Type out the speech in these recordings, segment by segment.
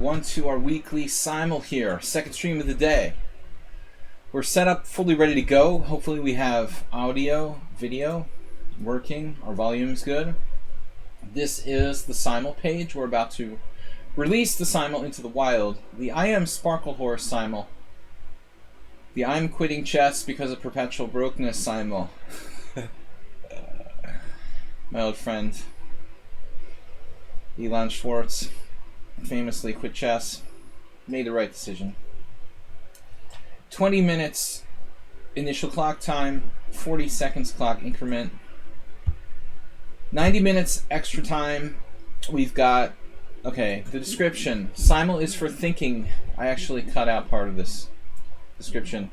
One to our weekly Simul here, second stream of the day. We're set up, fully ready to go. Hopefully we have audio, video working, our volume's good. This is the Simul page. We're about to release the Simul into the wild. The I Am Sparkle Horse Simul. The I'm Quitting Chess Because of Perpetual Brokenness Simul. My old friend Elon Schwartz famously quit chess, made the right decision. 20 minutes initial clock time, 40 seconds clock increment, 90 minutes extra time. We've got, okay, the description. Simul is for thinking. I actually cut out part of this description.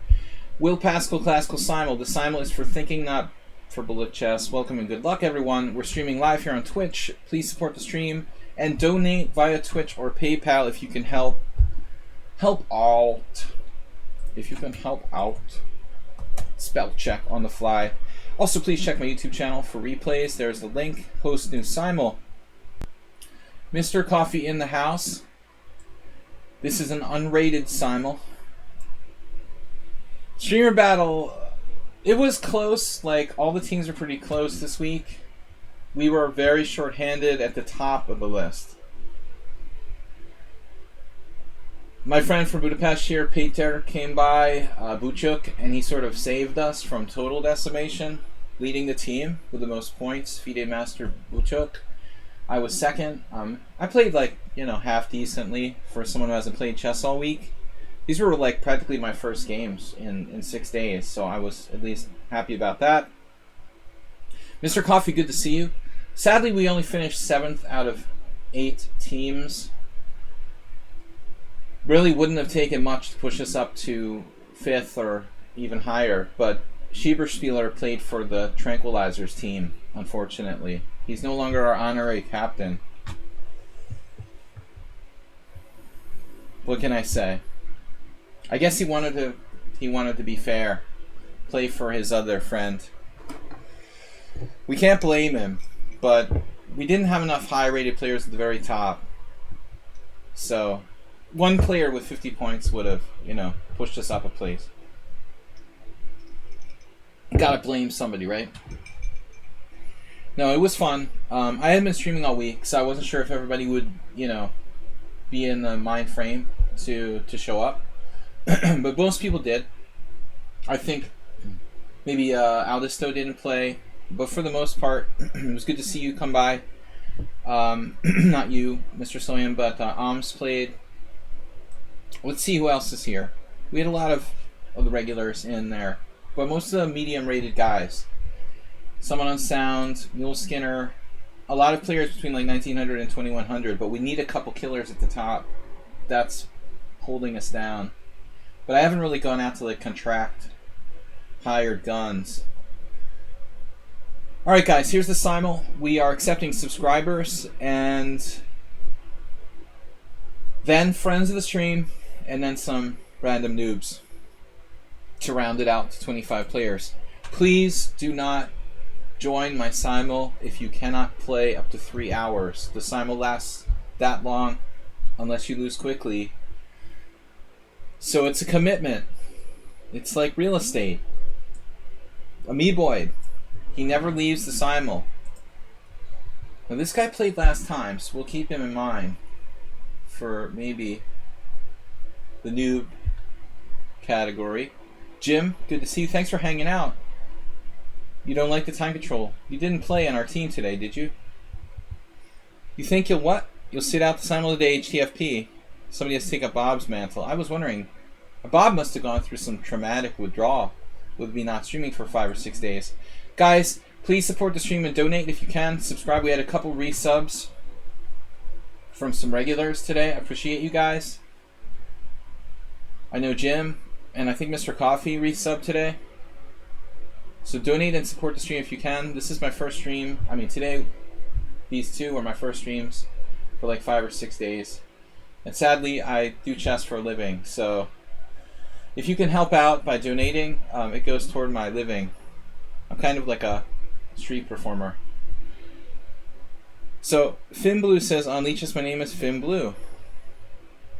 Will Pascal Classical Simul. The Simul is for thinking, not for bullet chess. Welcome and good luck, everyone. We're streaming live here on Twitch. Please support the stream and donate via Twitch or PayPal if you can help. Help out. If you can help out. Spell check on the fly. Also, please check my YouTube channel for replays. There's the link. Host new Simul. Mr. Coffee in the house. This is an unrated Simul. Streamer battle. It was close. Like, all the teams are pretty close this week. We were very short-handed at the top of the list. My friend from Budapest here, Peter, came by, Buchuk, and he sort of saved us from total decimation, leading the team with the most points, FIDE Master Buchuk. I was second. I played, like, half decently for someone who hasn't played chess all week. These were, like, practically my first games in 6 days, so I was at least happy about that. Mr. Coffee, good to see you. Sadly, we only finished 7th out of 8 teams. Really wouldn't have taken much to push us up to 5th or even higher, but Schieberspieler played for the Tranquilizers team, unfortunately. He's no longer our honorary captain. What can I say? I guess he wanted to be fair. Play for his other friend. We can't blame him. But we didn't have enough high-rated players at the very top. So, one player with 50 points would have, pushed us up a place. Gotta blame somebody, right? No, it was fun. I hadn't been streaming all week, so I wasn't sure if everybody would, be in the mind frame to show up. But most people did. I think maybe Aldisto didn't play. But for the most part, it was good to see you come by. Not you, Mr. Soyan, but Oms played. Let's see who else is here. We had a lot of the regulars in there, but most of the medium-rated guys. Someone on Sound, Mule Skinner, a lot of players between like 1900 and 2100, but we need a couple killers at the top. That's holding us down. But I haven't really gone out to like contract hired guns. Alright guys, here's the Simul. We are accepting subscribers and then friends of the stream and then some random noobs to round it out to 25 players. Please do not join my Simul if you cannot play up to 3 hours. The Simul lasts that long unless you lose quickly. So it's a commitment. It's like real estate. Amoeboid. He never leaves the Simul. Now this guy played last time, so we'll keep him in mind for maybe the noob category. Jim, good to see you. Thanks for hanging out. You don't like the time control. You didn't play on our team today, did you? You think you'll what? You'll sit out the Simul today, HTFP. Somebody has to take up Bob's mantle. I was wondering, Bob must have gone through some traumatic withdrawal with me not streaming for 5 or 6 days. Guys, please support the stream and donate if you can. Subscribe. We had a couple resubs from some regulars today. I appreciate you guys. I know Jim and I think Mr. Coffee resubbed today. So donate and support the stream if you can. This is my first stream. I mean, today, these two are my first streams for like 5 or 6 days. And sadly, I do chess for a living. So if you can help out by donating, it goes toward my living. I'm kind of like a street performer. So, Finn Blue says, on lichess, my name is Finn Blue.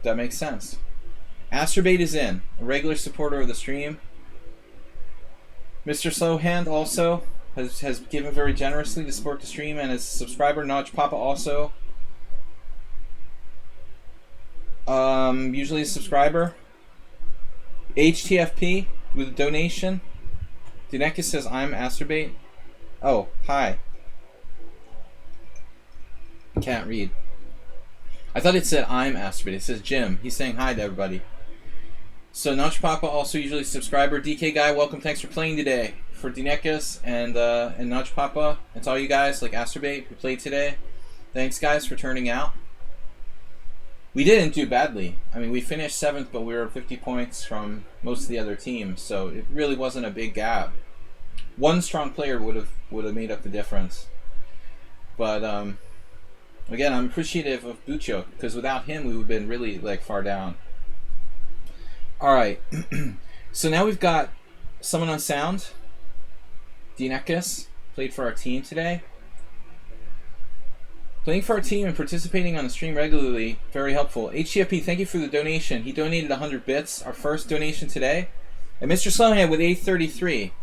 that makes sense. Astrobate is in, a regular supporter of the stream. Mr. Slowhand also has given very generously to support the stream, and as a subscriber. Notch Papa also, usually a subscriber. HTFP with a donation. Dineka says, I'm Astrobate. Oh, hi. Can't read. I thought it said I'm Astrobate. It says Jim. He's saying hi to everybody. So Notch Papa also usually a subscriber. DK Guy, welcome. Thanks for playing today. For Dinekas and Notch Papa. It's all you guys like Astrobate who played today. Thanks guys for turning out. We didn't do badly. I mean, we finished 7th, but we were 50 points from most of the other teams, so it really wasn't a big gap. One strong player would have made up the difference. But again, I'm appreciative of Buchok, because without him, we would have been really like far down. All right, so now we've got someone on sound. Dinekas played for our team today. Playing for our team and participating on the stream regularly, very helpful. HTFP, thank you for the donation. He donated 100 bits, our first donation today. And Mr. Slowhand with 833.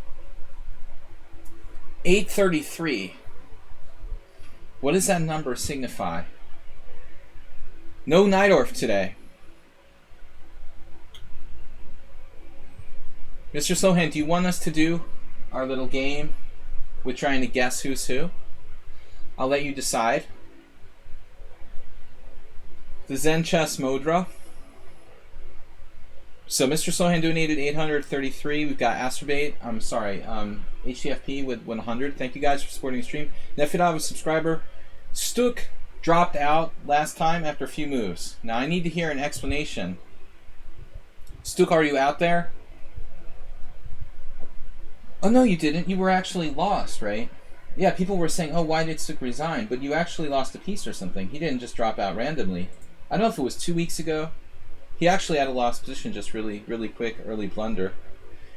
833. What does that number signify? No Nidorf today. Mr. Slowhand, do you want us to do our little game with trying to guess who's who? I'll let you decide. The Zen Chess Modra. So Mr. Slowhand donated 833. We've got Astrobate. I'm sorry, HTFP with 100. Thank you guys for supporting the stream. Nefidov, a subscriber. Stuk dropped out last time after a few moves. Now I need to hear an explanation. Stuk, are you out there? Oh no, you didn't. You were actually lost, right? Yeah, people were saying, oh, why did Stuk resign? But you actually lost a piece or something. He didn't just drop out randomly. I don't know if it was 2 weeks ago. He actually had a lost position, just really, really quick, early blunder.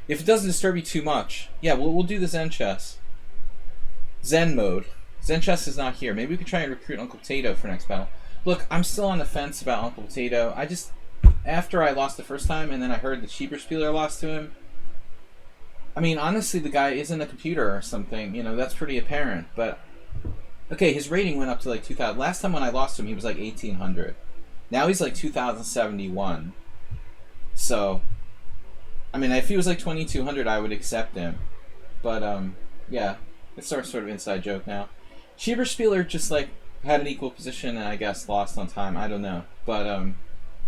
If it doesn't disturb you too much, yeah, we'll do the Zen Chess. Zen mode. Zen Chess is not here. Maybe we could try and recruit Uncle Potato for next battle. Look, I'm still on the fence about Uncle Potato. After I lost the first time, and then I heard that Schieberspieler lost to him, I mean, honestly, the guy isn't a computer or something. You know, that's pretty apparent. But, okay, his rating went up to like 2,000. Last time when I lost him, he was like 1,800. Now he's like 2,071. So, I mean, if he was like 2,200, I would accept him. But, yeah, it's our sort of inside joke now. Schieberspieler just like had an equal position and I guess lost on time. I don't know. But,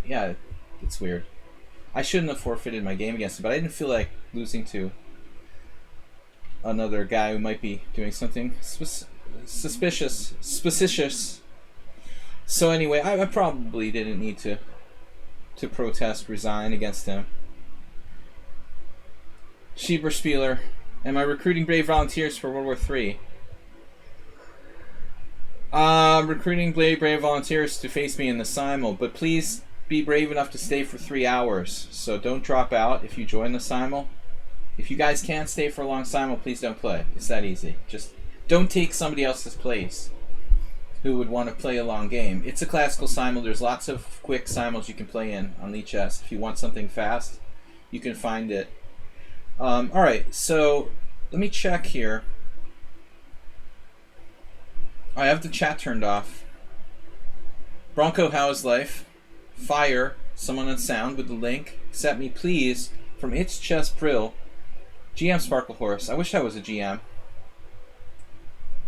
yeah, it's weird. I shouldn't have forfeited my game against him, but I didn't feel like losing to another guy who might be doing something suspicious. So anyway, I probably didn't need to resign against him. Schieberspieler, am I recruiting brave volunteers for World War III? Recruiting brave volunteers to face me in the Simul, but please be brave enough to stay for 3 hours. So don't drop out if you join the Simul. If you guys can't stay for a long Simul, please don't play. It's that easy. Just don't take somebody else's place who would want to play a long game. It's a classical Simul. There's lots of quick Simuls you can play in on lichess. If you want something fast, you can find it. Alright, so let me check here. I have the chat turned off. Bronco, how is life? Fire, someone on sound with the link. Accept me, please, from It's Chess Brill. GM Sparkle Horse. I wish I was a GM.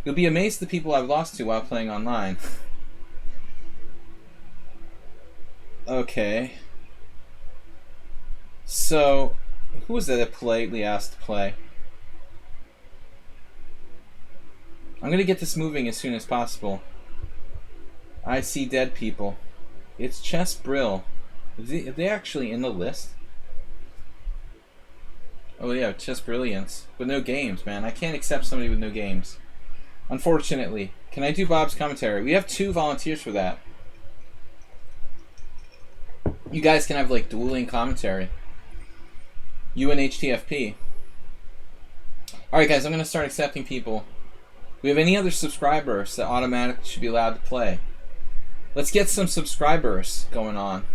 You'll be amazed at the people I've lost to while playing online. Okay. So, who was that politely asked to play? I'm going to get this moving as soon as possible. I see dead people. It's Chess Brill. Are they actually in the list? Oh yeah, Chess Brilliance. With no games, man. I can't accept somebody with no games. Unfortunately. Can I do Bob's commentary? We have 2 volunteers for that. You guys can have like dueling commentary. You and HTFP. Alright guys, I'm going to start accepting people. Do we have any other subscribers that automatically should be allowed to play? Let's get some subscribers going on.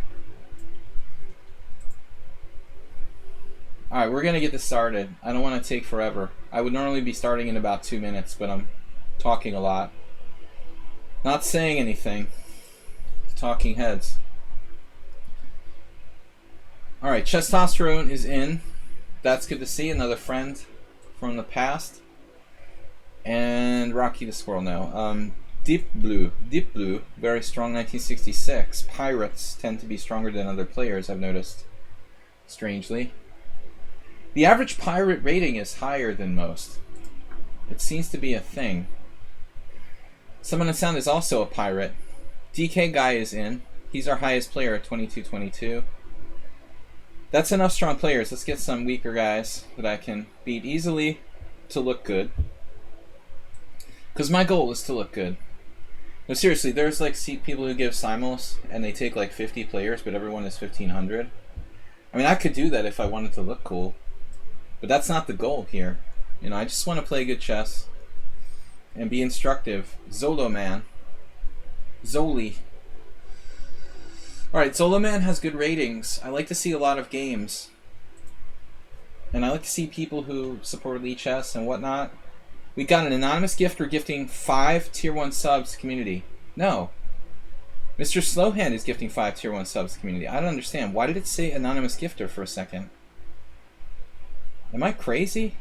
Alright, we're gonna get this started. I don't want to take forever. I would normally be starting in about 2 minutes, but I'm talking a lot. Not saying anything. Talking heads. Alright, Testosterone is in. That's good to see. Another friend from the past. And Rocky the Squirrel now. Deep Blue, very strong 1966. Pirates tend to be stronger than other players, I've noticed. Strangely. The average pirate rating is higher than most. It seems to be a thing. Someone in sound is also a pirate. DK Guy is in. He's our highest player at 22-22. That's enough strong players. Let's get some weaker guys that I can beat easily to look good. Because my goal is to look good. No, seriously, there's like people who give Simuls and they take like 50 players, but everyone is 1,500. I mean, I could do that if I wanted to look cool. But that's not the goal here. You know, I just want to play good chess and be instructive. Zolo Man. Zoli. Alright, Zolo Man has good ratings. I like to see a lot of games. And I like to see people who support lichess and whatnot. We got an anonymous gifter gifting 5 tier 1 subs to community. No. Mr. Slowhand is gifting 5 tier 1 subs to community. I don't understand. Why did it say anonymous gifter for a second? Am I crazy?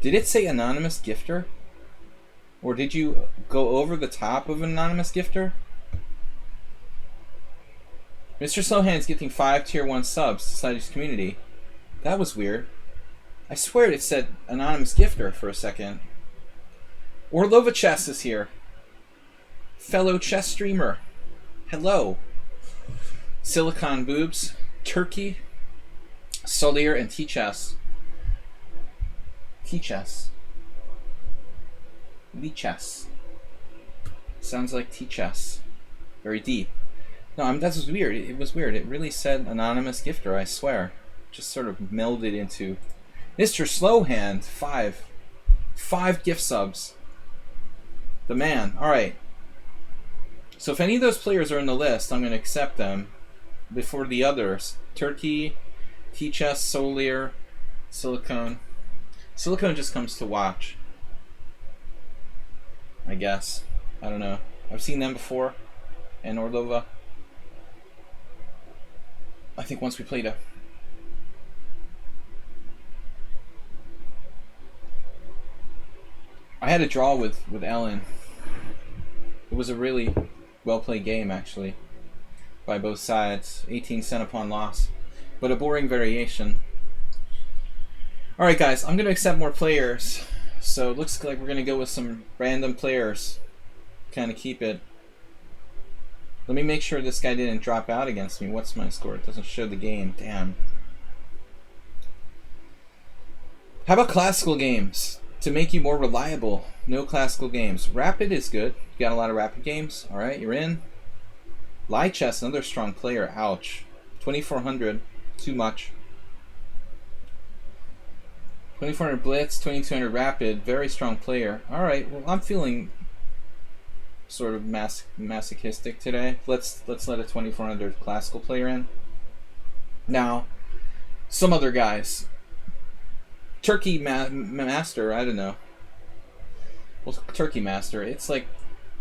Did it say anonymous gifter? Or did you go over the top of an anonymous gifter? Mr. Slowhand is gifting 5 tier 1 subs to Sladgie's community. That was weird. I swear it said anonymous gifter for a second. Orlova Chess is here. Fellow chess streamer. Hello. Silicon Boobs, Turkey, Solier, and T-Chess. T-Chess. Lichess. Sounds like T-Chess. Very deep. No, that was weird. It was weird. It really said anonymous gifter, I swear. Just sort of melded into... Mr. Slowhand, 5. 5 gift subs. The man. Alright. So if any of those players are in the list, I'm going to accept them before the others. Turkey, T-Chess, Solier, Silicone. Silicone just comes to watch. I guess. I don't know. I've seen them before. And Orlova. I think once we played a... I had a draw with Ellen. It was a really well-played game, actually. By both sides. 18 cent upon loss. But a boring variation. Alright guys, I'm going to accept more players. So it looks like we're going to go with some random players. Kind of keep it. Let me make sure this guy didn't drop out against me. What's my score? It doesn't show the game. Damn. How about classical games? To make you more reliable. No classical games. Rapid is good. You got a lot of rapid games. Alright, you're in. Lichess, another strong player. Ouch. 2,400. Too much. 2,400 Blitz, 2,200 Rapid. Very strong player. Alright, well, I'm feeling sort of masochistic today. Let's let a 2,400 classical player in. Now, some other guys. Turkey Master, I don't know. Well, Turkey Master, it's like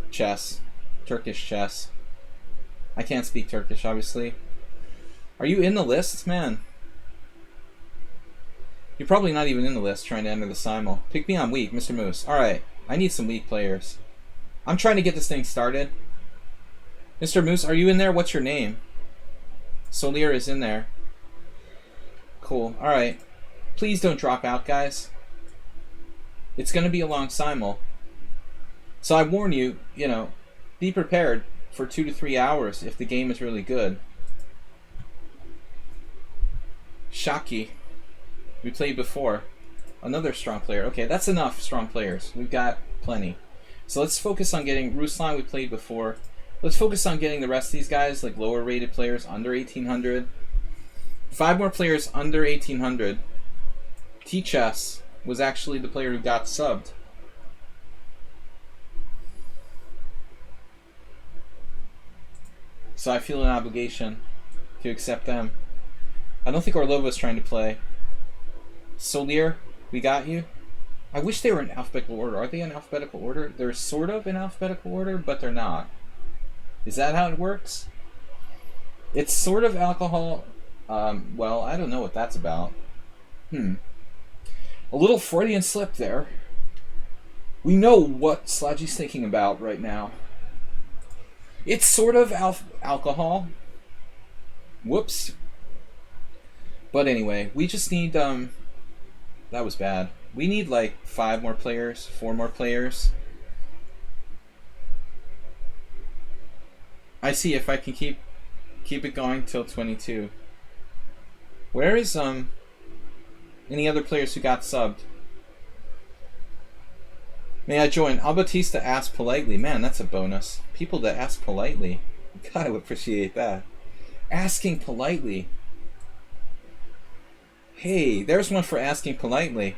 chess. Turkish chess. I can't speak Turkish, obviously. Are you in the list, man? You're probably not even in the list trying to enter the Simul. Pick me on weak, Mr. Moose. Alright, I need some weak players. I'm trying to get this thing started. Mr. Moose, are you in there? What's your name? Solier is in there. Cool. Alright. Please don't drop out, guys. It's going to be a long Simul. So I warn you, you know, be prepared for 2 to 3 hours if the game is really good. Shaki. We played before. Another strong player. Okay, that's enough strong players. We've got plenty. So let's focus on getting Ruslan, we played before. Let's focus on getting the rest of these guys, like lower rated players, under 1,800. 5 more players under 1,800. T-Chess was actually the player who got subbed. So I feel an obligation to accept them. I don't think Orlova's trying to play. Solier, we got you. I wish they were in alphabetical order. Are they in alphabetical order? They're sort of in alphabetical order, but they're not. Is that how it works? It's sort of alcohol. Well, I don't know what that's about. A little Freudian slip there. We know what Slaggie's thinking about right now. It's sort of alcohol. Whoops. But anyway, we just need, that was bad. We need like 5 more players, 4 more players. I see if I can keep it going till 22. Where is any other players who got subbed? May I join? Albatista asked politely. Man, that's a bonus. People that ask politely. God, I would appreciate that. Asking politely. Hey, there's one for asking politely.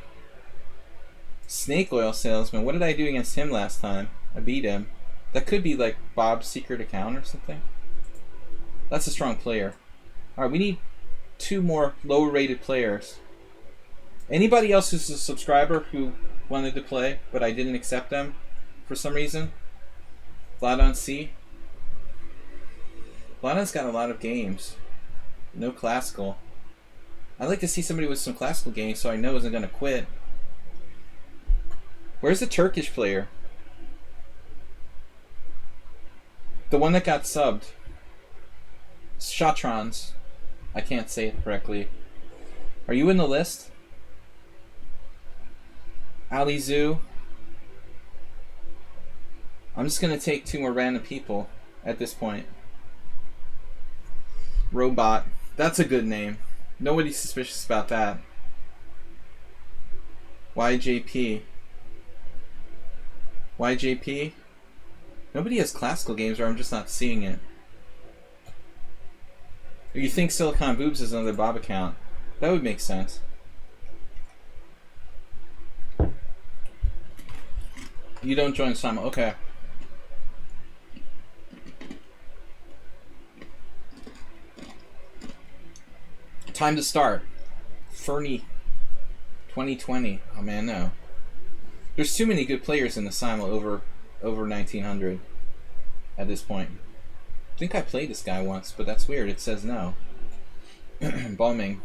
Snake oil salesman. What did I do against him last time? I beat him. That could be like Bob's secret account or something. That's a strong player. Alright, we need 2 more lower rated players. Anybody else who's a subscriber who wanted to play, but I didn't accept them for some reason? Vladon C. Vladon's got a lot of games. No classical. I'd like to see somebody with some classical games so I know isn't going to quit. Where's the Turkish player? The one that got subbed. Shatrans. I can't say it correctly. Are you in the list? Ali Zoo. I'm just going to take 2 more random people at this point. Robot. That's a good name. Nobody's suspicious about that. YJP. YJP? Nobody has classical games, or I'm just not seeing it. You think Silicon Boobs is another Bob account? That would make sense. You don't join Simul. Okay. Time to start. Fernie 2020. Oh man, no. There's too many good players in the Simul over 1900 at this point. I think I played this guy once, but that's weird. It says no. Bombing.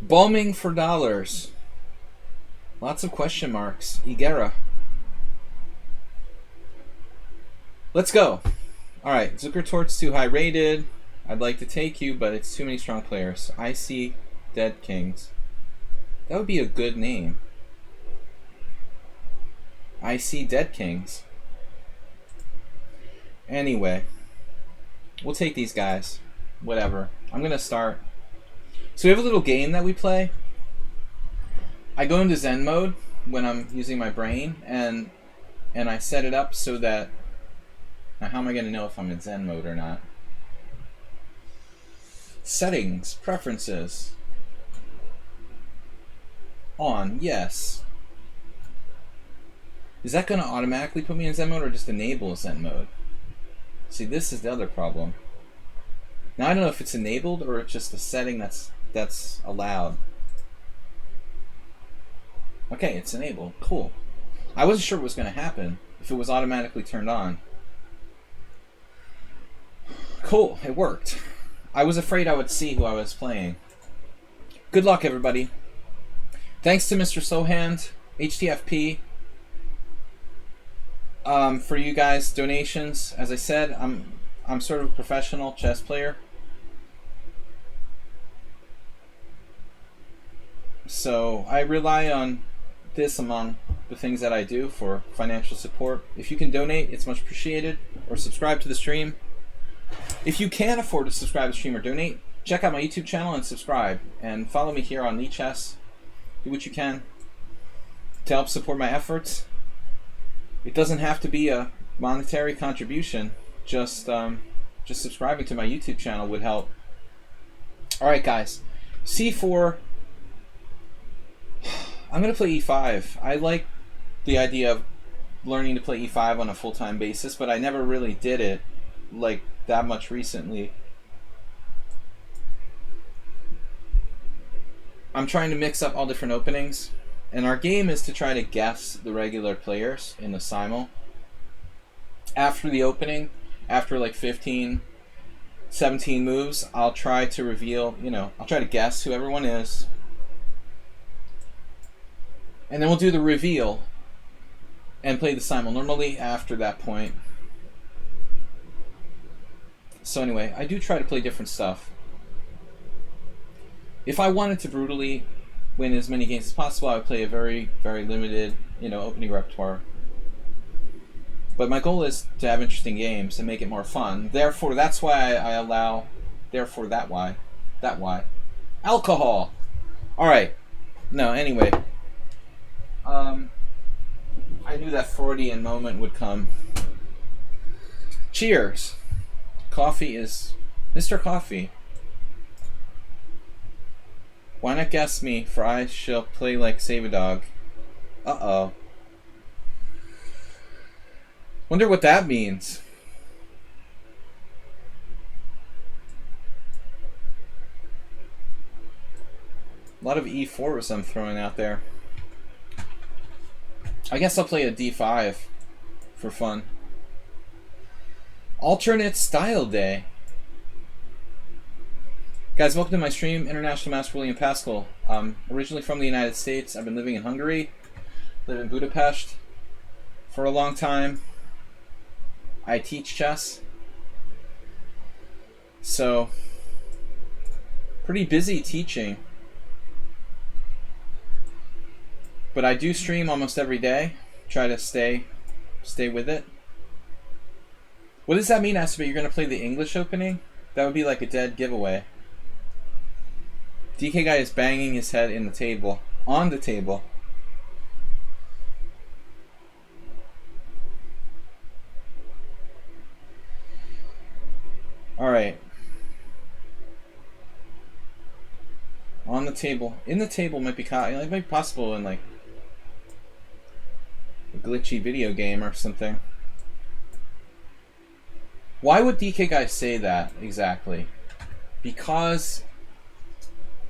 Bombing for dollars. Lots of question marks. Igera. Let's go. Alright, Zucker Tort's too high rated. I'd like to take you, but it's too many strong players. I see Dead Kings. That would be a good name. I see Dead Kings. Anyway, we'll take these guys. Whatever. I'm gonna start. So we have a little game that we play. I go into Zen mode when I'm using my brain, and I set it up so that. Now, how am I gonna know if I'm in Zen mode or not? Settings, preferences. On, yes. Is that gonna automatically put me in Zen mode or just enable Zen mode? See, this is the other problem. Now I don't know if it's enabled or it's just a setting that's allowed. Okay, it's enabled. Cool. I wasn't sure what was going to happen if it was automatically turned on. Cool, it worked. I was afraid I would see who I was playing. Good luck, everybody. Thanks to Mr. Sohand, HTFP, for you guys' donations. As I said, I'm sort of a professional chess player. So I rely on this among the things that I do for financial support. If you can donate, it's much appreciated. Or subscribe to the stream. If you can afford to subscribe to the stream or donate, check out my YouTube channel and subscribe. And follow me here on lichess. Do what you can to help support my efforts. It doesn't have to be a monetary contribution. Just subscribing to my YouTube channel would help. Alright guys, C4. I'm going to play E5. I like the idea of learning to play E5 on a full-time basis, but I never really did it like that much recently. I'm trying to mix up all different openings. And our game is to try to guess the regular players in the Simul. After the opening, after like 15, 17 moves, I'll try to reveal, I'll try to guess who everyone is. And then we'll do the reveal and play the Simul normally after that point. So anyway, I do try to play different stuff. If I wanted to brutally win as many games as possible, I would play a very, very limited, opening repertoire. But my goal is to have interesting games and make it more fun. Therefore, that's why I allow. Therefore, that why. Alcohol. All right. No. Anyway. I knew that Freudian moment would come. Cheers. Coffee is Mr. Coffee. Why not guess me, for I shall play like Save a Dog. Uh-oh. Wonder what that means. A lot of E4s I'm throwing out there. I guess I'll play a D5 for fun. Alternate Style Day. Guys, welcome to my stream. International Master William Pascal. Originally from the United States. I've been living in Hungary. Live in Budapest for a long time. I teach chess. So, pretty busy teaching. But I do stream almost every day. Try to stay with it. What does that mean, Asper? You're going to play the English opening? That would be like a dead giveaway. DK guy is banging his head in the table. On the table. Alright. On the table. In the table might be possible in like a glitchy video game or something. Why would DK guy say that exactly? Because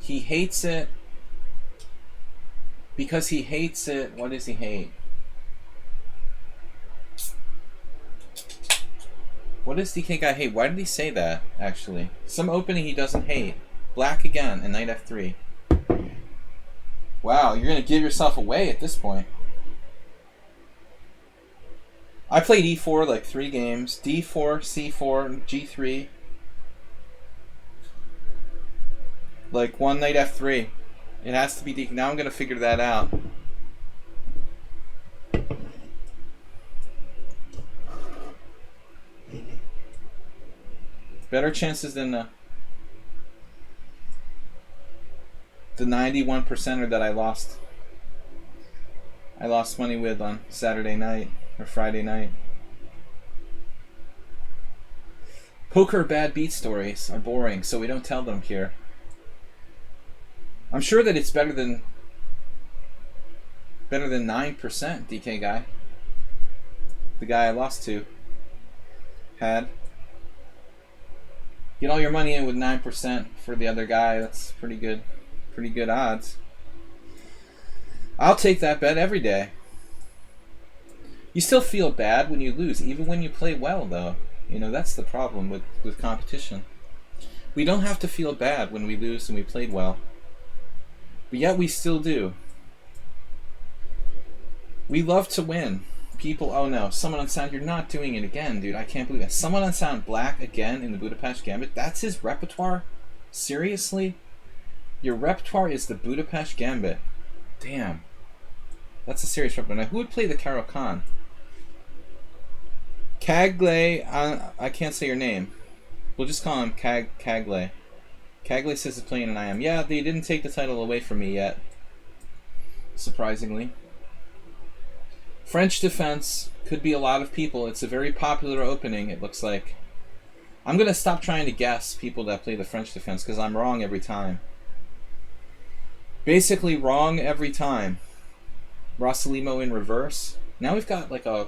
he hates it. Because he hates it. What does he hate? What does DK guy hate? Why did he say that, actually? Some opening he doesn't hate. Black again and knight f3. Wow, you're going to give yourself away at this point. I played e4 like 3 games. d4, c4, g3. Like one knight f3. It has to be DK. Now I'm going to figure that out. Better chances than the 91%er that I lost money with on Saturday night or Friday night. Poker bad beat stories are boring, so we don't tell them here. I'm sure that it's better than 9%, DK guy. The guy I lost to had. Get all your money in with 9% for the other guy. That's pretty good. Pretty good odds. I'll take that bet every day. You still feel bad when you lose, even when you play well, though. You know, that's the problem with competition. We don't have to feel bad when we lose and we played well. But yet we still do. We love to win. People, oh no, someone on sound, you're not doing it again, dude. I can't believe it. Someone on sound black again in the Budapest Gambit. That's his repertoire? Seriously? Your repertoire is the Budapest Gambit. Damn. That's a serious repertoire. Now, who would play the Karo Khan? Cagle, I can't say your name. We'll just call him Cagle. Cagle says he's playing an IM. Yeah, they didn't take the title away from me yet. Surprisingly. French defense could be a lot of people. It's a very popular opening, it looks like. I'm going to stop trying to guess people that play the French defense because I'm wrong every time. Basically wrong every time. Rossalimo in reverse. Now we've got like a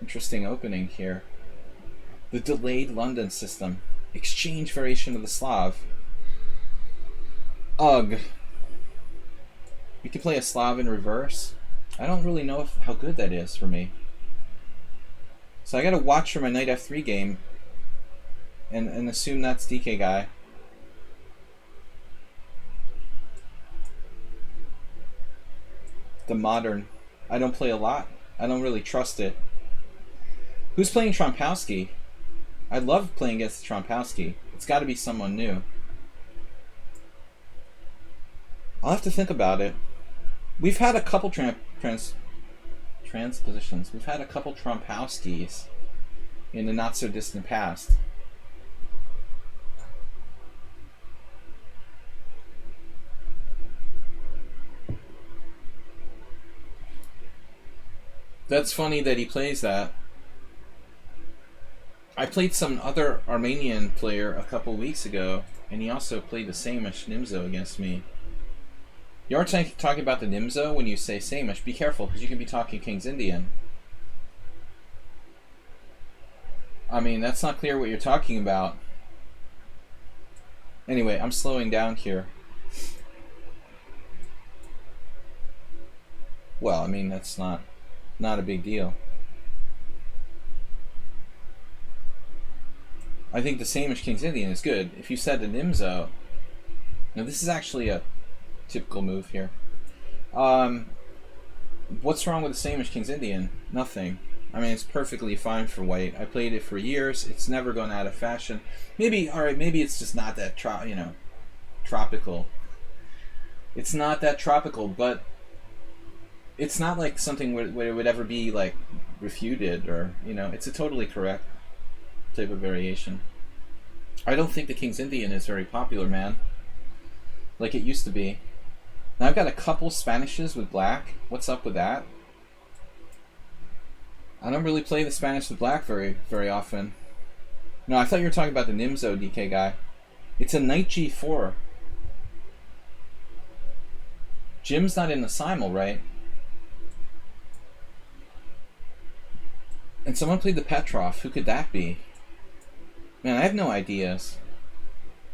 interesting opening here. The delayed London system. Exchange variation of the Slav. Ugh. You could play a Slav in reverse. I don't really know how good that is for me. So I gotta watch for my knight f3 game and assume that's DK guy. The modern. I don't play a lot. I don't really trust it. Who's playing Trompowsky? I love playing against Trompowsky. It's got to be someone new. I'll have to think about it. We've had a couple transpositions. We've had a couple Trompowskis in the not so distant past. That's funny that he plays that. I played some other Armenian player a couple weeks ago, and he also played the Samish Nimzo against me. You are talking about the Nimzo when you say Samish. Be careful, because you can be talking King's Indian. I mean, that's not clear what you're talking about. Anyway, I'm slowing down here. Well, I mean, that's not a big deal. I think the Samish King's Indian is good. If you said the Nimzo... Now, this is actually a typical move here. What's wrong with the Samish King's Indian? Nothing. I mean, it's perfectly fine for white. I played it for years. It's never gone out of fashion. Maybe, alright, maybe it's just not that, tropical. It's not that tropical, but it's not like something where it would ever be, like, refuted or, it's a totally correct type of variation. I don't think the King's Indian is very popular, man. Like it used to be. Now I've got a couple Spanishes with black. What's up with that? I don't really play the Spanish with black very often. No, I thought you were talking about the Nimzo DK guy. It's a knight g4. Jim's not in the Simul, right? And someone played the Petrov. Who could that be? Man, I have no ideas.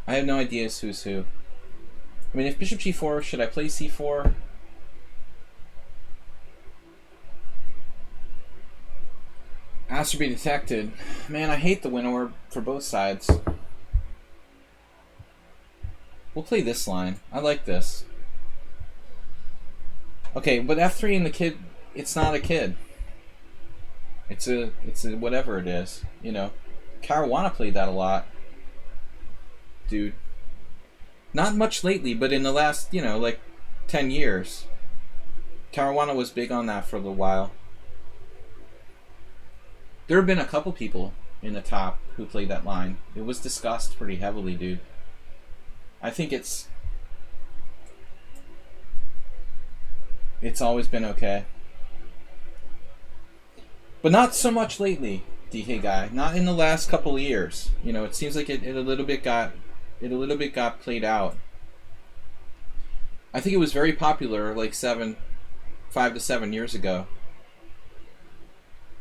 I have no ideas who's who. I mean, if bishop g4, should I play c4? Ask be detected. Man, I hate the win orb for both sides. We'll play this line. I like this. Okay, but f3 and the kid, it's not a kid. It's a whatever it is, Caruana played that a lot. Dude. Not much lately, but in the last, like 10 years. Caruana was big on that for a little while. There have been a couple people in the top who played that line. It was discussed pretty heavily, dude. I think it's always been okay. But not so much lately. DK guy, not in the last couple of years. It seems like it a little bit got played out. I think it was very popular like 5 to 7 years ago.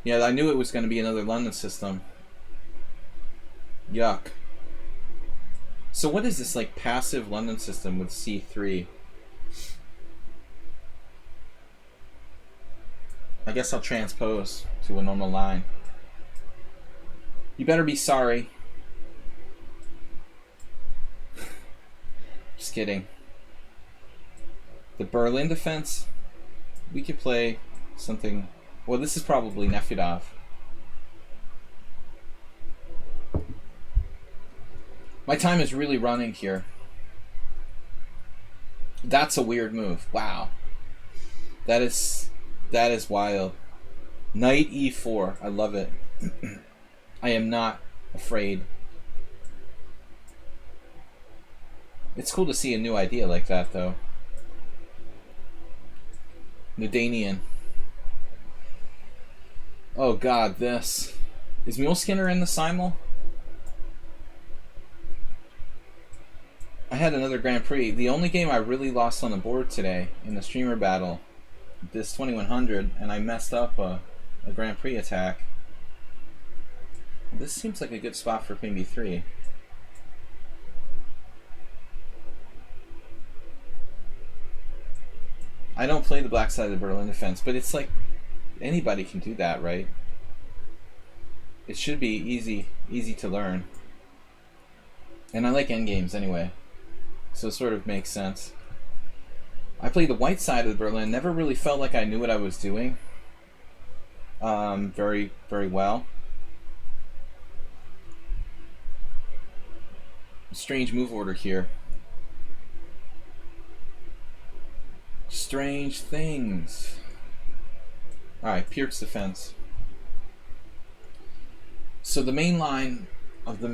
Yeah, I knew it was going to be another London system. Yuck. So what is this like passive London system with c3? I guess I'll transpose to a normal line. You better be sorry. Just kidding. The Berlin defense, we could play something. Well, this is probably Nefedov. My time is really running here. That's a weird move. Wow. That is wild. Knight e4. I love it. I am not afraid. It's cool to see a new idea like that, though. Nudanian. Oh god, this. Is Mule Skinner in the Simul? I had another Grand Prix. The only game I really lost on the board today in the streamer battle, this 2100, and I messed up a Grand Prix attack. This seems like a good spot for Queen b3. I don't play the black side of the Berlin defense, but it's like anybody can do that, right? It should be easy to learn. And I like endgames anyway, so it sort of makes sense. I played the white side of the Berlin, never really felt like I knew what I was doing very well. Strange move order here. Strange things. Alright, Pirk's defense. So the main line of the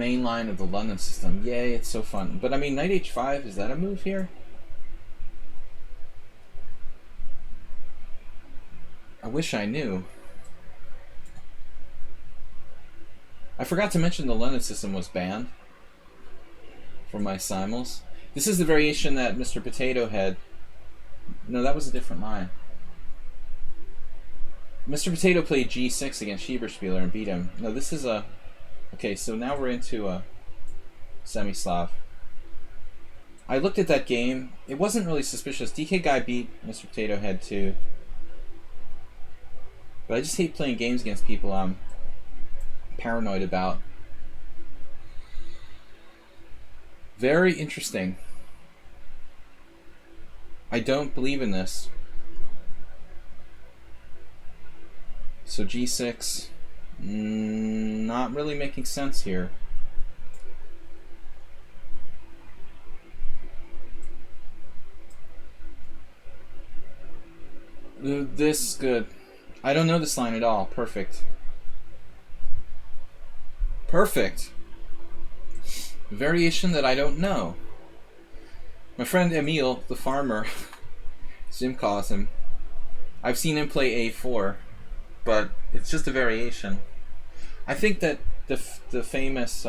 London system. Yay, it's so fun. But I mean, knight h5, is that a move here? I wish I knew. I forgot to mention the London system was banned from my simuls. This is the variation that Mr. Potato had. No, that was a different line. Mr. Potato played g6 against Schieberspieler and beat him. No, this is a... Okay, so now we're into a semi-Slav. I looked at that game. It wasn't really suspicious. DK Guy beat Mr. Potato Head too. But I just hate playing games against people I'm paranoid about. Very interesting. I don't believe in this. So g6, not really making sense here. This good. I don't know this line at all. Perfect. Perfect. Variation that I don't know. My friend Emil, the farmer, Jim calls him. I've seen him play a4, but it's just a variation. I think that the famous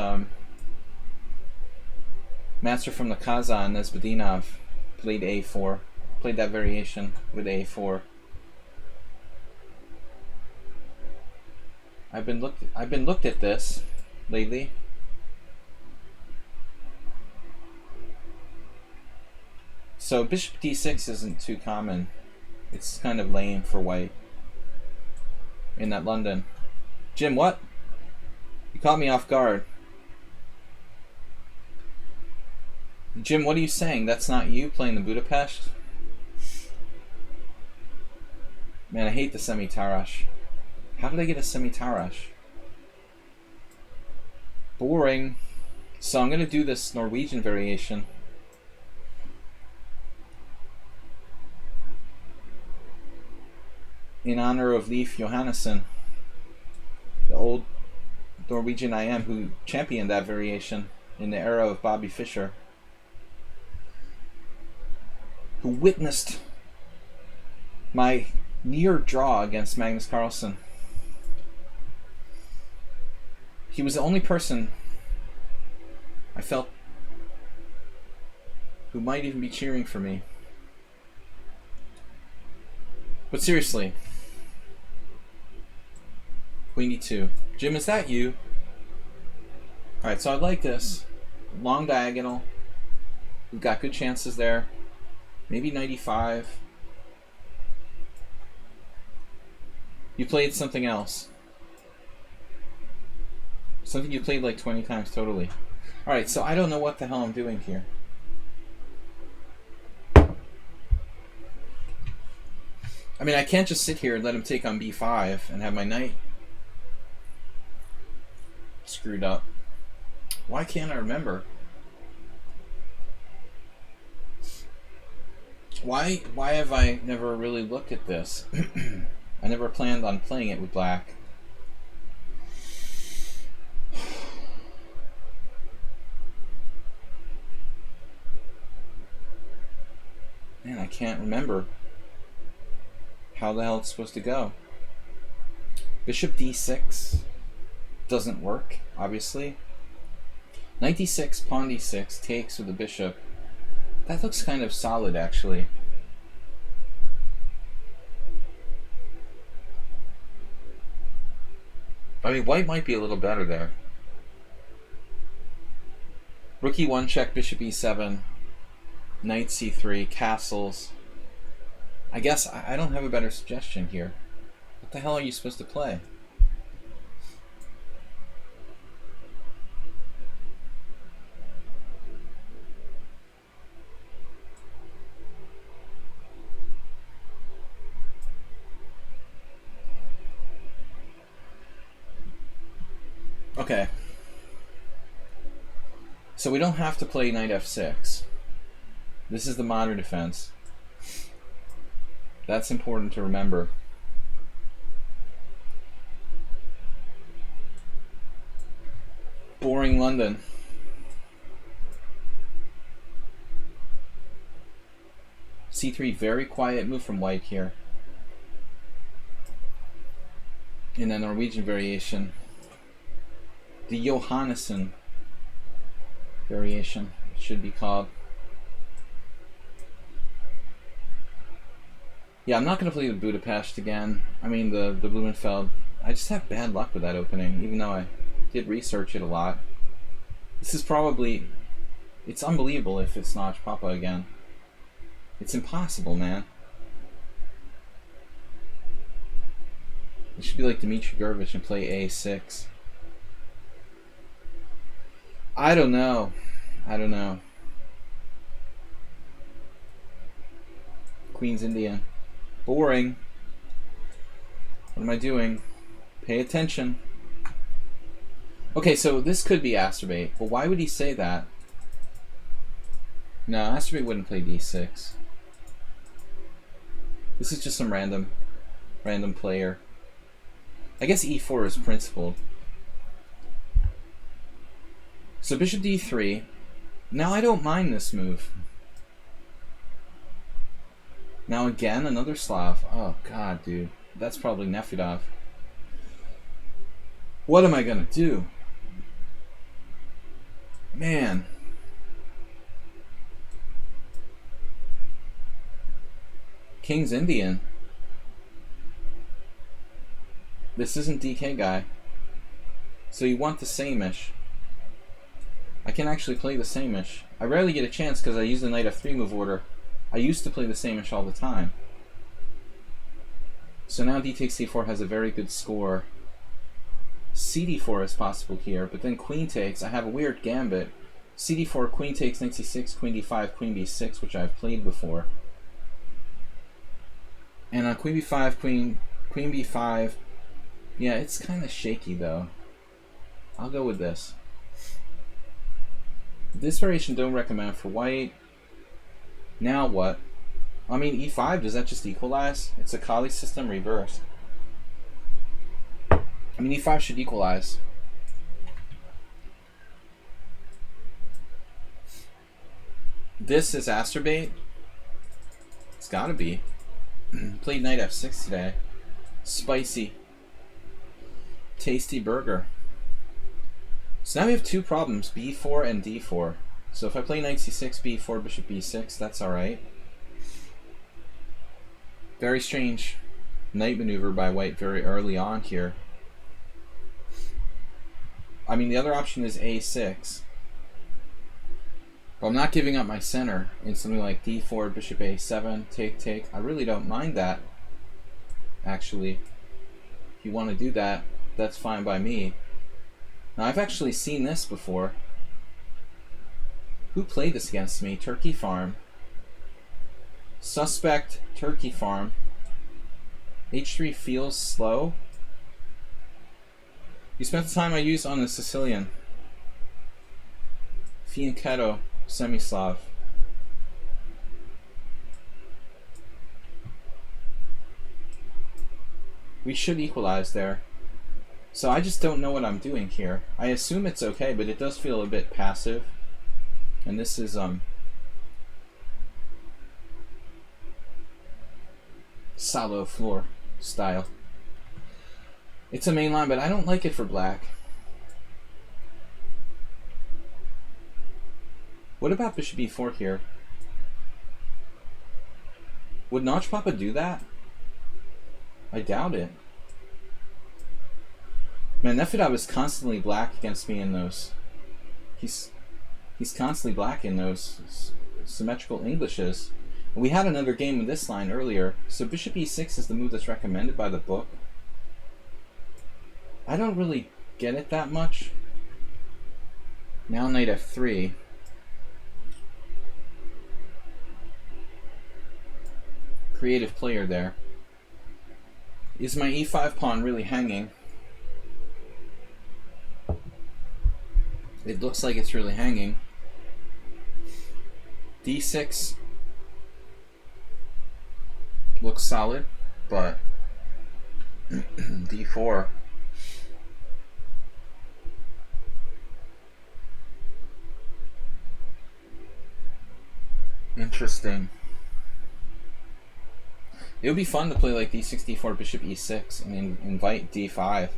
master from the Kazan, Nesbedinov, played a4, played that variation with a4. I've been looked at this lately. So bishop d6 isn't too common. It's kind of lame for white in that London. Jim, what? You caught me off guard. Jim, what are you saying? That's not you playing the Budapest? Man, I hate the semi-Tarash. How did I get a semi-Tarash? Boring. So I'm going to do this Norwegian variation. In honor of Leif Johannesson, the old Norwegian IM who championed that variation in the era of Bobby Fischer, who witnessed my near draw against Magnus Carlsen. He was the only person I felt who might even be cheering for me. But seriously, Queen e2. Jim, is that you? Alright, so I like this. Long diagonal. We've got good chances there. Maybe knight e5. You played something else. Something you played like 20 times totally. Alright, so I don't know what the hell I'm doing here. I mean, I can't just sit here and let him take on b5 and have my knight screwed up. Why can't I remember? Why have I never really looked at this? I never planned on playing it with black. Man, I can't remember how the hell it's supposed to go. Bishop d6 doesn't work, obviously. Knight d6, pawn d6 takes with the bishop. That looks kind of solid, actually. I mean, white might be a little better there. Rook e1 check, bishop e7, knight c3, castles. I guess I don't have a better suggestion here. What the hell are you supposed to play? Okay. So we don't have to play knight f6. This is the modern defense. That's important to remember. Boring London. c3, very quiet move from white here. In the Norwegian variation. The Johannesson variation, it should be called. Yeah, I'm not going to play the Budapest again. I mean, the Blumenfeld. I just have bad luck with that opening, even though I did research it a lot. This is probably... It's unbelievable if it's Notch Papa again. It's impossible, man. It should be like Dmitry Gurevich and play a6. I don't know. I don't know. Queen's Indian. Boring. What am I doing? Pay attention. Okay, so this could be Asterbait, but why would he say that? No, Asterbait wouldn't play d6. This is just some random player. I guess e4 is principled. So bishop d3. Now I don't mind this move. Now again, another Slav. Oh god, dude. That's probably Nefedov. What am I gonna do? Man. King's Indian. This isn't DK guy. So you want the same-ish. I can actually play the same-ish. I rarely get a chance because I use the knight f3 move order. I used to play the same-ish all the time. So now d takes c4 has a very good score. cd4 is possible here, but then queen takes. I have a weird gambit. cd4, queen takes, knight c6, queen d5, queen b6, which I've played before. And on queen b5, queen b5. Yeah, it's kind of shaky though. I'll go with this. This variation don't recommend for white. Now what? I mean, e5, does that just equalize? It's a Kali system reversed. I mean, e5 should equalize. This is Asterbait? It's gotta be. Played knight f6 today. Spicy. Tasty burger. So now we have two problems, b4 and d4. So if I play knight c6, b4, bishop b6, that's alright. Very strange knight maneuver by white very early on here. I mean, the other option is a6. But I'm not giving up my center in something like d4, bishop a7, take. I really don't mind that, actually. If you want to do that, that's fine by me. Now, I've actually seen this before. Who played this against me? Turkey Farm. Suspect Turkey Farm. h3 feels slow. You spent the time I used on the Sicilian. Fianchetto, Semislav. We should equalize there. So I just don't know what I'm doing here. I assume it's okay, but it does feel a bit passive. And this is Salo floor style. It's a main line, but I don't like it for black. What about bishop e4 here? Would Notch Papa do that? I doubt it. Man, Nefedov is constantly black against me in those. He's constantly black in those symmetrical Englishes. We had another game with this line earlier. So bishop e6 is the move that's recommended by the book. I don't really get it that much. Now knight f3. Creative player there. Is my e5 pawn really hanging? It looks like it's really hanging. d6 looks solid, but d4. Interesting. It would be fun to play like d6, d4, bishop e6, and invite d5.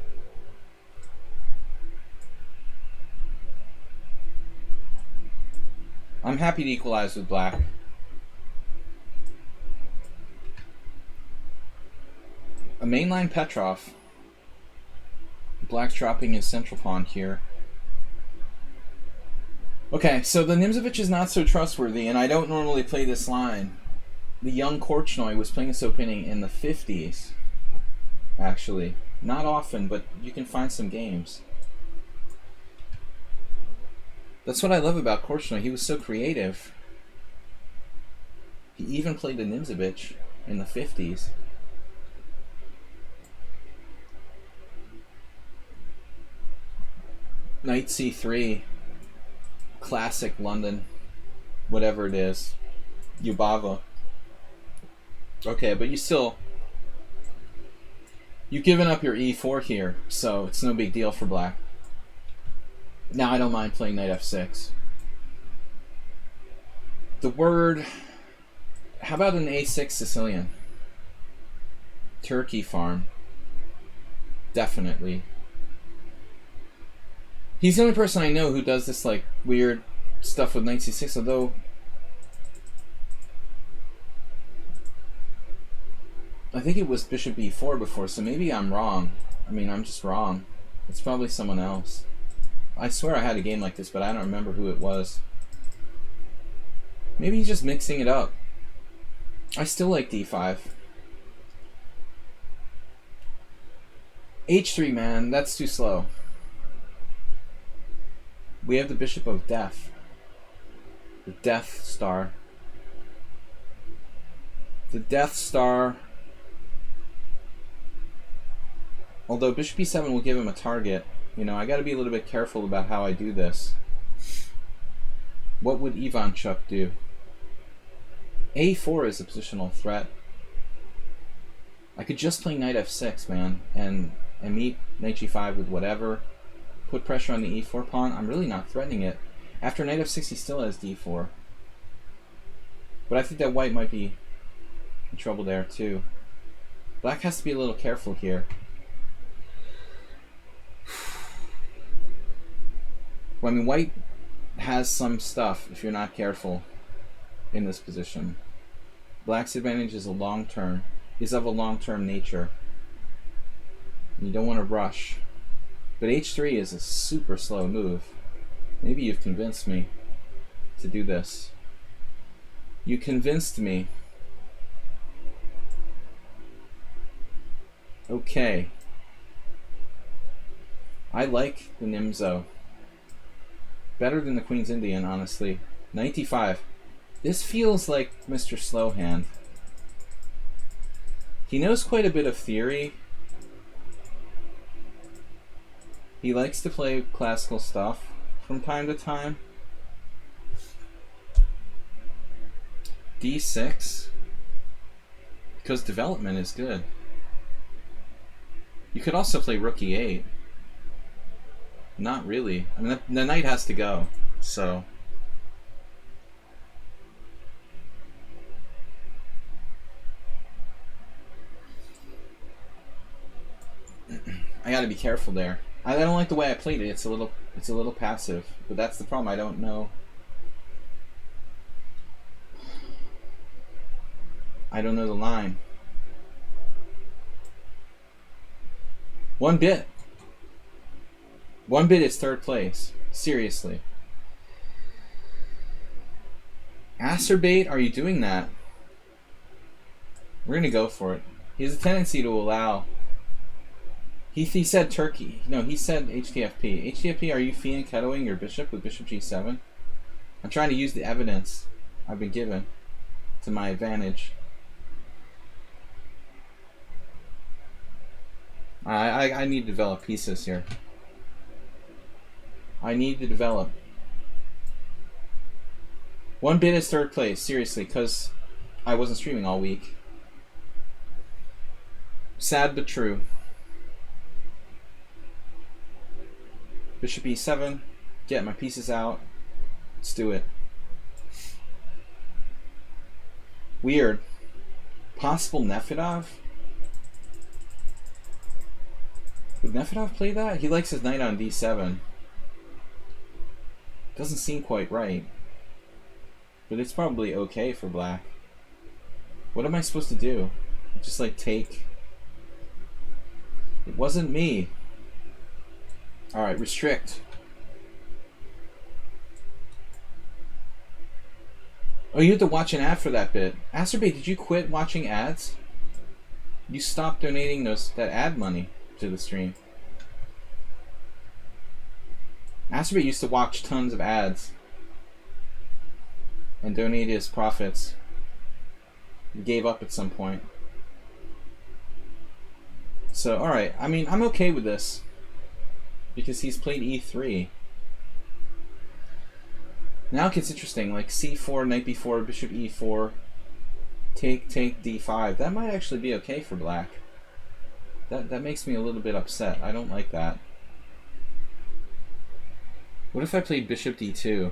I'm happy to equalize with black. A mainline Petrov. Black's dropping his central pawn here. Okay, so the Nimzovich is not so trustworthy, and I don't normally play this line. The young Korchnoi was playing this opening in the 50s, actually. Not often, but you can find some games. That's what I love about Korchnoi. He was so creative. He even played the Nimzovich in the 50s. Knight c3. Classic London. Whatever it is. Yubava. Okay, but you've given up your e4 here, so it's no big deal for black. Now I don't mind playing knight f6. The word... How about an a6 Sicilian? Turkey farm. Definitely. He's the only person I know who does this like weird stuff with knight c6, although... I think it was bishop e4 before, so maybe I'm wrong. I mean, I'm just wrong. It's probably someone else. I swear I had a game like this, but I don't remember who it was. Maybe he's just mixing it up. I still like d5. h3, man, that's too slow. We have the Bishop of Death. The Death Star. The Death Star. Although Bishop e7 will give him a target, you know, I got to be a little bit careful about how I do this. What would Ivanchuk do? a4 is a positional threat. I could just play knight f6, man, and meet knight g5 with whatever. Put pressure on the e4 pawn. I'm really not threatening it. After knight f6, he still has d4. But I think that white might be in trouble there, too. Black has to be a little careful here. Well, I mean, white has some stuff if you're not careful in this position. Black's advantage is of a long-term nature. You don't want to rush. But h3 is a super slow move. Maybe you've convinced me to do this. You convinced me. Okay. I like the Nimzo. Better than the Queen's Indian, honestly. Knight d5. This feels like Mr. Slowhand. He knows quite a bit of theory. He likes to play classical stuff from time to time. d6. Because development is good. You could also play rook e8. Not really. I mean, the knight has to go, so... I gotta be careful there. I don't like the way I played it. It's a little passive, but that's the problem. I don't know. I don't know the line. One bit. One bit is third place. Seriously. Acerbate, are you doing that? We're gonna go for it. He has a tendency to allow. He said Turkey. No, he said HTFP. HTFP, are you fee and ketoing your bishop with bishop g7? I'm trying to use the evidence I've been given to my advantage. I need to develop pieces here. I need to develop. One bit is third place, seriously, because I wasn't streaming all week. Sad but true. Bishop e7, get my pieces out. Let's do it. Weird. Possible Nefedov? Would Nefedov play that? He likes his knight on d7. Doesn't seem quite right. But it's probably okay for black. What am I supposed to do? Just like take? It wasn't me. Alright, restrict. Oh, you have to watch an ad for that bit. Asterbate, did you quit watching ads? You stopped donating that ad money to the stream. Asterbate used to watch tons of ads and donated his profits. He gave up at some point. So, alright. I mean, I'm okay with this. Because he's played e3. Now it gets interesting. Like c4, knight b4, bishop e4. Take d5. That might actually be okay for black. That makes me a little bit upset. I don't like that. What if I played bishop d2?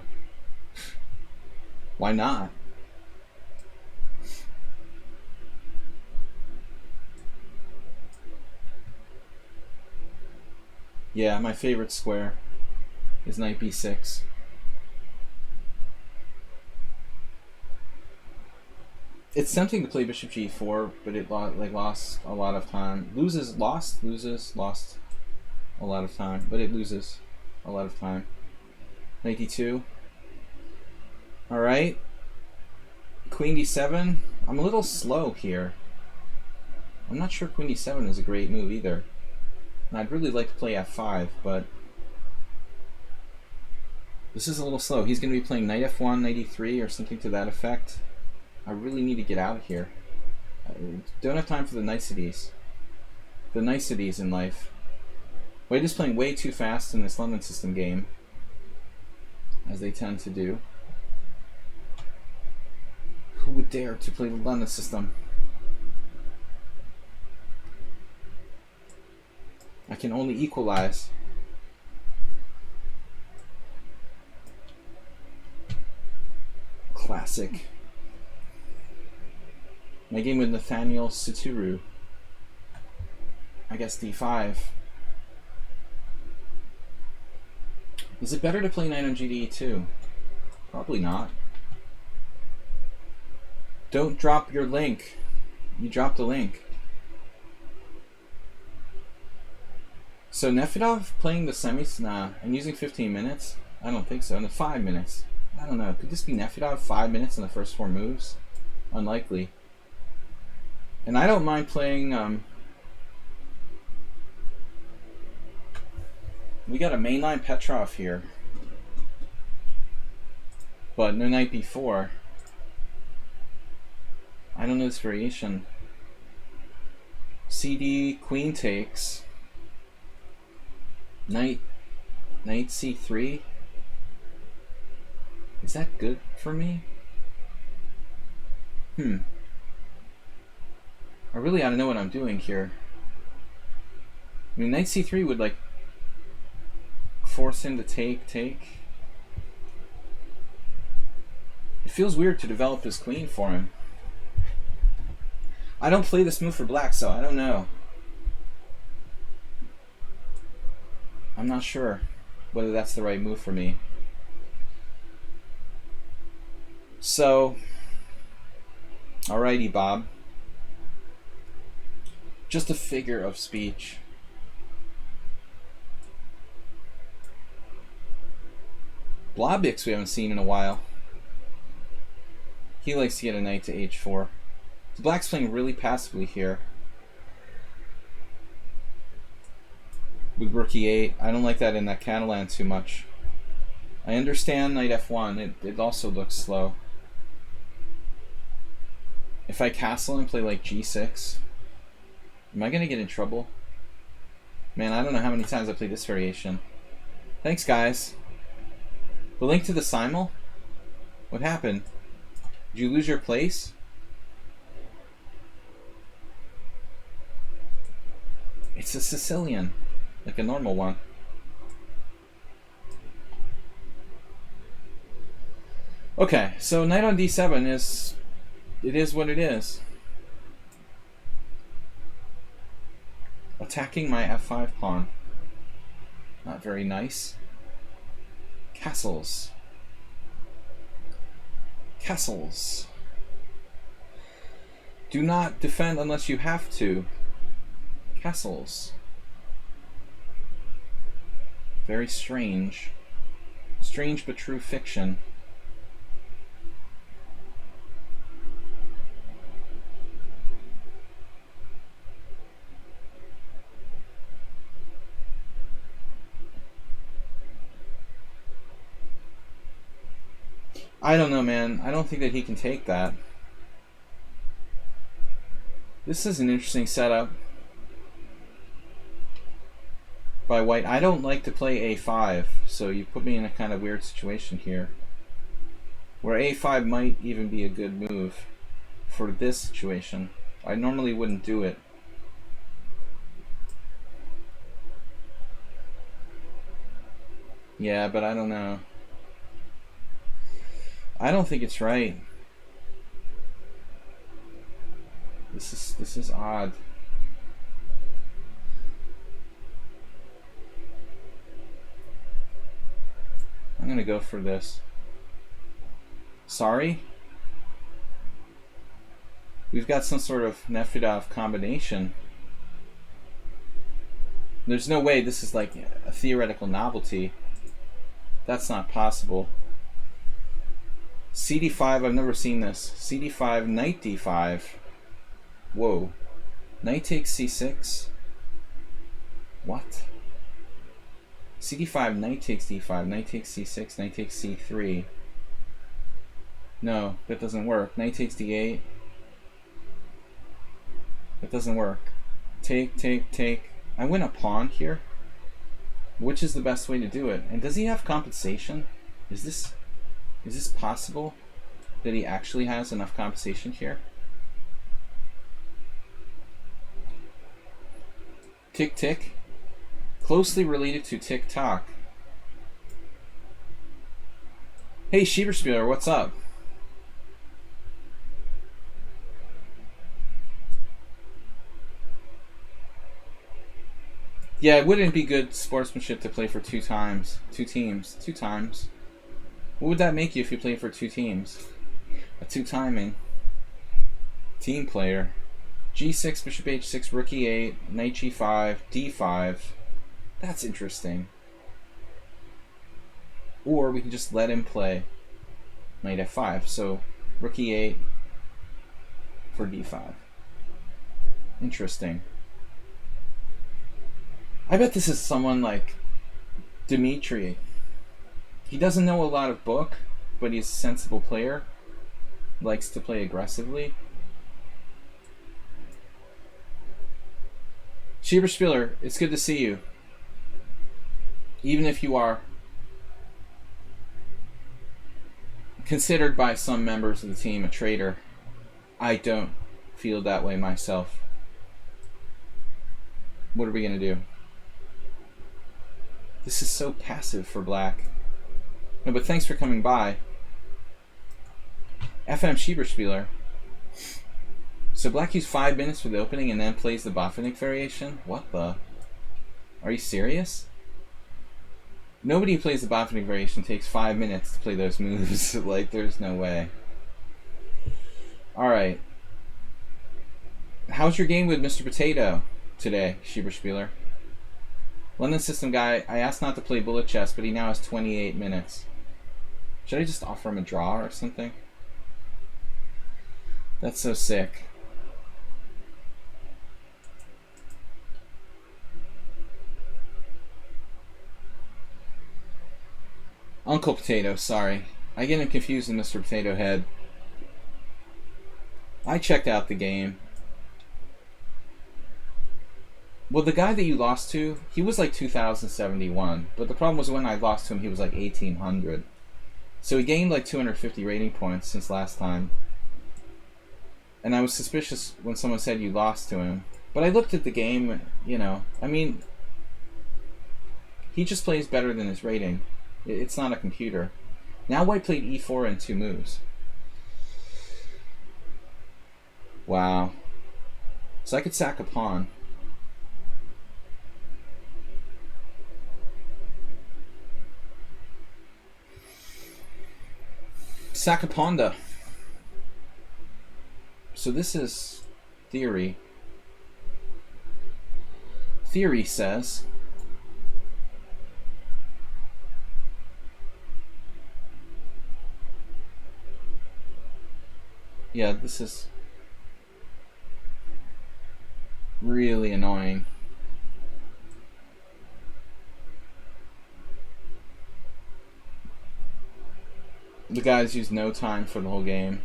Why not? Yeah, my favorite square is knight b6. It's tempting to play bishop g4, but it lost a lot of time. Lost a lot of time, but it loses a lot of time. Knight d2. Alright. Queen d7. I'm a little slow here. I'm not sure queen d7 is a great move either. And I'd really like to play f5, but this is a little slow. He's going to be playing knight f1, knight e3, or something to that effect. I really need to get out of here. I don't have time for the niceties. The niceties in life. White is playing way too fast in this London system game, as they tend to do. Who would dare to play the London system? I can only equalize. Classic. My game with Nathaniel Suturu. I guess d5. Is it better to play knight on gd2? Probably not. Don't drop your link. You dropped the link. So Nefedov playing the semis? Nah. And using 15 minutes? I don't think so. And 5 minutes. I don't know. Could this be Nefedov 5 minutes in the first 4 moves? Unlikely. And I don't mind playing... we got a mainline Petrov here. But no knight b4. I don't know this variation. CD, queen takes. Knight c3. Is that good for me? I really ought to know what I'm doing here. I mean, knight c3 would like force him to take. It feels weird to develop his queen for him. I don't play this move for black, so I don't know. I'm not sure whether that's the right move for me. So, alrighty, Bob. Just a figure of speech. Blobix we haven't seen in a while. He likes to get a knight to h4. Black's playing really passively here. With rook e8. I don't like that in that Catalan too much. I understand knight f1. It also looks slow. If I castle and play like g6, am I going to get in trouble? Man, I don't know how many times I played this variation. Thanks, guys. The link to the Simul? What happened? Did you lose your place? It's a Sicilian, like a normal one. Okay, so knight on d7 is... it is what it is. Attacking my f5 pawn. Not very nice. Castles. Castles. Do not defend unless you have to. Castles. Very strange. Strange but true fiction. I don't know, man. I don't think that he can take that. This is an interesting setup by white. I don't like to play a5, so you put me in a kind of weird situation here, where a5 might even be a good move for this situation. I normally wouldn't do it. Yeah, but I don't know. I don't think it's right. This is odd. I'm gonna go for this. Sorry? We've got some sort of Nefedov combination. There's no way this is like a theoretical novelty. That's not possible. CD5, I've never seen this. CD5, knight d5. Whoa. Knight takes c6. What? CD5, knight takes d5, knight takes c6, knight takes c3. No, that doesn't work. Knight takes d8. That doesn't work. Take, take, take. I win a pawn here. Which is the best way to do it? And does he have compensation? Is this possible that he actually has enough compensation here? Tick tick. Closely related to tick tock. Hey Schieberspieler, what's up? Yeah, it wouldn't be good sportsmanship to play for two teams. What would that make you if you played for two teams? A two-timing team player. G6, bishop h6, rook e8, knight g5, d5. That's interesting. Or we can just let him play knight f5. So rook e8 for d5. Interesting. I bet this is someone like Dmitry. He doesn't know a lot of book, but he's a sensible player. Likes to play aggressively. Schieberspieler, it's good to see you. Even if you are considered by some members of the team a traitor, I don't feel that way myself. What are we going to do? This is so passive for black. No, but thanks for coming by. FM Schieberspieler. So black used 5 minutes for the opening and then plays the Botvinnik variation? What the? Are you serious? Nobody who plays the Botvinnik variation takes 5 minutes to play those moves. Like, there's no way. Alright. How's your game with Mr. Potato today, Schieberspieler? London System guy, I asked not to play bullet chess, but he now has 28 minutes. Should I just offer him a draw or something? That's so sick. Uncle Potato, sorry. I get him confused with Mr. Potato Head. I checked out the game. Well, the guy that you lost to, he was like 2071. But the problem was when I lost to him, he was like 1800. So he gained like 250 rating points since last time. And I was suspicious when someone said you lost to him. But I looked at the game, you know, I mean, he just plays better than his rating. It's not a computer. Now white played e4 in 2 moves. Wow. So I could sack a pawn. Sack a ponda. So this is theory. Theory says yeah, this is really annoying. The guys use no time for the whole game.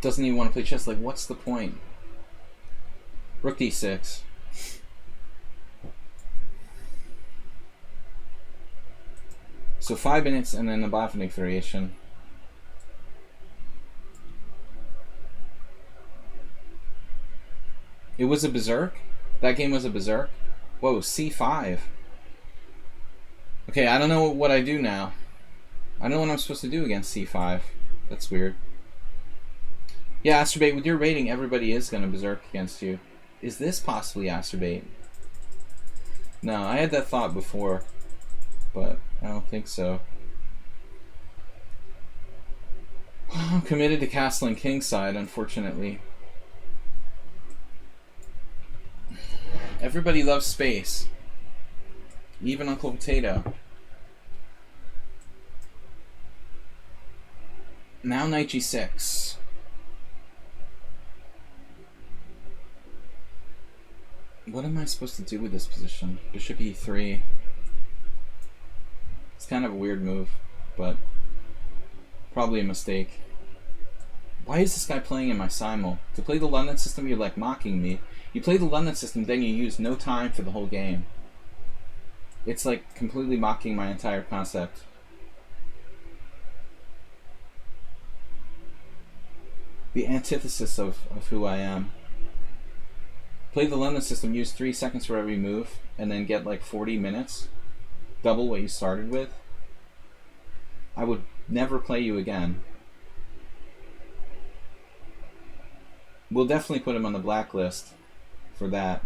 Doesn't even want to play chess. Like, what's the point? Rook d6. So 5 minutes and then the Botvinnik variation. It was a berserk? That game was a berserk? Whoa, c5. Okay, I don't know what I do now. I don't know what I'm supposed to do against c5. That's weird. Yeah, Astrobate, with your rating, everybody is going to berserk against you. Is this possibly Astrobate? No, I had that thought before, but I don't think so. I'm committed to castling kingside, unfortunately. Everybody loves space. Even Uncle Potato. Now knight g6. What am I supposed to do with this position? Bishop e3. It's kind of a weird move, but probably a mistake. Why is this guy playing in my Simul? To play the London system, you're like mocking me. You play the London system, then you use no time for the whole game. It's like completely mocking my entire concept. The antithesis of who I am. Play the London system, use 3 seconds for every move, and then get like 40 minutes. Double what you started with. I would never play you again. We'll definitely put him on the blacklist for that.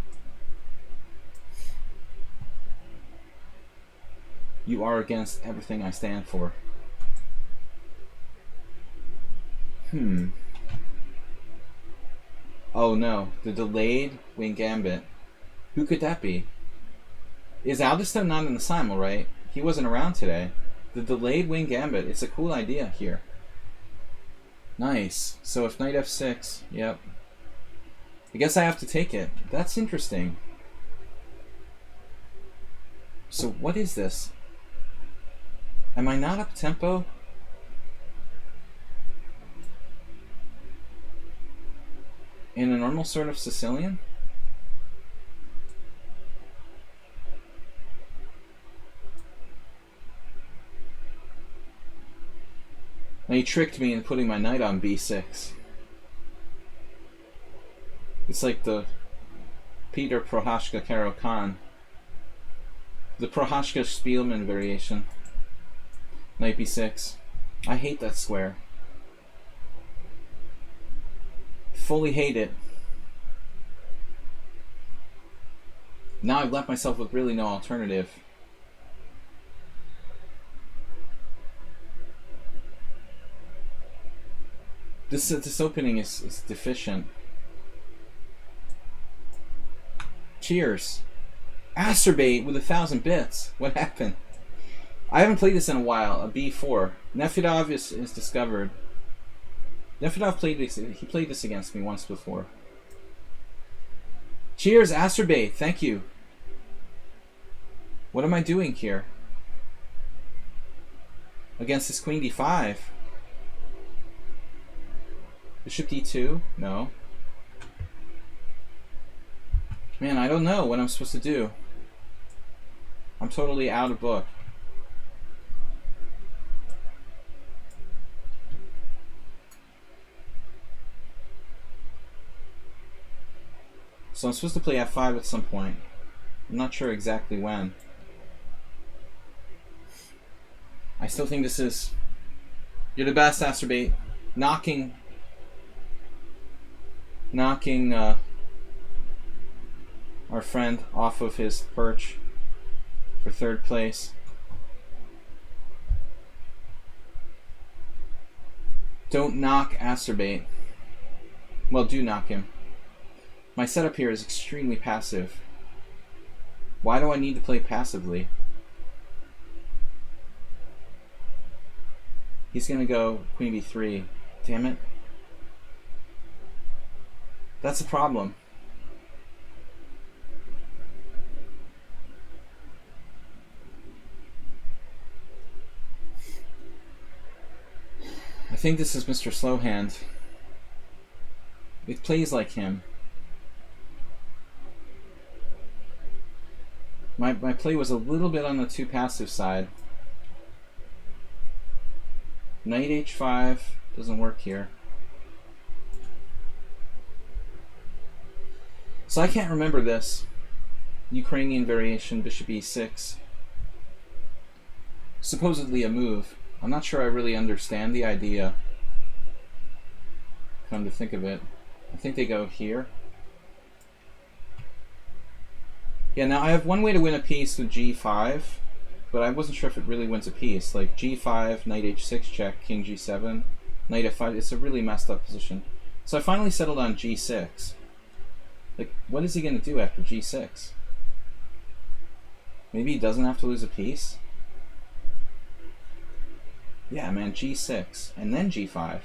You are against everything I stand for. Oh no, the delayed wing gambit. Who could that be? Is Aldisto not in the Simul, right? He wasn't around today. The delayed wing gambit, it's a cool idea here. Nice. So if knight f6, yep. I guess I have to take it. That's interesting. So what is this? Am I not up tempo? In a normal sort of Sicilian? Now he tricked me into putting my knight on b6. It's like the Peter Prohashka Karo Khan. The Prohashka Spielman variation. Knight b6. I hate that square. Fully hate it. Now I've left myself with really no alternative. This opening is deficient. Cheers. Astrobate with 1,000 bits. What happened? I haven't played this in a while. A b4. Nefedov is discovered. Nefedov played this. He played this against me once before. Cheers, Astrobate. Thank you. What am I doing here? against this queen d5. Bishop d2? No. Man, I don't know what I'm supposed to do. I'm totally out of book. So I'm supposed to play f5 at some point. I'm not sure exactly when. I still think this is... You're the best, Asterbate. Knocking our friend off of his perch for 3rd place. Don't knock Asterbate. Well, do knock him. My setup here is extremely passive. Why do I need to play passively? He's going to go queen b3. Damn it. That's a problem. I think this is Mr. Slowhand. It plays like him. My play was a little bit on the too passive side. Knight h5 doesn't work here. So I can't remember this. Ukrainian variation, bishop e6. Supposedly a move. I'm not sure I really understand the idea. Come to think of it. I think they go here. Yeah, now I have one way to win a piece with g5, but I wasn't sure if it really wins a piece. Like g5, knight h6 check, king g7, knight f5. It's a really messed up position. So I finally settled on g6. Like, what is he going to do after g6? Maybe he doesn't have to lose a piece? Yeah, man, g6, and then g5.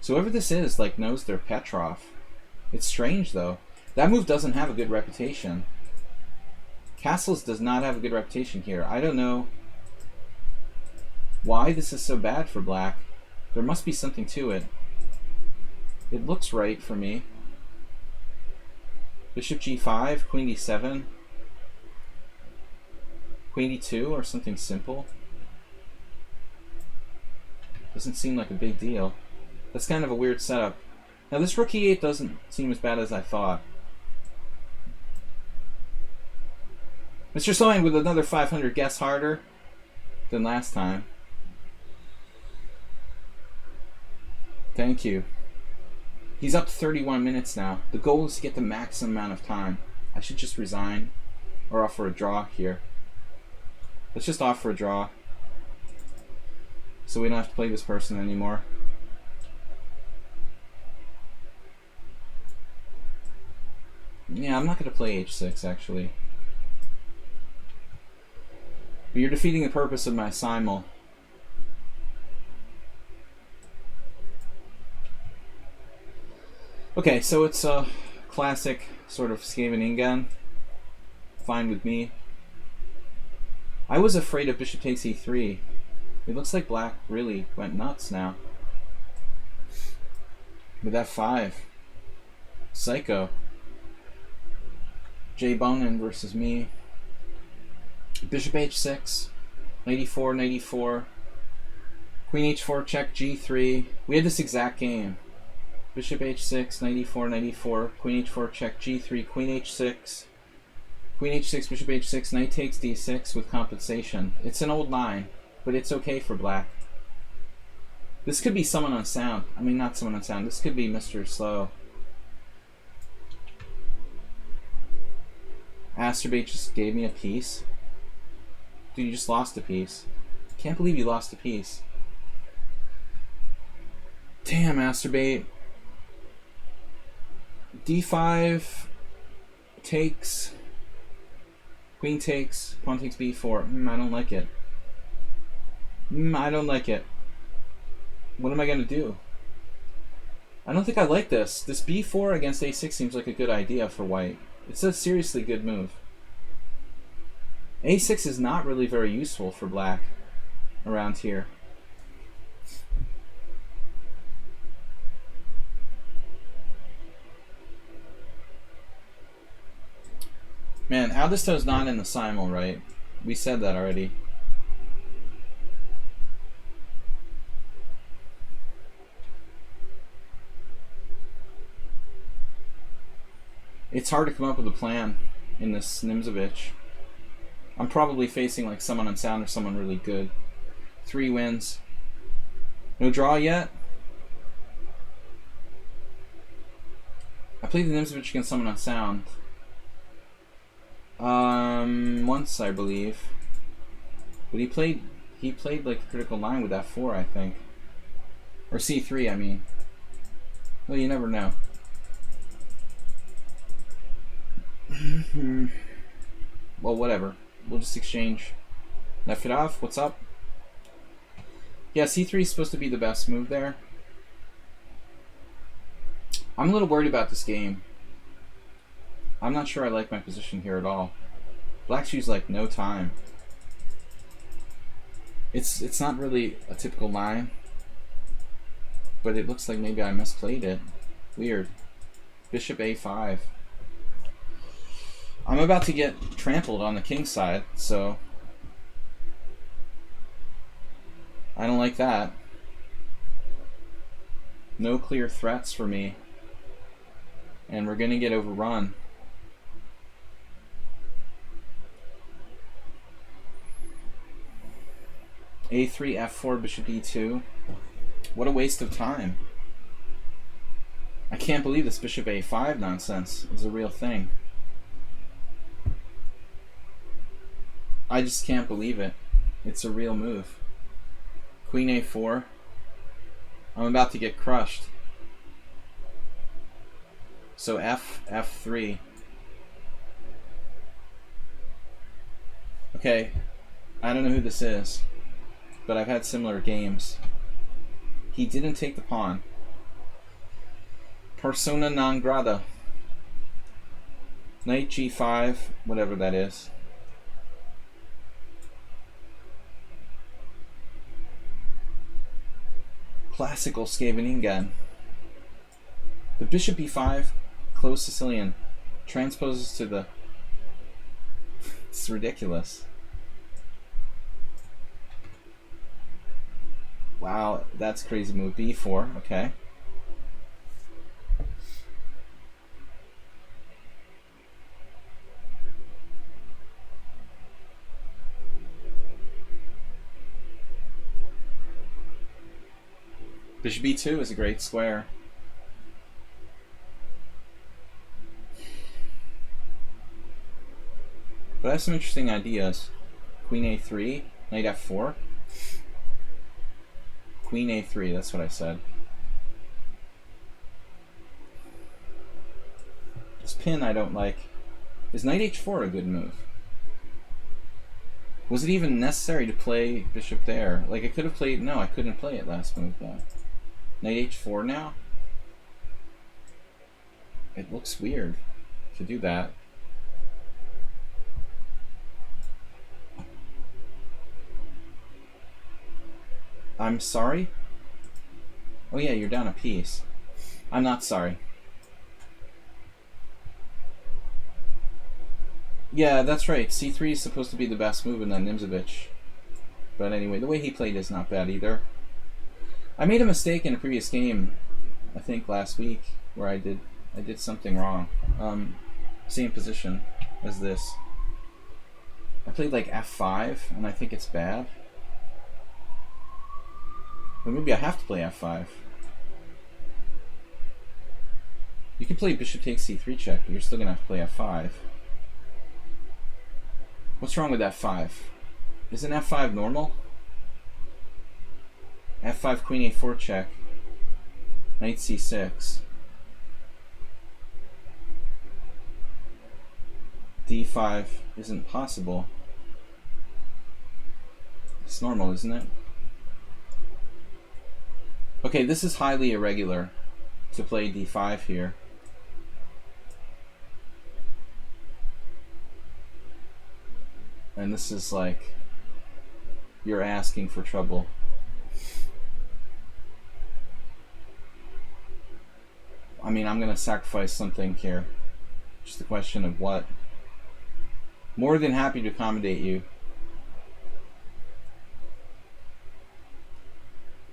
So whoever this is, like, knows their Petrov. It's strange, though. That move doesn't have a good reputation. Castles does not have a good reputation here. I don't know why this is so bad for black. There must be something to it. It looks right for me. Bishop g5, queen d7, queen d2, or something simple. Doesn't seem like a big deal. That's kind of a weird setup. Now this rook e8 doesn't seem as bad as I thought. Mr. Slowhand with another 500 guess harder than last time. Thank you. He's up to 31 minutes now. The goal is to get the maximum amount of time. I should just resign or offer a draw here. Let's just offer a draw so we don't have to play this person anymore. Yeah, I'm not going to play h6 actually. But you're defeating the purpose of my Simul. Okay, so it's a classic sort of Skaven-Ingen. Fine with me. I was afraid of bishop takes e3. It looks like black really went nuts now. With f5. Psycho. Jay Bonin versus me. Bishop h6. Knight e4, knight e4. Queen h4, check g3. We had this exact game. Bishop h6, knight e4, knight e4. Queen h4, check g3. Queen h6. Queen h6, bishop h6. Knight takes d6 with compensation. It's an old line, but it's okay for black. This could be someone on sound. I mean, not someone on sound. This could be Mr. Slow. Asterbate just gave me a piece. Dude, you just lost a piece. Can't believe you lost a piece. Damn, Asterbate. d5 takes. Queen takes. Pawn takes b4. I don't like it. I don't like it. What am I going to do? I don't think I like this. This b4 against a6 seems like a good idea for white. It's a seriously good move. A6 is not really very useful for black around here. Man, Aldisto's not in the Simul, right? We said that already. It's hard to come up with a plan in this Nimzovich. I'm probably facing like someone unsound or someone really good. 3 wins. No draw yet? I played the Nimzovich against someone unsound. Once I believe. But he played like a critical line with F4, I think. Or C3, I mean. Well, you never know. Well, whatever. We'll just exchange. Nefedov, what's up? Yeah, C3 is supposed to be the best move there. I'm a little worried about this game. I'm not sure I like my position here at all. Black's used like no time. It's not really a typical line, but it looks like maybe I misplayed it. Weird. Bishop A5. I'm about to get trampled on the king side, so I don't like that. No clear threats for me, and we're gonna get overrun. A3, F4, Bishop E2. What a waste of time. I can't believe this Bishop A5 nonsense is a real thing. I just can't believe it. It's a real move. Queen A4. I'm about to get crushed. So F3. Okay, I don't know who this is, but I've had similar games. He didn't take the pawn. Persona non grata. Knight G5, whatever that is. Classical Scheveningen. The Bishop E5, close Sicilian, transposes to the... It's ridiculous. Wow, that's a crazy move. B4, okay. Bishop B2 is a great square. But I have some interesting ideas. Queen A3, Knight F4. Queen A3, that's what I said. This pin I don't like. Is Knight H4 a good move? Was it even necessary to play Bishop there? Like I could have played... No, I couldn't play it last move though. Knight H4 now? It looks weird to do that. I'm sorry? Oh yeah, you're down a piece. I'm not sorry. Yeah, that's right. C3 is supposed to be the best move in that Nimzovich. But anyway, the way he played is not bad either. I made a mistake in a previous game, I think last week, where I did something wrong. Same position as this. I played like F5, and I think it's bad. But maybe I have to play F5. You can play Bishop takes C3 check, but you're still gonna have to play F5. What's wrong with F5? Isn't F5 normal? F5 Queen A4 check. Knight C6. D5 isn't possible. It's normal, isn't it? Okay, this is highly irregular to play D5 here. And this is like, you're asking for trouble. I mean, I'm going to sacrifice something here. Just a question of what. More than happy to accommodate you.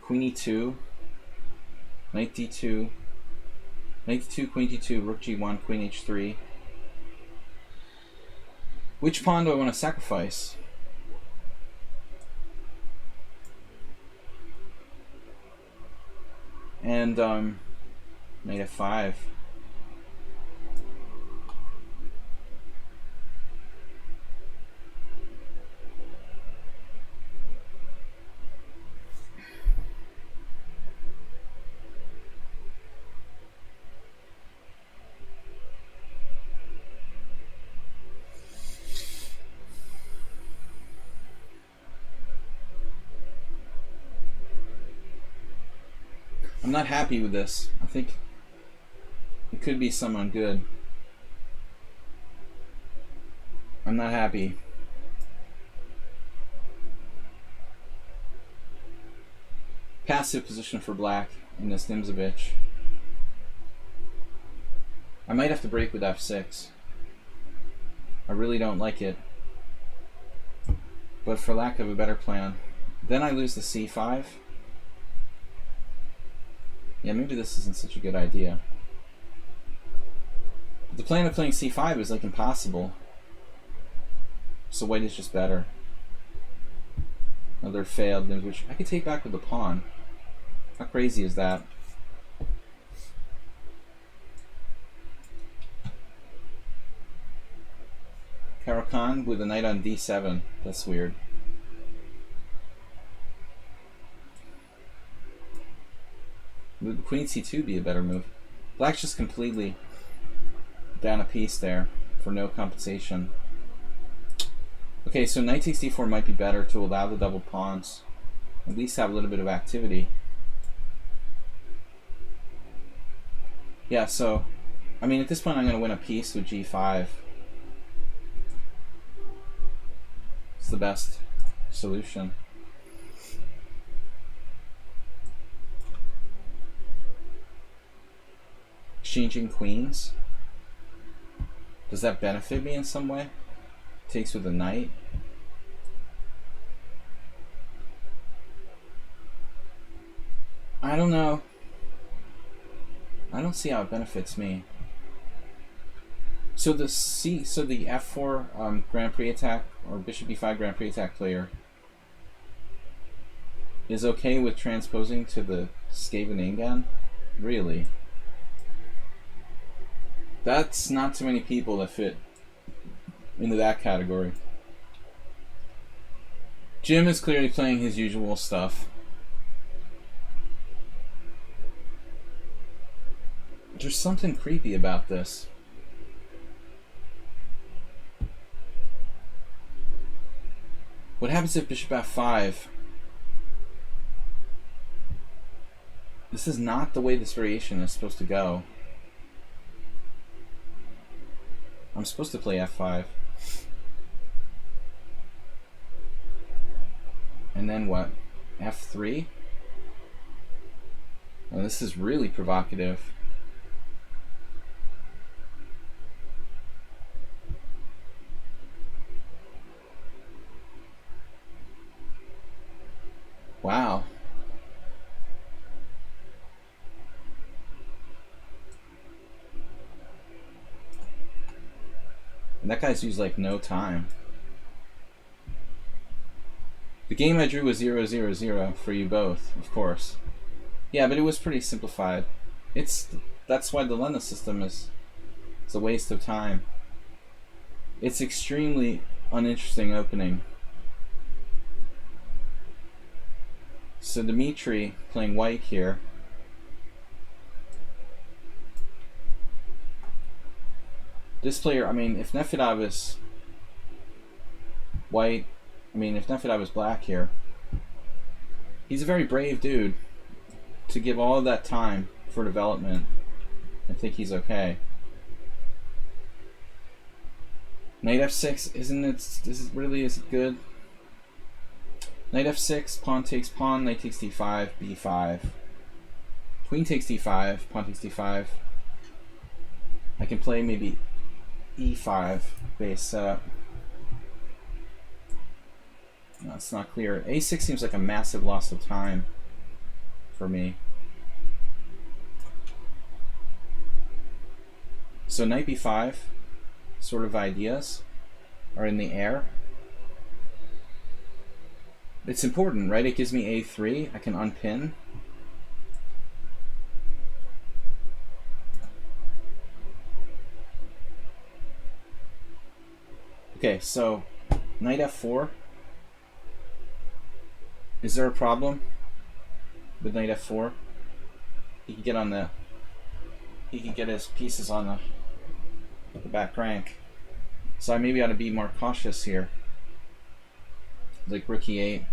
Queen e2, knight d2, knight d2, queen d2, rook g1, queen h3. Which pawn do I want to sacrifice? And knight f5. I'm not happy with this. I think it could be someone good. I'm not happy. Passive position for black in this Nimzovich. I might have to break with f6. I really don't like it. But for lack of a better plan. Then I lose the c5. Yeah, maybe this isn't such a good idea. But the plan of playing c5 is like impossible. So white is just better. Another failed, which I could take back with the pawn. How crazy is that? Caro-Kann with a knight on d7. That's weird. Would queen c2 be a better move? Black's just completely down a piece there for no compensation. Okay, so knight takes d4 might be better to allow the double pawns. At least have a little bit of activity. Yeah, so, I mean, at this point I'm going to win a piece with g5. It's the best solution. Exchanging queens. Does that benefit me in some way? Takes with a knight. I don't know. I don't see how it benefits me. So the f4 Grand Prix attack or Bishop e5 Grand Prix attack player is okay with transposing to the Scheveningen? Really? That's not too many people that fit into that category. Jim is clearly playing his usual stuff. There's something creepy about this. What happens if Bishop f5? This is not the way this variation is supposed to go. I'm supposed to play f5. And then what? f3? Well, this is really provocative. Wow. And that guy's used like no time. The game I drew was 0-0-0 for you both, of course. Yeah, but it was pretty simplified. That's why the Lena system is a waste of time. It's extremely uninteresting opening. So Dmitry playing white here. This player, I mean, if Nefedov is white, I mean, if Nefedov is black here, he's a very brave dude to give all of that time for development and think he's okay. Knight f6, isn't it? Is it good? Knight f6, pawn takes pawn, knight takes d5, b5. Queen takes d5, pawn takes d5. I can play maybe e5 base setup. No, it's not clear. a6 seems like a massive loss of time for me. So knight b5 sort of ideas are in the air. It's important, right? It gives me a3. I can unpin. Okay, so knight f4. Is there a problem with knight f4? He can get on the. He can get his pieces on the back rank. So I maybe ought to be more cautious here. Like rook e8.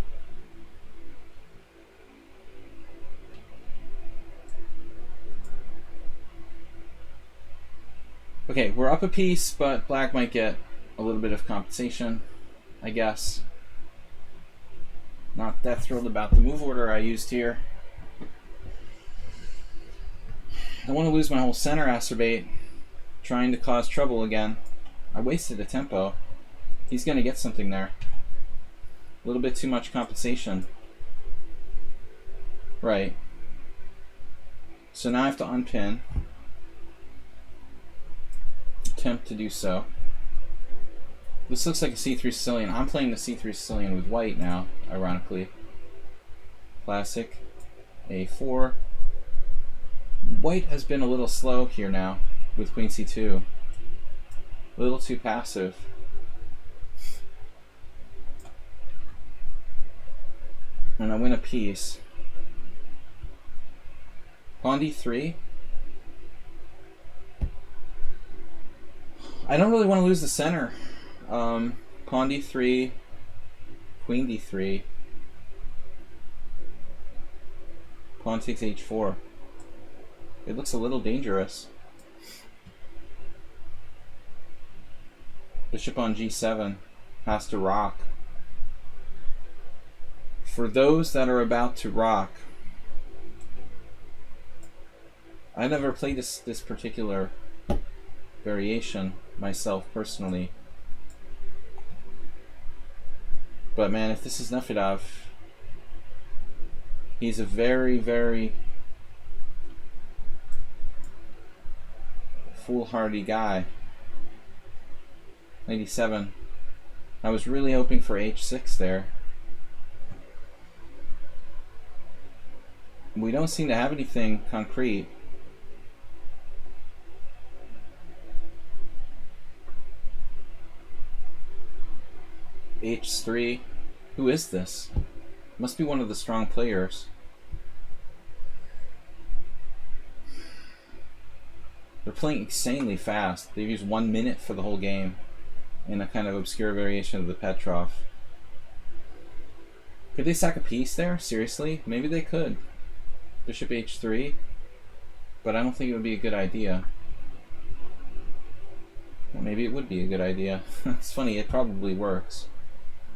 Okay, we're up a piece, but black might get a little bit of compensation, I guess. Not that thrilled about the move order I used here. I don't want to lose my whole center acerbate trying to cause trouble again. I wasted a tempo. He's going to get something there. A little bit too much compensation. Right. So now I have to unpin. Attempt to do so. This looks like a c3 Sicilian. I'm playing the c3 Sicilian with white now, ironically. Classic. a4. White has been a little slow here now with queen c2. A little too passive. And I win a piece. Pawn d3. I don't really want to lose the center. Pawn d3, queen d3, pawn takes h4. It looks a little dangerous. Bishop on g7 has to rock. For those that are about to rock, I never played this particular variation myself personally. But man, if this is Nefedov, he's a very, very foolhardy guy. 97. I was really hoping for h6 there. We don't seem to have anything concrete. h3. Who is this? Must be one of the strong players. They're playing insanely fast. They've used 1 minute for the whole game in a kind of obscure variation of the Petrov. Could they sack a piece there? Seriously? Maybe they could. Bishop h3. But I don't think it would be a good idea. Well, maybe it would be a good idea. It's funny, it probably works.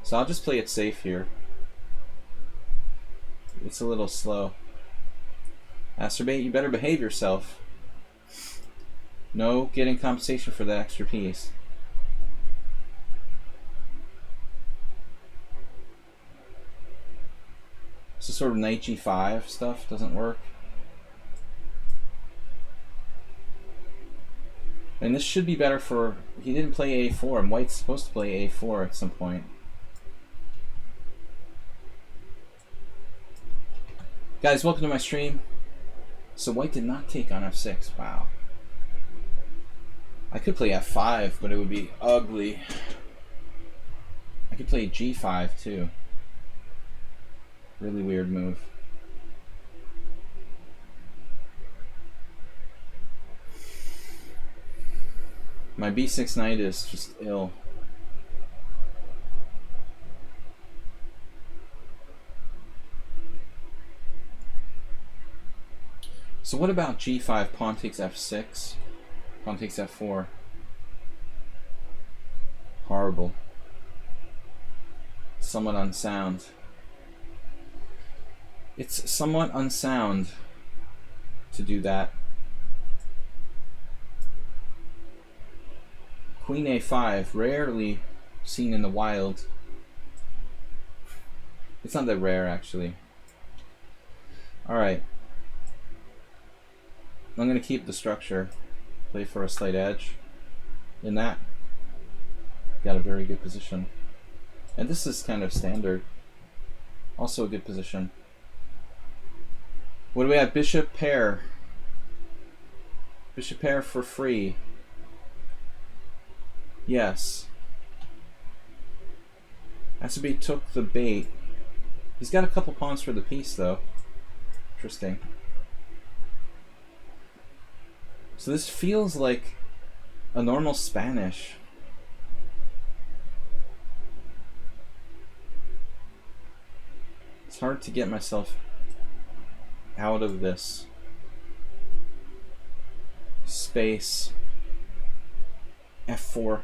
So I'll just play it safe here. It's a little slow. Acerbate, you better behave yourself. No getting compensation for that extra piece. So sort of knight g5 stuff doesn't work. And this should be better for... He didn't play a4, and white's supposed to play a4 at some point. Guys, welcome to my stream. So white did not take on f6. Wow. I could play f5, but it would be ugly. I could play g5 too. Really weird move. My b6 knight is just ill. So what about g5, pawn takes f6, pawn takes f4? horrible. Somewhat unsound. It's somewhat unsound to do that. Queen a5, rarely seen in the wild. It's not that rare, actually. Alright. I'm going to keep the structure. Play for a slight edge. In that, got a very good position. And this is kind of standard. Also a good position. What do we have? Bishop pair. Bishop pair for free. Yes. Asabi took the bait. He's got a couple pawns for the piece, though. Interesting. So this feels like a normal Spanish. It's hard to get myself out of this space. F4.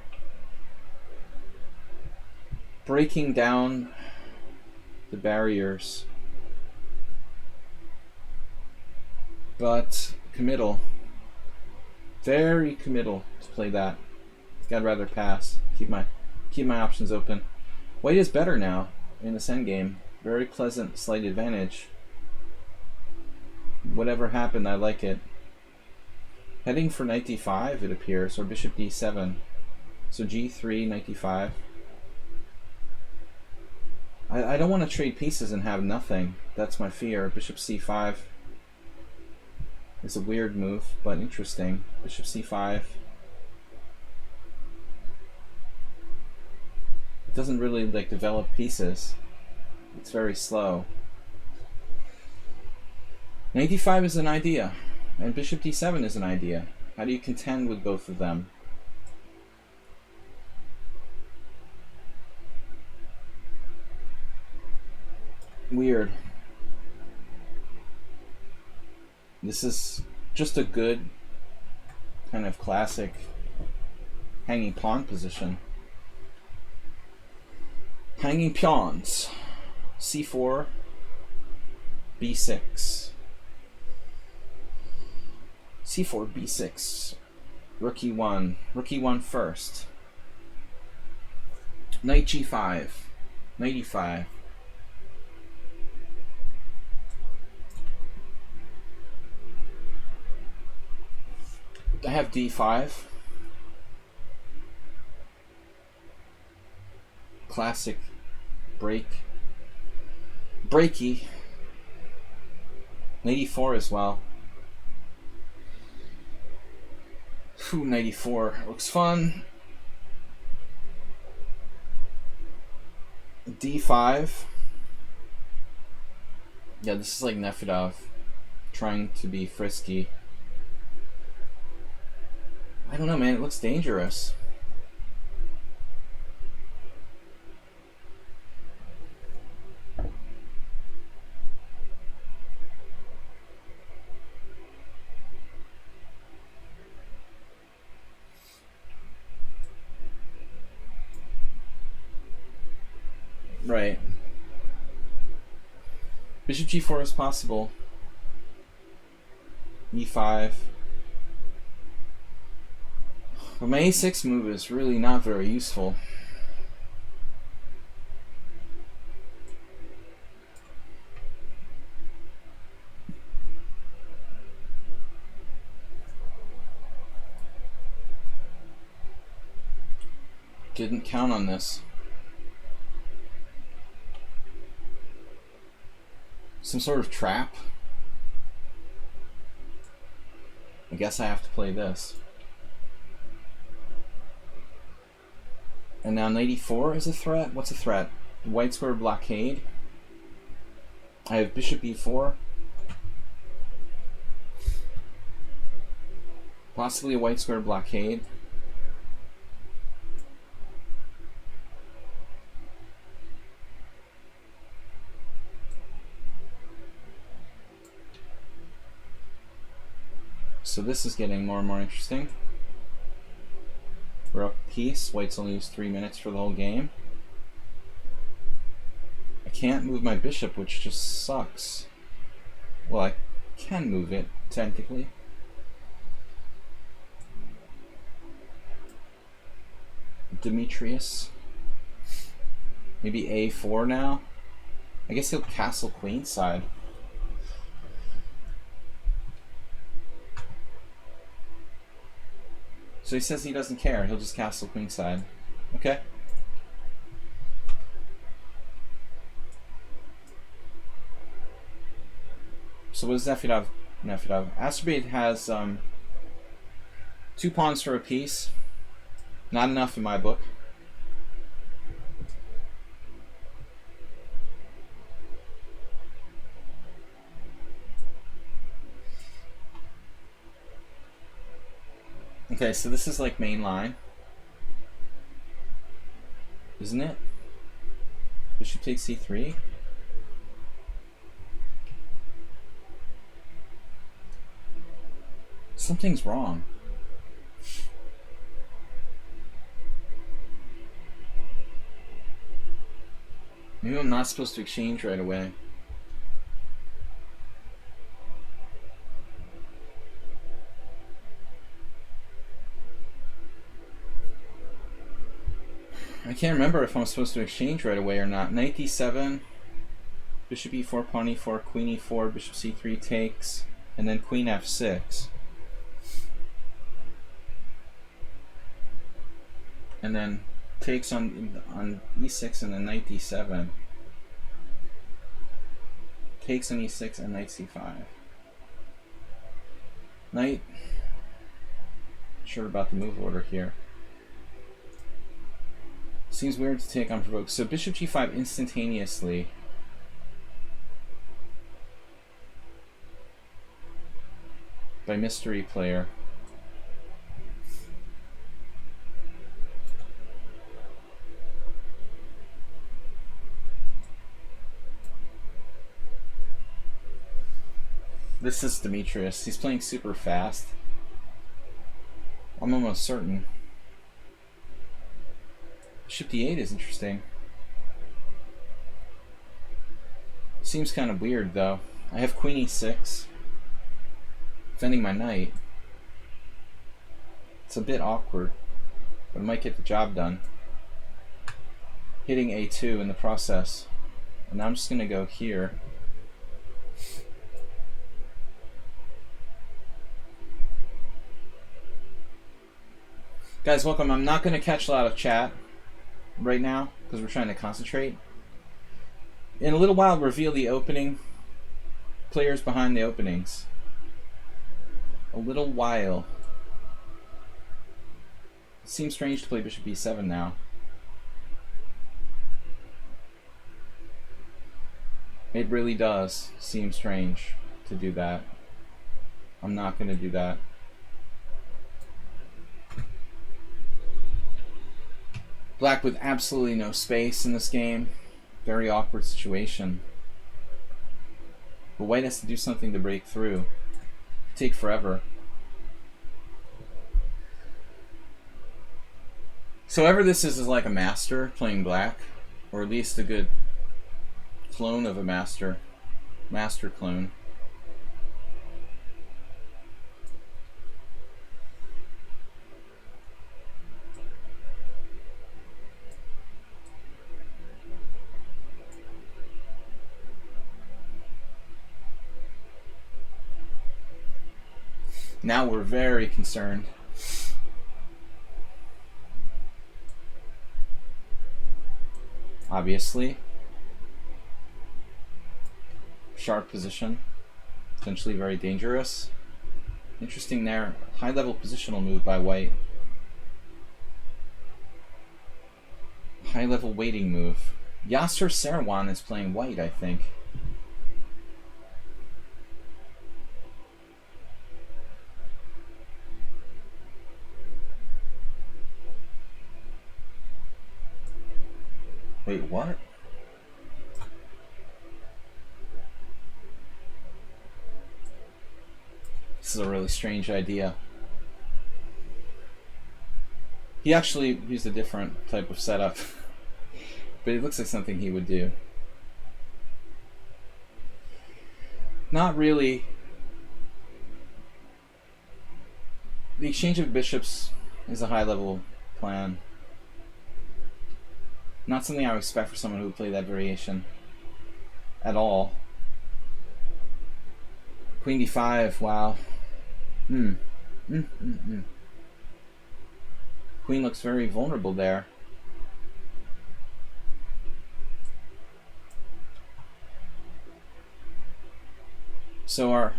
Breaking down the barriers. But committal. Very committal to play that. I'd rather pass. Keep my options open. White is better now in this endgame. Very pleasant slight advantage. Whatever happened, I like it. Heading for knight d5, it appears, or bishop d7. So g3, knight d5. I don't want to trade pieces and have nothing. That's my fear. Bishop c5 is a weird move, but interesting. Bishop c5. It doesn't really like develop pieces. It's very slow. Knight d5 is an idea, and bishop d7 is an idea. How do you contend with both of them? Weird. This is just a good kind of classic hanging pawn position. Hanging pawns. c4, b6. c4, b6. Rook e1. Rook e1 first. Knight g5. Knight e5. I have d5. Classic breaky. Knight e4 as well. Ooh, knight e4 looks fun. d5. Yeah, this is like Nefedov trying to be frisky. I don't know, man. It looks dangerous. Right. Bishop g4 is possible. e5. But my a6 move is really not very useful. Didn't count on this. Some sort of trap. I guess I have to play this. And now knight e4 is a threat. What's a threat? White square blockade. I have bishop e4. Possibly a white square blockade. So this is getting more and more interesting. We're up a piece. White's only used 3 minutes for the whole game. I can't move my bishop, which just sucks. Well, I can move it, technically. Demetrius. Maybe a4 now? I guess he'll castle queenside. So he says he doesn't care. He'll just castle queenside. Okay. So what does Nefedov? Astrobate has 2 pawns for a piece. Not enough in my book. Okay, so this is like main line, isn't it? Bishop takes c3. Something's wrong. Maybe I'm not supposed to exchange right away. I can't remember if I'm supposed to exchange right away or not. Knight d7, bishop e4, pawn e4, queen e4, bishop c3 takes, and then queen f6. And then takes on e6 and then knight d7. Takes on e6 and knight c5. Knight. Sure about the move order here. Seems weird to take unprovoked. So bishop g5 instantaneously. By mystery player. This is Demetrius. He's playing super fast. I'm almost certain. Bishop d8 is interesting. Seems kind of weird though. I have queen e6. Defending my knight. It's a bit awkward, but it might get the job done. Hitting a2 in the process. And I'm just going to go here. Guys, welcome. I'm not going to catch a lot of chat right now because we're trying to concentrate. In a little while, I'll reveal the opening players behind the openings. A little while. It seems strange to play bishop b7 now. It really does seem strange to do that. I'm not going to do that. Black with absolutely no space in this game. Very awkward situation. But white has to do something to break through. Take forever. So whoever this is like a master playing black, or at least a good clone of a master clone. Now we're very concerned. Obviously. Sharp position. Potentially very dangerous. Interesting there. High level positional move by white. High level waiting move. Yasser Serwan is playing white, I think. Wait, what? This is a really strange idea. He actually used a different type of setup, but it looks like something he would do. Not really. The exchange of bishops is a high-level plan. Not something I would expect for someone who would play that variation at all. Queen d5, wow. Queen looks very vulnerable there. So our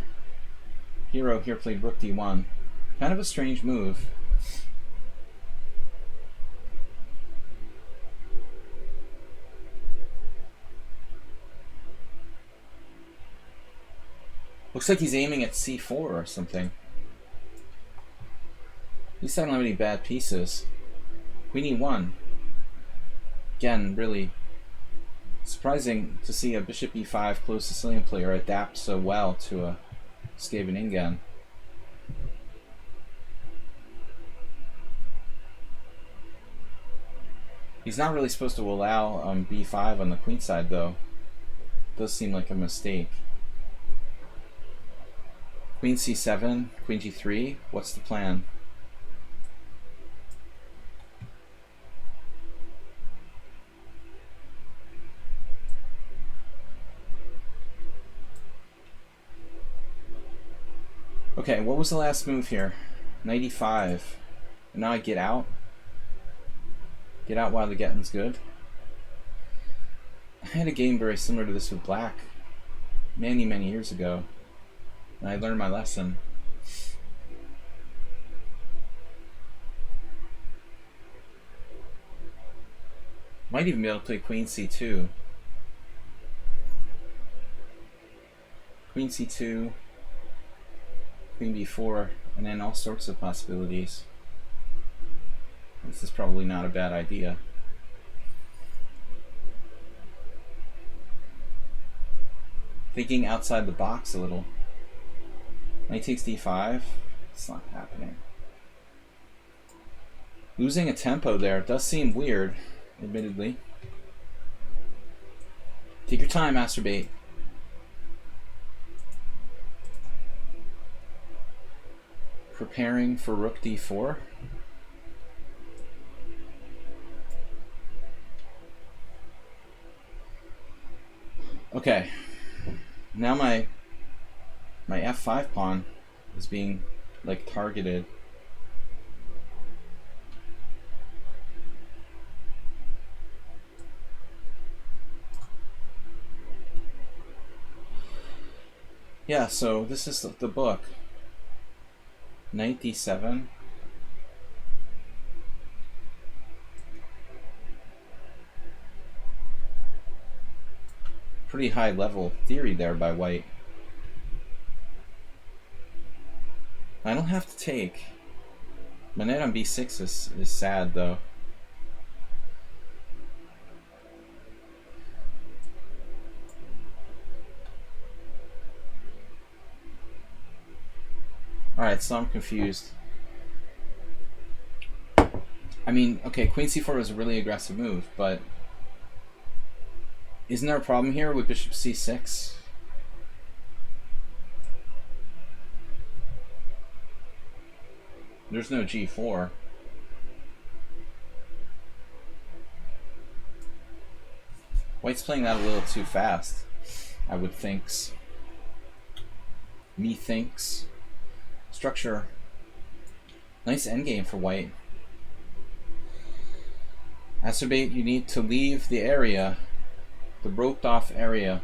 hero here played rook d1. Kind of a strange move. Looks like he's aiming at c4 or something. At least I don't have any bad pieces. Queen e1. Again, really surprising to see a bishop e5 close Sicilian player adapt so well to a Skaven Ingen. He's not really supposed to allow b5 on the queen side, though. It does seem like a mistake. Queen c7, queen g3. What's the plan? Okay, what was the last move here? Knight e5. And now I get out? Get out while the getting's good? I had a game very similar to this with black many, many years ago. And I learned my lesson. Might even be able to play queen c2. Queen c2. Queen b4, and then all sorts of possibilities. This is probably not a bad idea. Thinking outside the box a little. Knight takes d5. It's not happening. Losing a tempo there does seem weird, admittedly. Take your time, masturbate. Preparing for rook d4. Okay. Now my f5 pawn is being like targeted. Yeah, so this is the book. Knight d7. Pretty high level theory there by white. I don't have to take. My knight on b6 is sad though. Alright, so I'm confused. I mean, okay, queen c4 was a really aggressive move, but isn't there a problem here with bishop c6? There's no g4. White's playing that a little too fast, I would think. Methinks. Structure. Nice endgame for white. Acerbate, you need to leave the area, the roped off area.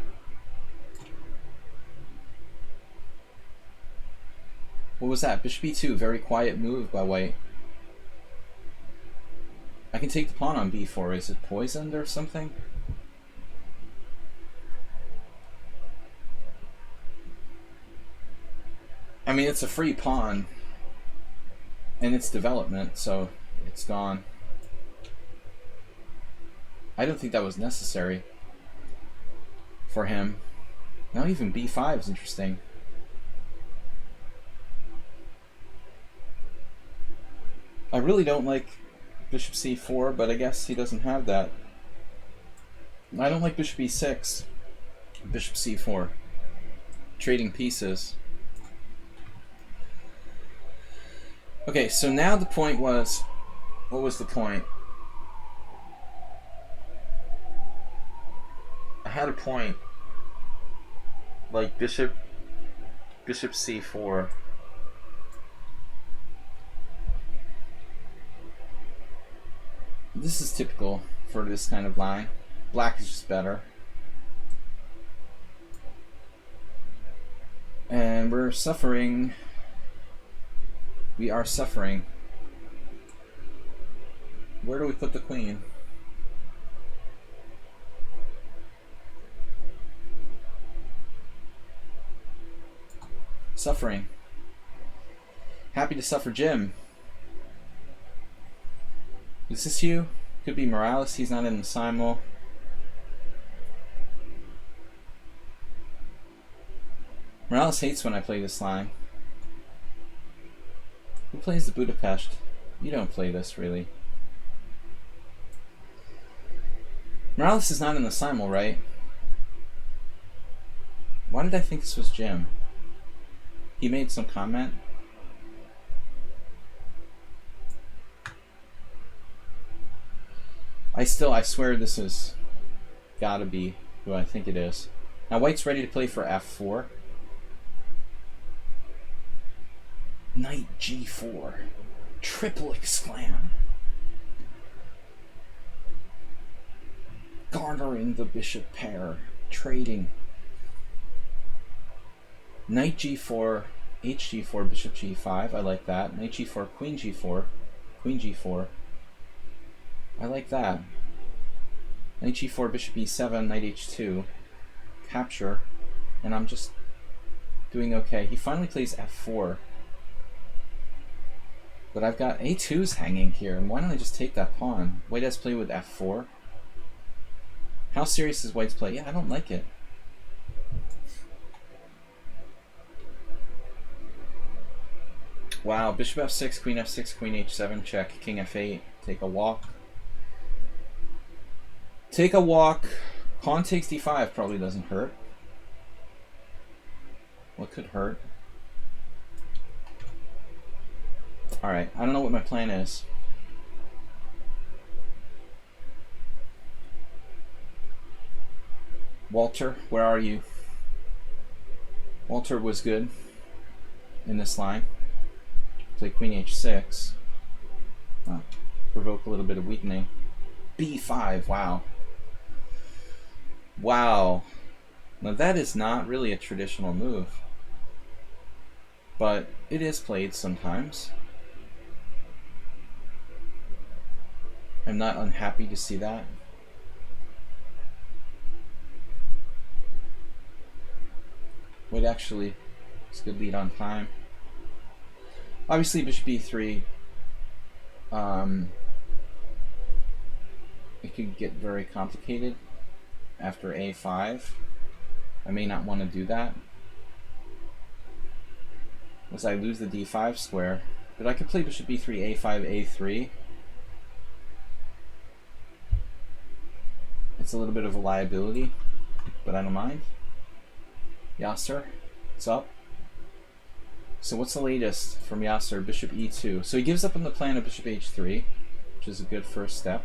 What was that? Bishop e2, very quiet move by white. I can take the pawn on b4. Is it poisoned or something? I mean, it's a free pawn in its development, so it's gone. I don't think that was necessary for him. Now even b5 is interesting. I really don't like bishop c4, but I guess he doesn't have that. I don't like bishop e6, bishop c4. Trading pieces. Okay, so now the point was, what was the point? I had a point, like bishop c4. This is typical for this kind of line. Black is just better. And we're suffering. We are suffering. Where do we put the queen? Suffering. Happy to suffer, Jim. Is this you? Could be Morales. He's not in the Simul. Morales hates when I play this line. Who plays the Budapest? You don't play this, really. Morales is not in the Simul, right? Why did I think this was Jim? He made some comment. I swear this is gotta be who I think it is. Now White's ready to play for f4. Knight g4. Triple exclam. Garnering the bishop pair. Trading. Knight g4, hg4, bishop g5. I like that. Knight g4, queen g4. Queen g4. I like that. Knight g4, bishop e7, knight h2. Capture. And I'm just doing okay. He finally plays f4. But I've got a2's hanging here, and why don't I just take that pawn? White has play with f4. How serious is White's play? Yeah, I don't like it. Wow, bishop f6, queen f6, queen h7, check, king f8, take a walk. Take a walk. Pawn takes d5 probably doesn't hurt. What could hurt? Alright, I don't know what my plan is. Walter, where are you? Walter was good in this line. Play queen h6. Oh, provoke a little bit of weakening. b5, wow. Wow. Now that is not really a traditional move. But it is played sometimes. I'm not unhappy to see that. White actually is a good lead on time. Obviously bishop e3, it could get very complicated after a5. I may not want to do that, as I lose the d5 square. But I could play bishop e3, a5, a3. It's a little bit of a liability, but I don't mind. Yasser, what's up? So what's the latest from Yasser? Bishop e2. So he gives up on the plan of bishop h3, which is a good first step.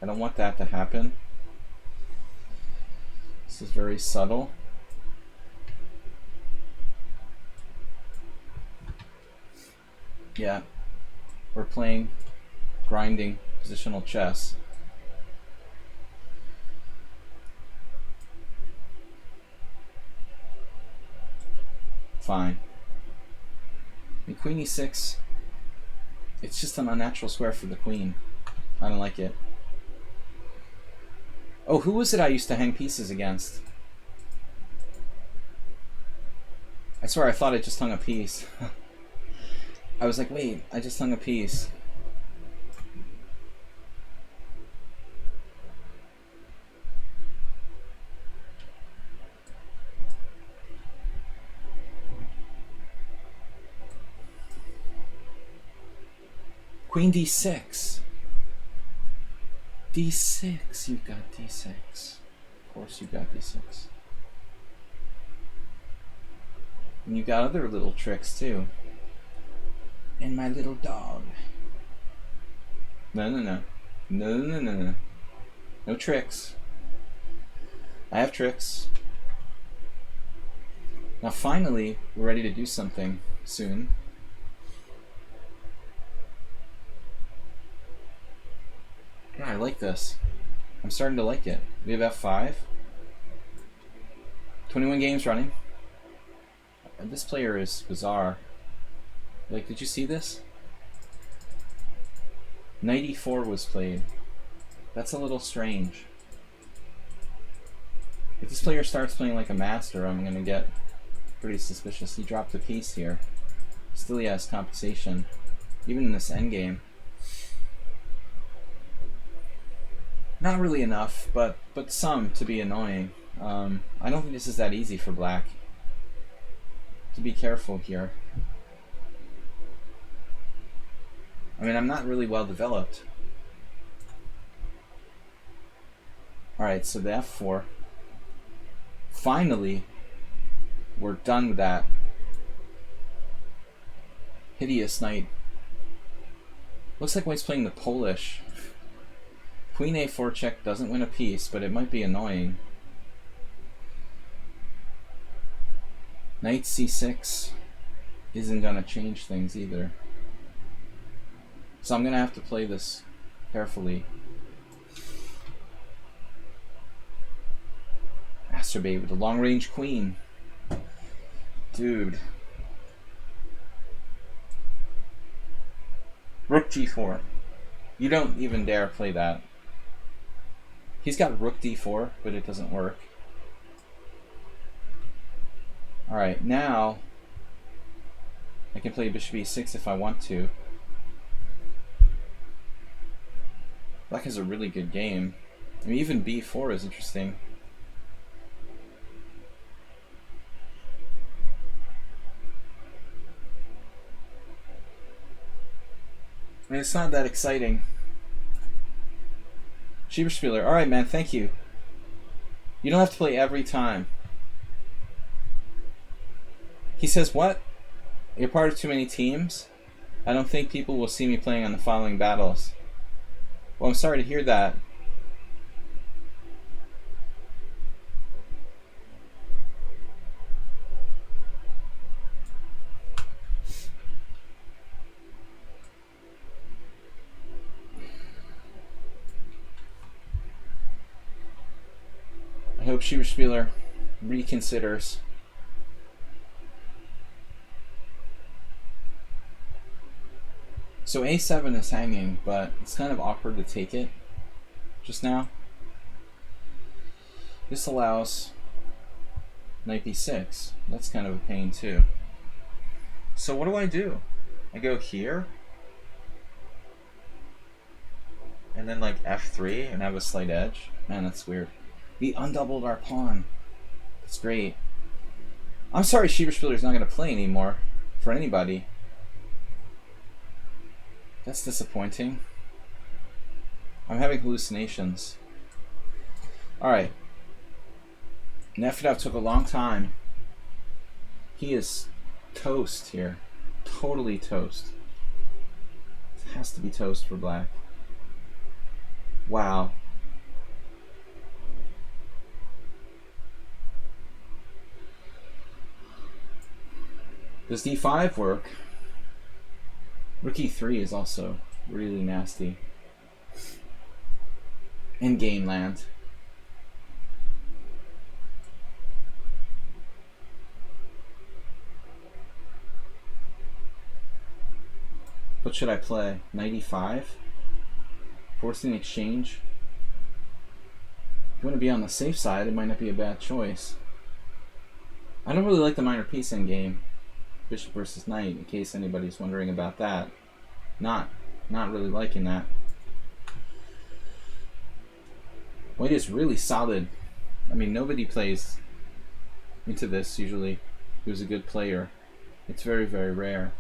I don't want that to happen. This is very subtle. Yeah, we're playing grinding positional chess. Fine. And queen e6, it's just an unnatural square for the queen. I don't like it. Oh, who was it I used to hang pieces against? I swear I thought I just hung a piece. I was like, wait, I just hung a piece. Queen d6. D6. You've got D6. Of course you've got D6. And you've got other little tricks too. And my little dog. No, no, no. No, no, no, no. No tricks. I have tricks. Now finally, we're ready to do something soon. Yeah, I like this. I'm starting to like it. We have F5. 21 games running. And this player is bizarre. Like, did you see this? 94 was played. That's a little strange. If this player starts playing like a master, I'm gonna get pretty suspicious. He dropped a piece here. Still he has compensation. Even in this endgame. Not really enough, but some to be annoying. I don't think this is that easy for black. To be careful here. I mean, I'm not really well developed. Alright, so the F4. Finally, we're done with that hideous knight. Looks like white's playing the Polish. Queen A4 check doesn't win a piece, but it might be annoying. Knight C6 isn't gonna change things either. So I'm gonna have to play this carefully. Masturbate with the long-range queen. Dude. Rook G4. You don't even dare play that. He's got Rook D4, but it doesn't work. Alright, now I can play Bishop E6 if I want to. Black has a really good game. I mean, even B4 is interesting. I mean, it's not that exciting. Schieberspieler, alright man, thank you. You don't have to play every time. He says, what? You're part of too many teams? I don't think people will see me playing on the following battles. Well, I'm sorry to hear that. I hope Schieberspieler reconsiders. So A7 is hanging, but it's kind of awkward to take it just now. This allows Knight B6. That's kind of a pain too. So what do? I go here, and then like F3 and have a slight edge. Man, that's weird. We undoubled our pawn. That's great. I'm sorry Schieberspieler's not going to play anymore for anybody. That's disappointing. I'm having hallucinations. Alright. Nefedov took a long time. He is toast here. Totally toast. It has to be toast for black. Wow. Does D5 work? Rook E3 is also really nasty. In game land. What should I play? Knight E5? Forcing exchange? If you want to be on the safe side, it might not be a bad choice. I don't really like the minor piece in game. Bishop versus knight, in case anybody's wondering about that. Not really liking that. White is really solid. I mean, nobody plays into this usually who's a good player. It's very, very rare.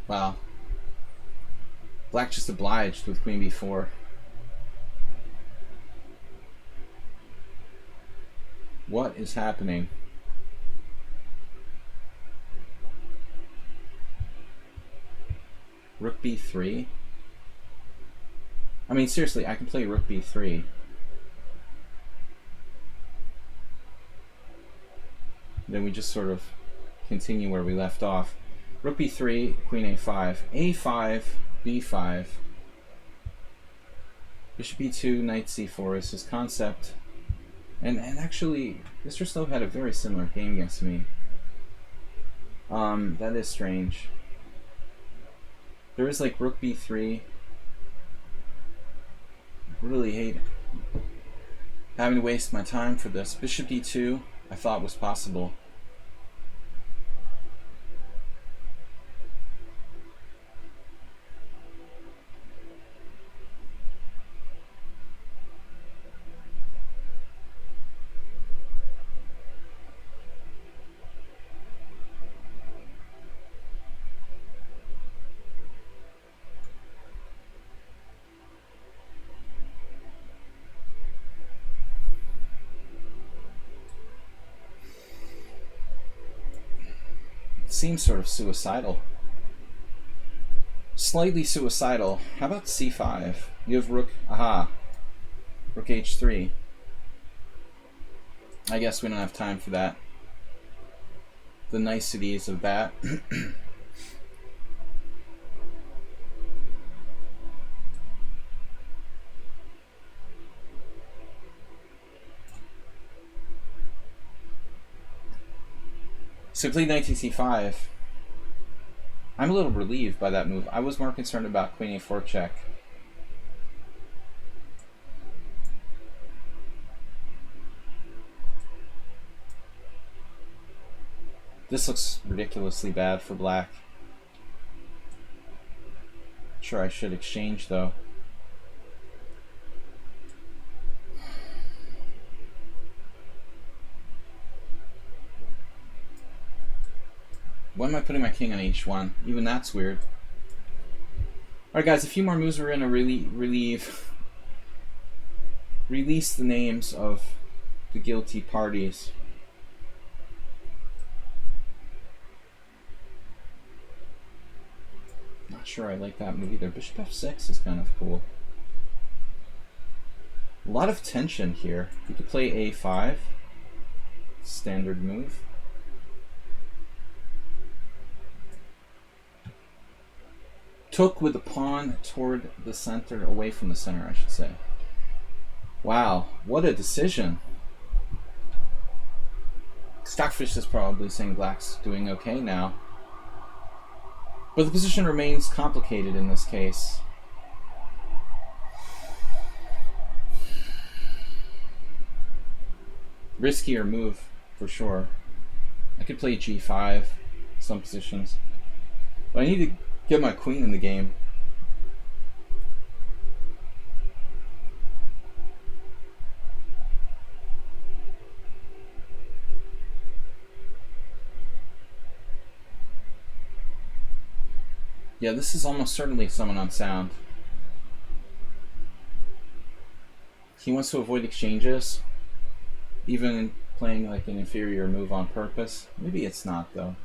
Wow. Black just obliged with queen b4. What is happening? Rook b3? I mean, seriously, I can play rook b3. Then we just sort of continue where we left off. Rook b3, queen a5, a5, b5, bishop e2, knight c4 is his concept. And actually, Mr. Slow had a very similar game against me. That is strange. There is like rook b3. I really hate having to waste my time for this. Bishop d2, I thought was possible. Seems sort of suicidal. Slightly suicidal. How about c5? You have rook, rook h3. I guess we don't have time for that. The niceties of that. So he played knight to c5. I'm a little relieved by that move. I was more concerned about queen a4 check. This looks ridiculously bad for black. Sure, I should exchange though. Why am I putting my king on h1? Even that's weird. Alright guys, a few more moves. We're gonna release the names of the guilty parties. Not sure I like that move either. Bishop f6 is kind of cool. A lot of tension here. You could play a5. Standard move. Took with the pawn toward the center, away from the center, I should say. Wow, what a decision. Stockfish is probably saying black's doing okay now. But the position remains complicated in this case. Riskier move, for sure. I could play g5, some positions. But I need to get my queen in the game. Yeah, this is almost certainly someone on sound. He wants to avoid exchanges, even playing like an inferior move on purpose. Maybe it's not, though.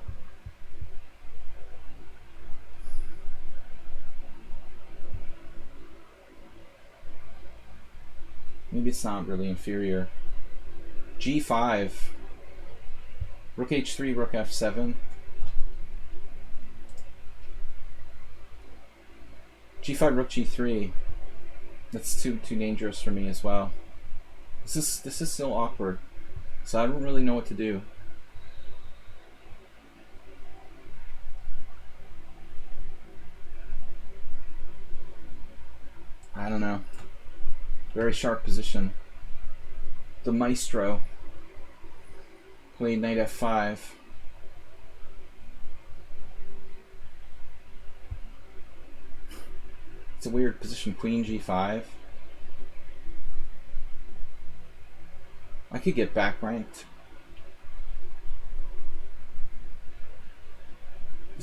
Maybe it's not really inferior. g5. Rook h3, rook f7. g5, rook g3. That's too dangerous for me as well. This is still awkward, so I don't really know what to do. I don't know. Very sharp position. The maestro played knight f5. It's a weird position. Queen g5. I could get back ranked.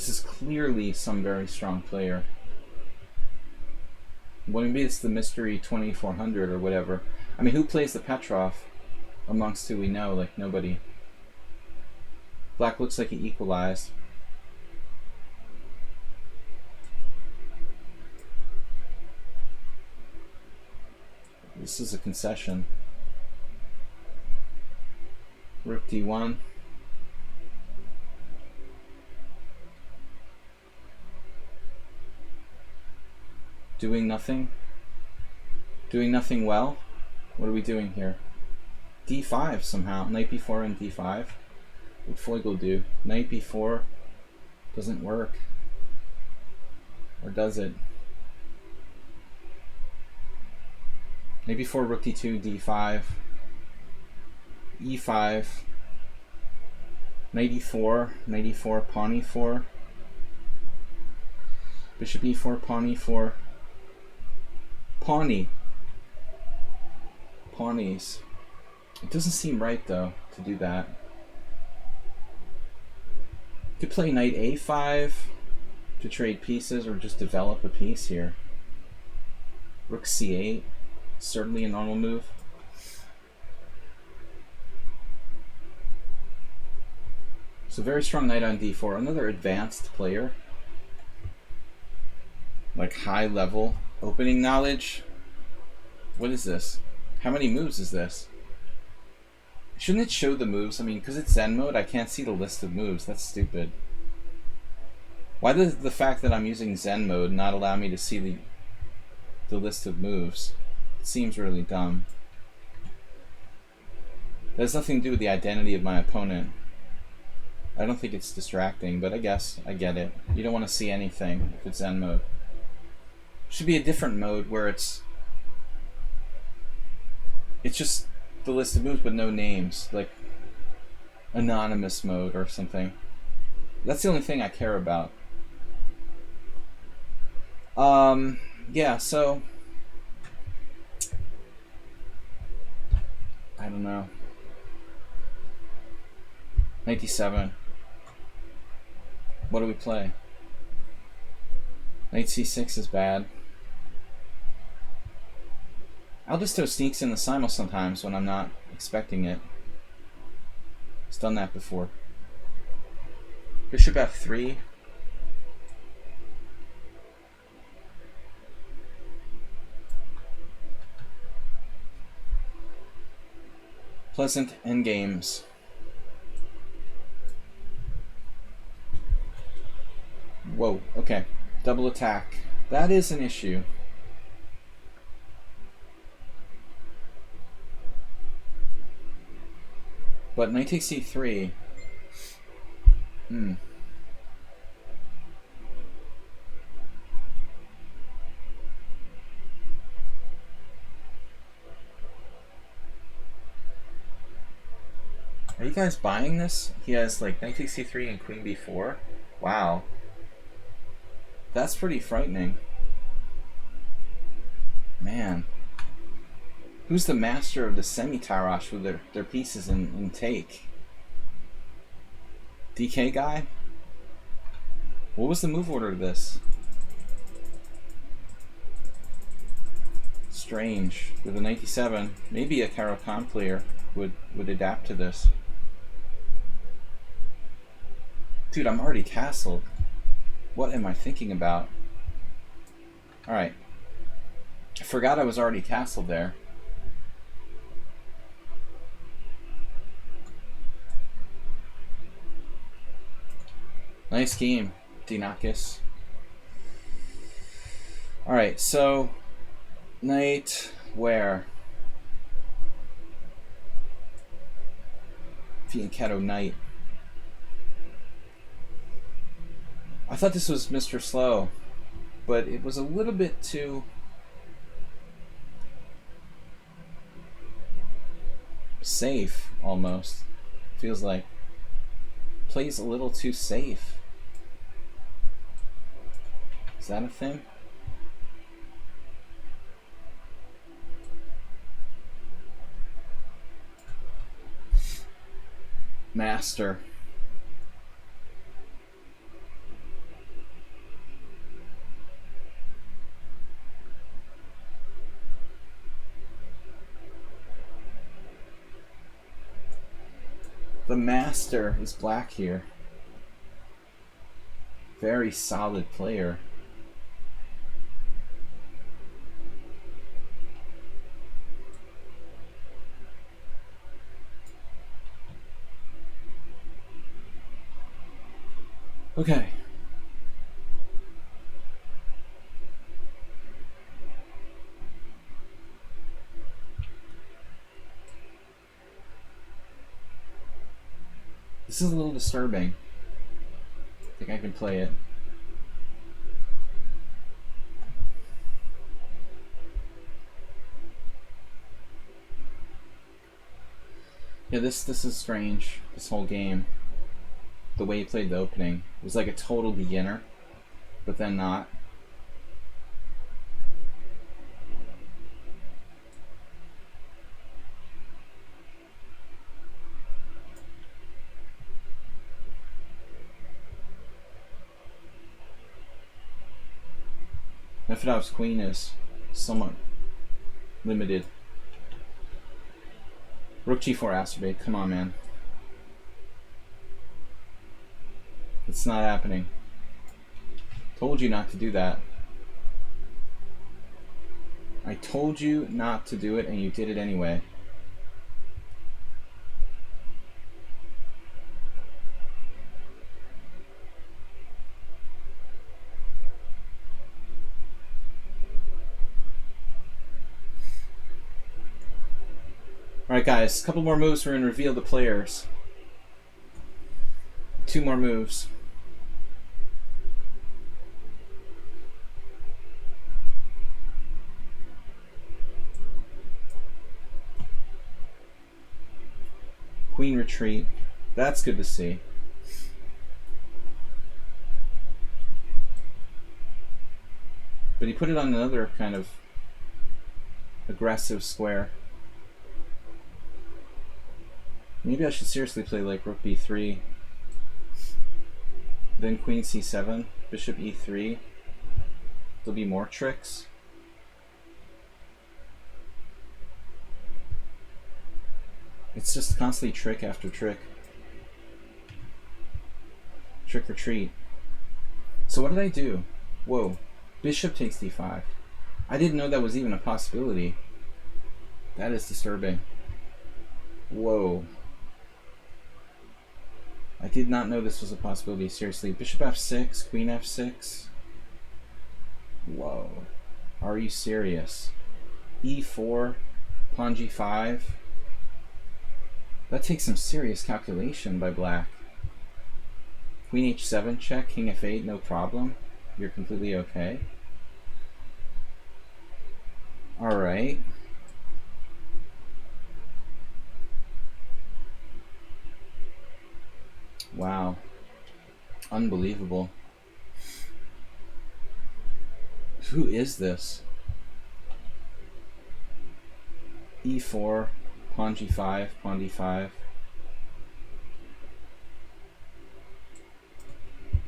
This is clearly some very strong player. Well, maybe it's the mystery 2400 or whatever. I mean, who plays the Petrov amongst who we know? Like, nobody. Black looks like he equalized. This is a concession. Rook d1. Doing nothing. Doing nothing well. What are we doing here? d5 somehow. Knight b4 and d5. What Feigl do? Knight b4 doesn't work. Or does it? Knight b4, rook d2, d5. e5. Knight e4, pawn e4. Bishop e4, pawn e4. Pawnee. Pawnees. It doesn't seem right, though, to do that. Could play knight a5 to trade pieces or just develop a piece here. Rook c8. Certainly a normal move. So very strong knight on d4. Another advanced player. Like high level opening knowledge. What is this? How many moves is this? Shouldn't it show the moves? I mean, because it's Zen mode, I can't see the list of moves. That's stupid. Why does the fact that I'm using Zen mode not allow me to see the list of moves? It seems really dumb. That has nothing to do with the identity of my opponent. I don't think it's distracting, but I guess I get it. You don't want to see anything if it's Zen mode. Should be a different mode where it's just the list of moves but no names, like anonymous mode or something. That's the only thing I care about. Yeah, so I don't know. 97. What do we play? Knight c6 is bad. Aldisto sneaks in the simul sometimes when I'm not expecting it. He's done that before. Bishop f3. Pleasant endgames. Whoa, okay. Double attack. That is an issue. But knight takes c3. Are you guys buying this? He has like knight takes c3 and queen b4. Wow. That's pretty frightening. Man. Who's the master of the semi-Tarash with their pieces in take? DK guy? What was the move order to this? Strange. With a 97, maybe a Caro-Kann player would adapt to this. Dude, I'm already castled. What am I thinking about? Alright. I forgot I was already castled there. Nice game, Dinakis. Alright, so knight where? Fianchetto knight. I thought this was Mr. Slow, but it was a little bit too safe, almost. Feels like. Plays a little too safe. Is that a thing? Master. The master is black here. Very solid player. Okay. This is a little disturbing. I think I can play it. Yeah, this is strange. This whole game. The way he played the opening. It was like a total beginner, but then not. Nefedov's queen is somewhat limited. Rook g4 acerbate. Come on, man. It's not happening. Told you not to do that. I told you not to do it, and you did it anyway. Alright guys, a couple more moves, we're going to reveal the players. 2 more moves. Queen retreat. That's good to see. But he put it on another kind of aggressive square. Maybe I should seriously play like rook b3, then queen c7, bishop e3. There'll be more tricks. It's just constantly trick after trick. Trick retreat. So what did I do? Whoa. Bishop takes d5. I didn't know that was even a possibility. That is disturbing. Whoa. I did not know this was a possibility, seriously. Bishop f6, queen f6. Whoa. Are you serious? e4, pawn g5. That takes some serious calculation by black. Queen h7 check, king f8, no problem. You're completely okay. Alright. Wow. Unbelievable. Who is this? e4, pawn g5, pawn d5.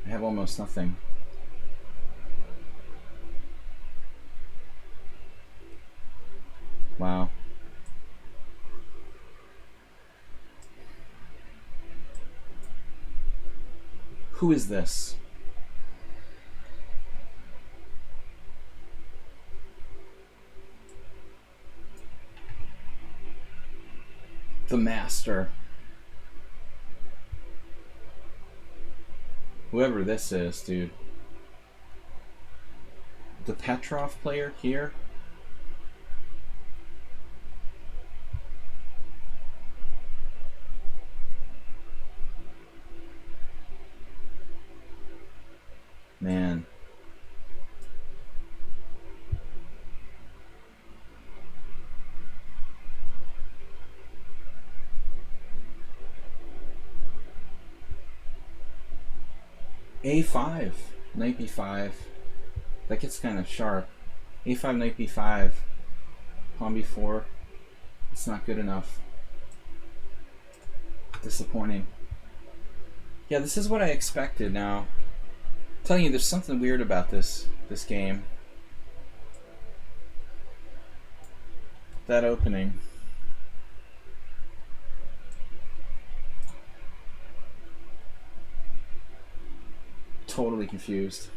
I have almost nothing. Wow. Who is this? The master. Whoever this is, dude. The Petrov player here? Man. a5, knight b5. That gets kind of sharp. a5, knight b5, pawn b4. It's not good enough. Disappointing. Yeah, this is what I expected now. I'm telling you, there's something weird about this game. That opening. totally confused.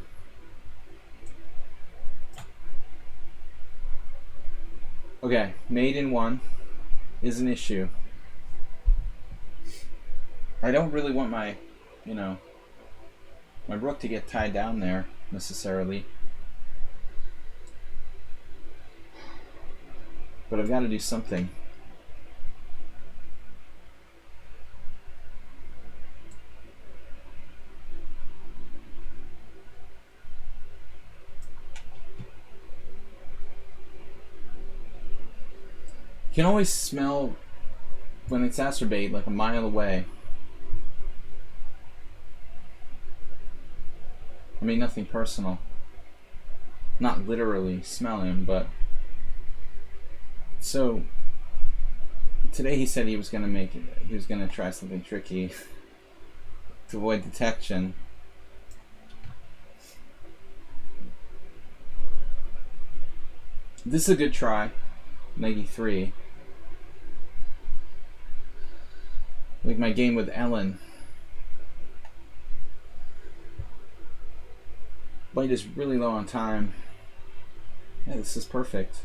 Okay, mate in 1 is an issue. I don't really want my, my rook to get tied down there necessarily. But I've got to do something. You can always smell when it's exacerbate like a mile away. I mean, nothing personal. Not literally smell him, but... So, today he said he was going to try something tricky to avoid detection. This is a good try. 93. Like my game with Ellen. White is really low on time. Yeah, this is perfect.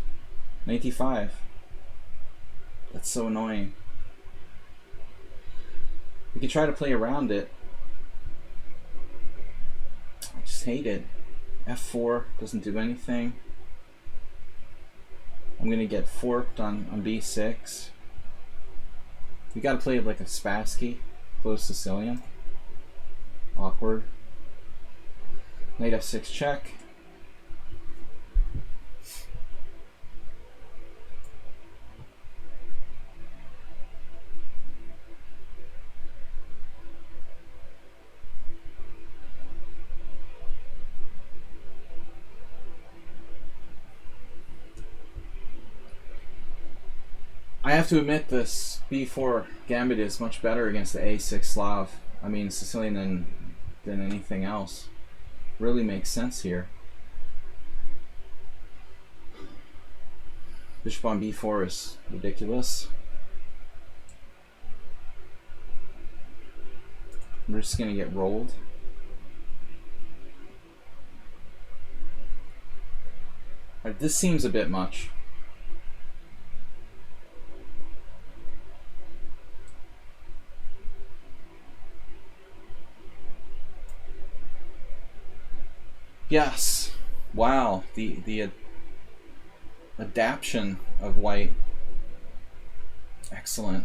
95. That's so annoying. We could try to play around it. I just hate it. F4 doesn't do anything. I'm gonna get forked on B6. We gotta play it like a Spassky, close Sicilian. Awkward. Knight F6 check. I have to admit this B4 gambit is much better against the A6 Slav. I mean Sicilian than anything else. Really makes sense here. Bishop on B4 is ridiculous. We're just gonna get rolled. Alright, this seems a bit much. Yes. Wow. The adaption of white. Excellent.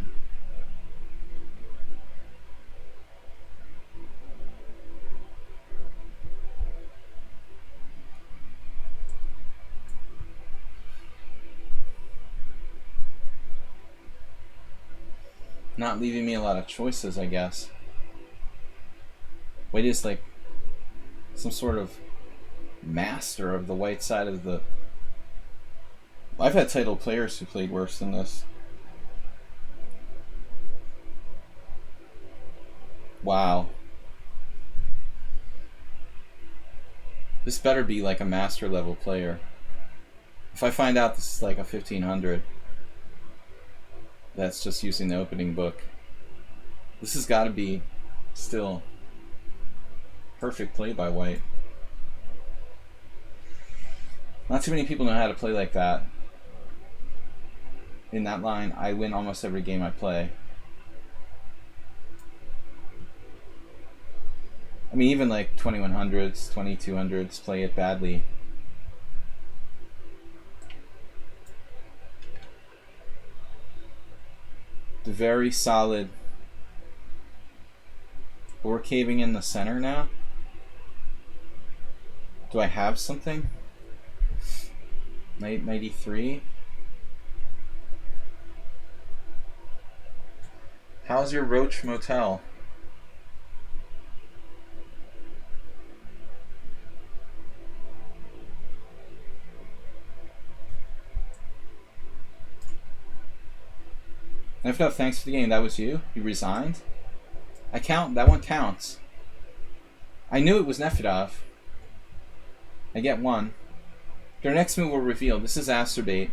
Not leaving me a lot of choices, I guess. White is like some sort of master of the white side of the... I've had titled players who played worse than this. Wow. This better be like a master level player. If I find out this is like a 1500, that's just using the opening book. This has got to be still perfect play by white. Not too many people know how to play like that. In that line, I win almost every game I play. I mean, even like 2100s, 2200s play it badly. The very solid. We're caving in the center now. Do I have something? Knight 93. How's your Roach Motel? Nefedov, thanks for the game. That was you? You resigned? I count. That one counts. I knew it was Nefedov. I get one. Their next move will reveal. This is Acerbate.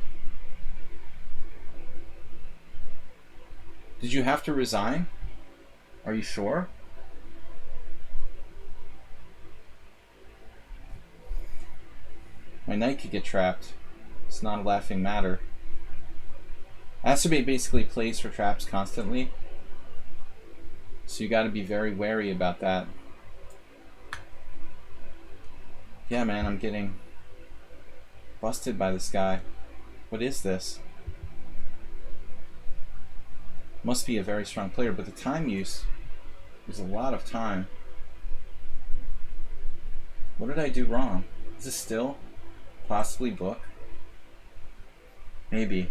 Did you have to resign? Are you sure? My knight could get trapped. It's not a laughing matter. Acerbate basically plays for traps constantly, so you got to be very wary about that. Yeah, man, I'm getting busted by this guy. What is this? Must be a very strong player, but the time use is a lot of time. What did I do wrong? Is this still possibly book? Maybe.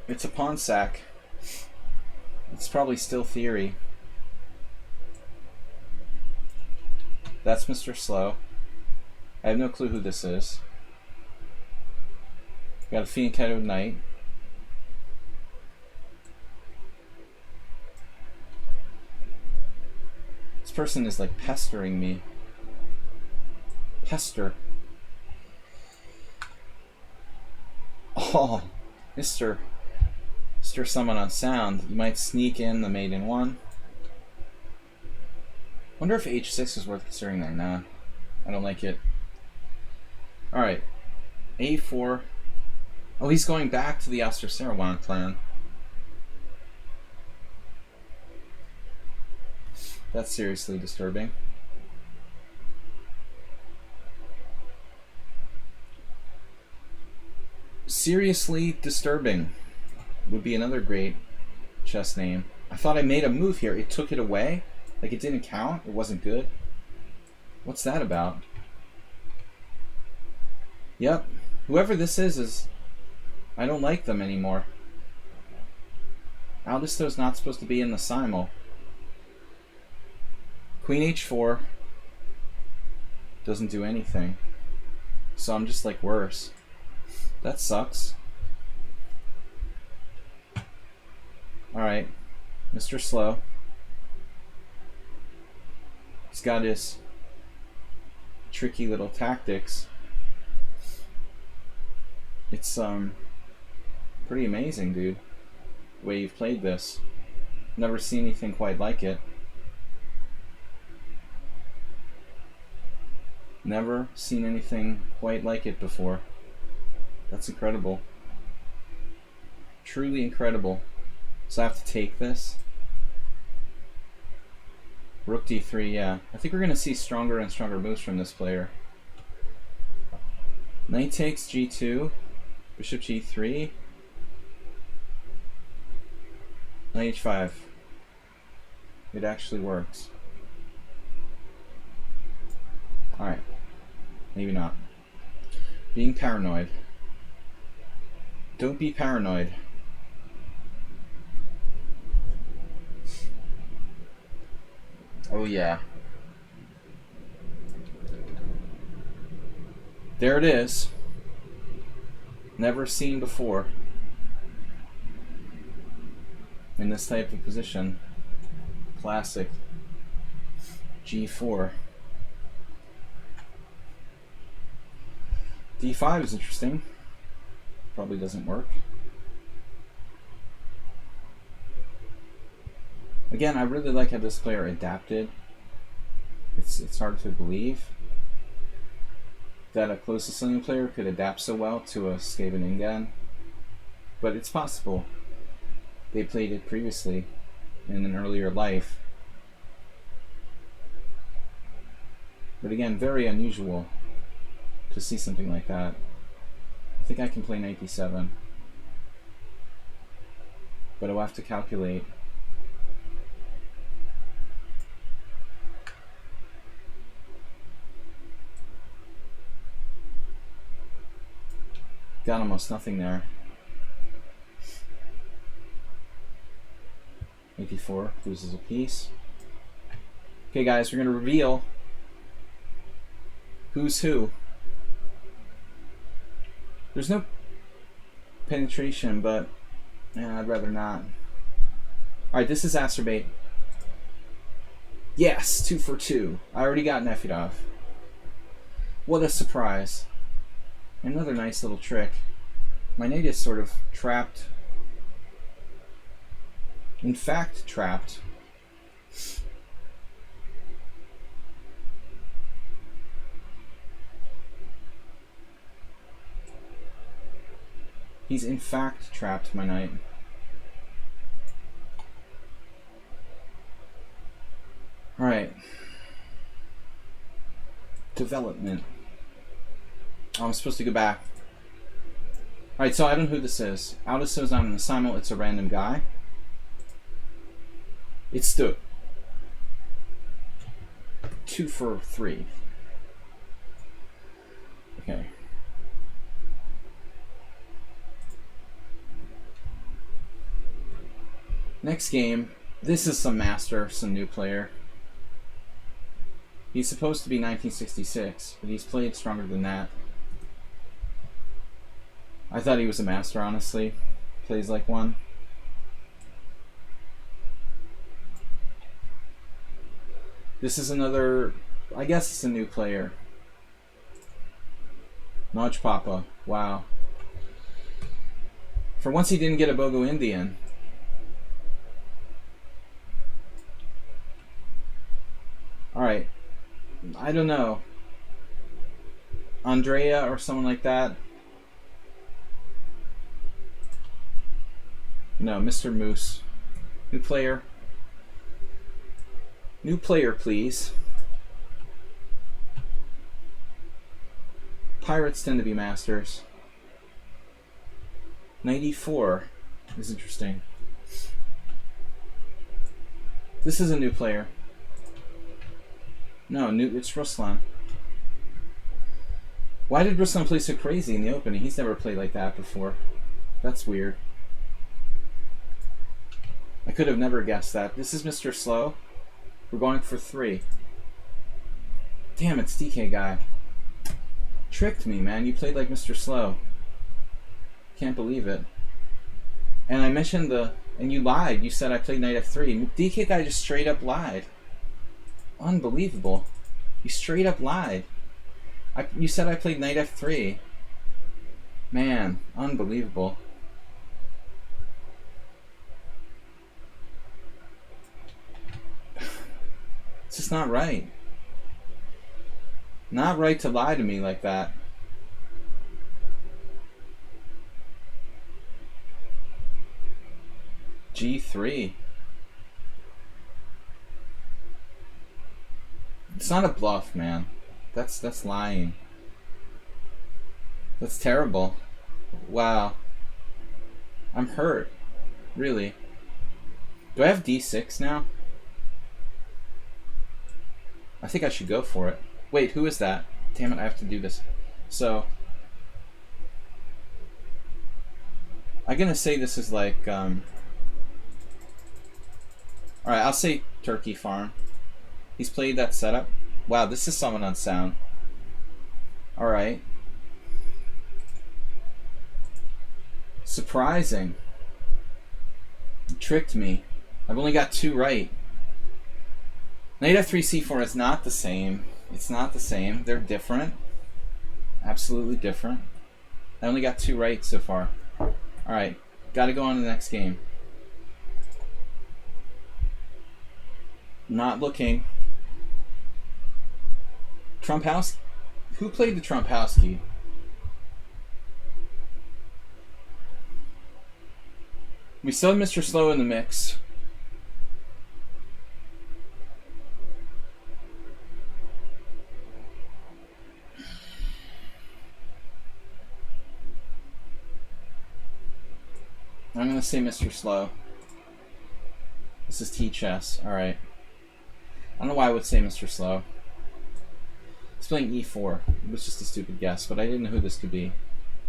It's a pawn sack. It's probably still theory. That's Mr. Slow. I have no clue who this is. Got a fianchetto knight. This person is like pestering me. Pester. Oh, Mr. Someone on sound. You might sneak in the mate in one. Wonder if h6 is worth considering there. Nah, I don't like it. Alright, a4. Oh, he's going back to the Oster-Sarawak plan. That's seriously disturbing. Seriously disturbing would be another great chess name. I thought I made a move here. It took it away? Like it didn't count? It wasn't good? What's that about? Yep. Whoever this is I don't like them anymore. Aldisto's not supposed to be in the Simul. Queen h4 doesn't do anything. So I'm just like worse. That sucks. Alright. Mr. Slow. He's got his tricky little tactics. It's pretty amazing, dude, the way you've played this. Never seen anything quite like it. Never seen anything quite like it before. That's incredible. Truly incredible. So I have to take this. Rook d3, yeah. I think we're going to see stronger and stronger moves from this player. Knight takes g2. Bishop g3. Knight h5. It actually works. Alright. Maybe not. Being paranoid. Don't be paranoid. Oh yeah. There it is. Never seen before. In this type of position. Classic. G4. D5 is interesting. Probably doesn't work. Again, I really like how this player adapted. It's hard to believe that a close Sicilian player could adapt so well to a Scheveningen, but it's possible. They played it previously in an earlier life. But again, very unusual to see something like that. I think I can play knight d7, but I'll have to calculate. Got almost nothing there. Knight d4 loses a piece. Okay guys, we're going to reveal who's who. There's no penetration, but I'd rather not. Alright, this is Acerbate. Yes, 2 for 2. I already got Nefedov. What a surprise. Another nice little trick. My knight is sort of trapped. In fact, trapped. He's in fact trapped my knight. Alright. Development. Oh, I'm supposed to go back. Alright, so I don't know who this is. Aldo says I'm in the Simul, it's a random guy. It's the 2 for 3. Okay. Next game. This is some master, some new player. He's supposed to be 1966, but he's played stronger than that. I thought he was a master, honestly. Plays like one. This is another, I guess it's a new player. Notch Papa. Wow. For once he didn't get a Bogo Indian. Alright. I don't know. Andrea or someone like that. No, Mr. Moose. New player. New player, please. Pirates tend to be masters. 94 is interesting. This is a new player. No, it's Ruslan. Why did Ruslan play so crazy in the opening? He's never played like that before. That's weird. I could have never guessed that. This is Mr. Slow. We're going for 3. Damn, it's DK guy. Tricked me, man. You played like Mr. Slow. Can't believe it. And I mentioned and you lied. You said I played knight f3. DK guy just straight up lied. Unbelievable. You straight up lied. You said I played knight f3. Man, unbelievable. It's just not right. Not right to lie to me like that. G3. It's not a bluff, man. That's lying. That's terrible. Wow. I'm hurt. Really. Do I have D6 now? I think I should go for it. Wait, who is that? Damn it, I have to do this. So, I'm gonna say this is like, alright, I'll say Turkey Farm. He's played that setup. Wow, this is someone on sound. Alright. Surprising. You tricked me. I've only got 2 right. Knight f3 c4 is not the same. It's not the same. They're different. Absolutely different. I only got 2 right so far. Alright, gotta go on to the next game. Not looking. Trumpowski? Who played the Trumpowski? We still have Mr. Slow in the mix. I'm going to say Mr. Slow. This is T-chess. Alright. I don't know why I would say Mr. Slow. He's playing E4. It was just a stupid guess, but I didn't know who this could be.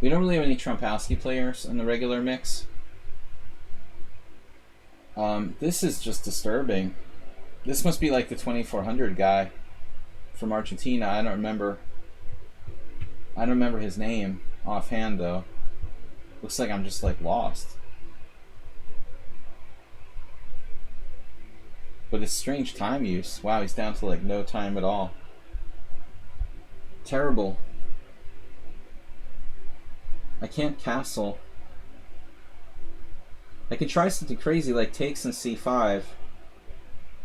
We don't really have any Trumpowski players in the regular mix. This is just disturbing. This must be like the 2400 guy from Argentina. I don't remember his name offhand, though. Looks like I'm just like lost. But it's strange time use. Wow, he's down to like no time at all. Terrible. I can't castle. I can try something crazy like takes in c5.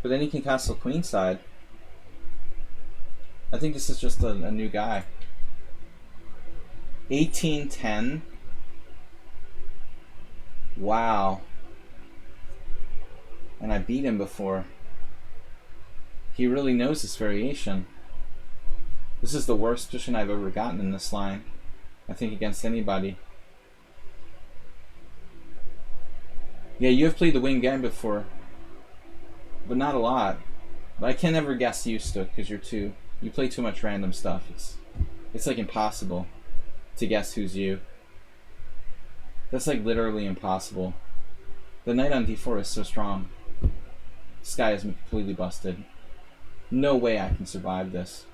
But then he can castle queenside. I think this is just a new guy. 1810. Wow. And I beat him before. He really knows this variation. This is the worst position I've ever gotten in this line, I think, against anybody. Yeah, you have played the wing game before, but not a lot. But I can never guess you, Stook, because you play too much random stuff. It's like impossible to guess who's you. That's like literally impossible. The knight on d4 is so strong. This guy is completely busted. No way I can survive this.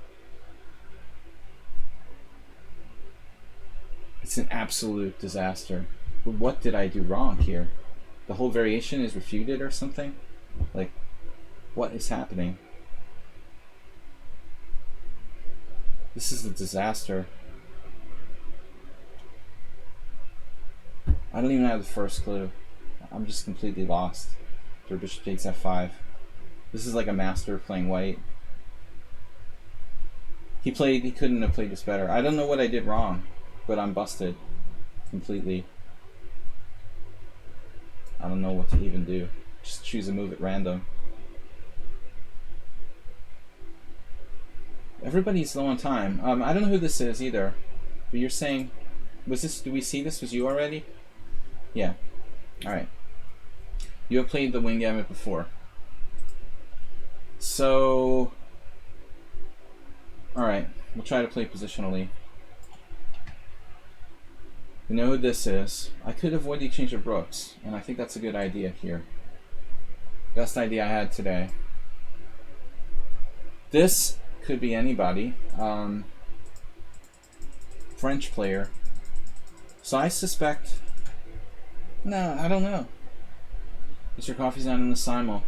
It's an absolute disaster. But what did I do wrong here? The whole variation is refuted or something? Like, what is happening? This is a disaster. I don't even have the first clue. I'm just completely lost. For bishop takes f5. This is like a master playing white. He couldn't have played this better. I don't know what I did wrong, but I'm busted completely. I don't know what to even do. Just choose a move at random. Everybody's low on time. I don't know who this is either. But you're saying, do we see this? Was you already? Yeah. Alright. You have played the wing gamut before. So, alright. We'll try to play positionally. We know who this is. I could avoid the exchange of rooks, and I think that's a good idea here. Best idea I had today. This could be anybody. French player. So I suspect... No, I don't know. Mr. Coffee's not in the Simul.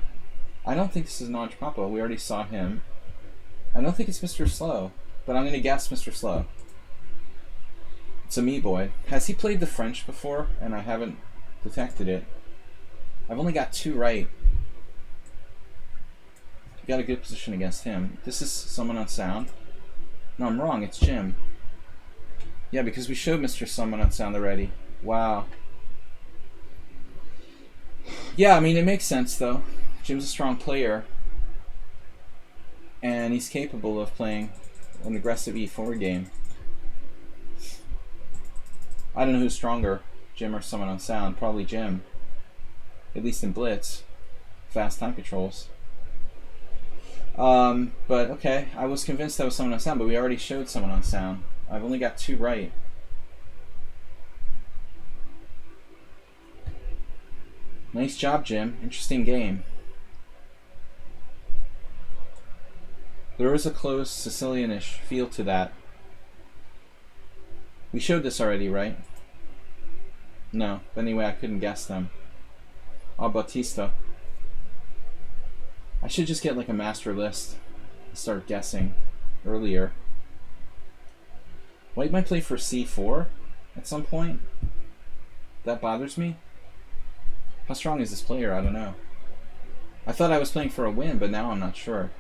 I don't think this is Naj Papa. We already saw him. I don't think it's Mr. Slow, but I'm going to guess Mr. Slow. It's a me boy. Has he played the French before? And I haven't detected it. I've only got 2 right. Got a good position against him. This is someone on sound. No, I'm wrong. It's Jim. Yeah, because we showed Mr. Someone on sound already. Wow. Yeah, I mean, it makes sense, though. Jim's a strong player. And he's capable of playing an aggressive e4 game. I don't know who's stronger, Jim or someone on sound. Probably Jim. At least in blitz. Fast time controls. But okay, I was convinced that was someone on sound, but we already showed someone on sound. I've only got 2 right. Nice job, Jim. Interesting game. There is a close Sicilian-ish feel to that. We showed this already, right? No. But anyway, I couldn't guess them. Oh, Bautista. I should just get like a master list and start guessing earlier. White might play for c4 at some point. That bothers me. How strong is this player? I don't know. I thought I was playing for a win, but now I'm not sure.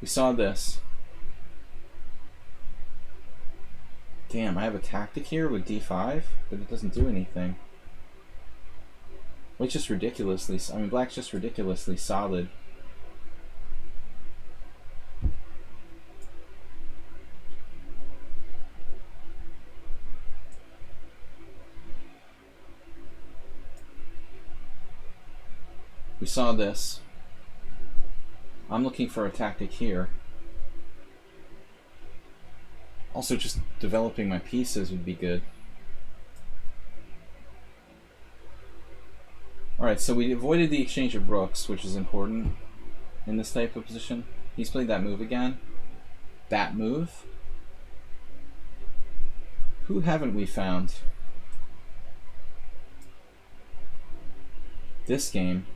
We saw this. Damn, I have a tactic here with d5, but it doesn't do anything. White's just ridiculously... I mean, black's just ridiculously solid. We saw this. I'm looking for a tactic here. Also, just developing my pieces would be good. Alright, so we avoided the exchange of rooks, which is important in this type of position. He's played that move again. That move. Who haven't we found? This game.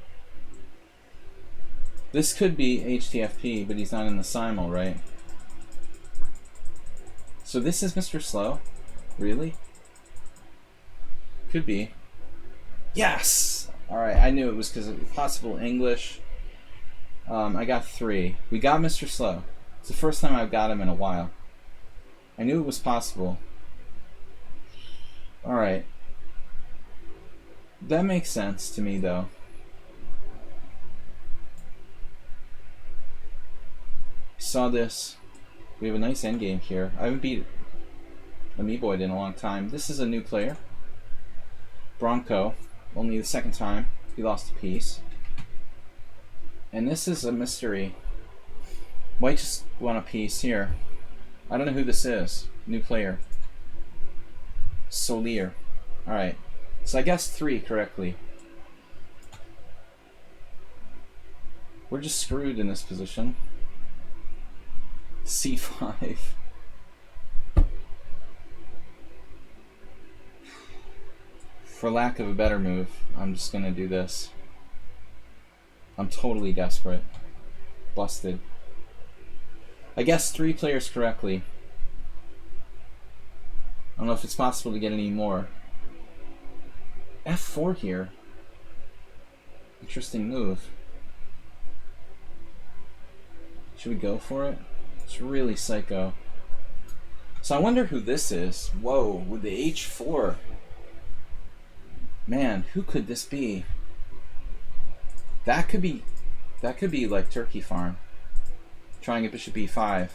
This could be HTFP, but he's not in the Simul, right? So this is Mr. Slow? Really? Could be. Yes! Alright, I knew it was because of possible English. I got 3. We got Mr. Slow. It's the first time I've got him in a while. I knew it was possible. Alright. That makes sense to me, though. Saw this. We have a nice endgame here. I haven't beat Amiiboid in a long time. This is a new player. Bronco. Only the second time he lost a piece. And this is a mystery. White just won a piece here. I don't know who this is. New player. Solier. Alright. So I guessed 3 correctly. We're just screwed in this position. C5. For lack of a better move, I'm just gonna do this. I'm totally desperate. Busted. I guessed 3 players correctly. I don't know if it's possible to get any more. F4 here. Interesting move. Should we go for it? It's really psycho. So I wonder who this is. Whoa, with the H4. Man, who could this be? That could be like Turkey Farm. Trying a bishop e5.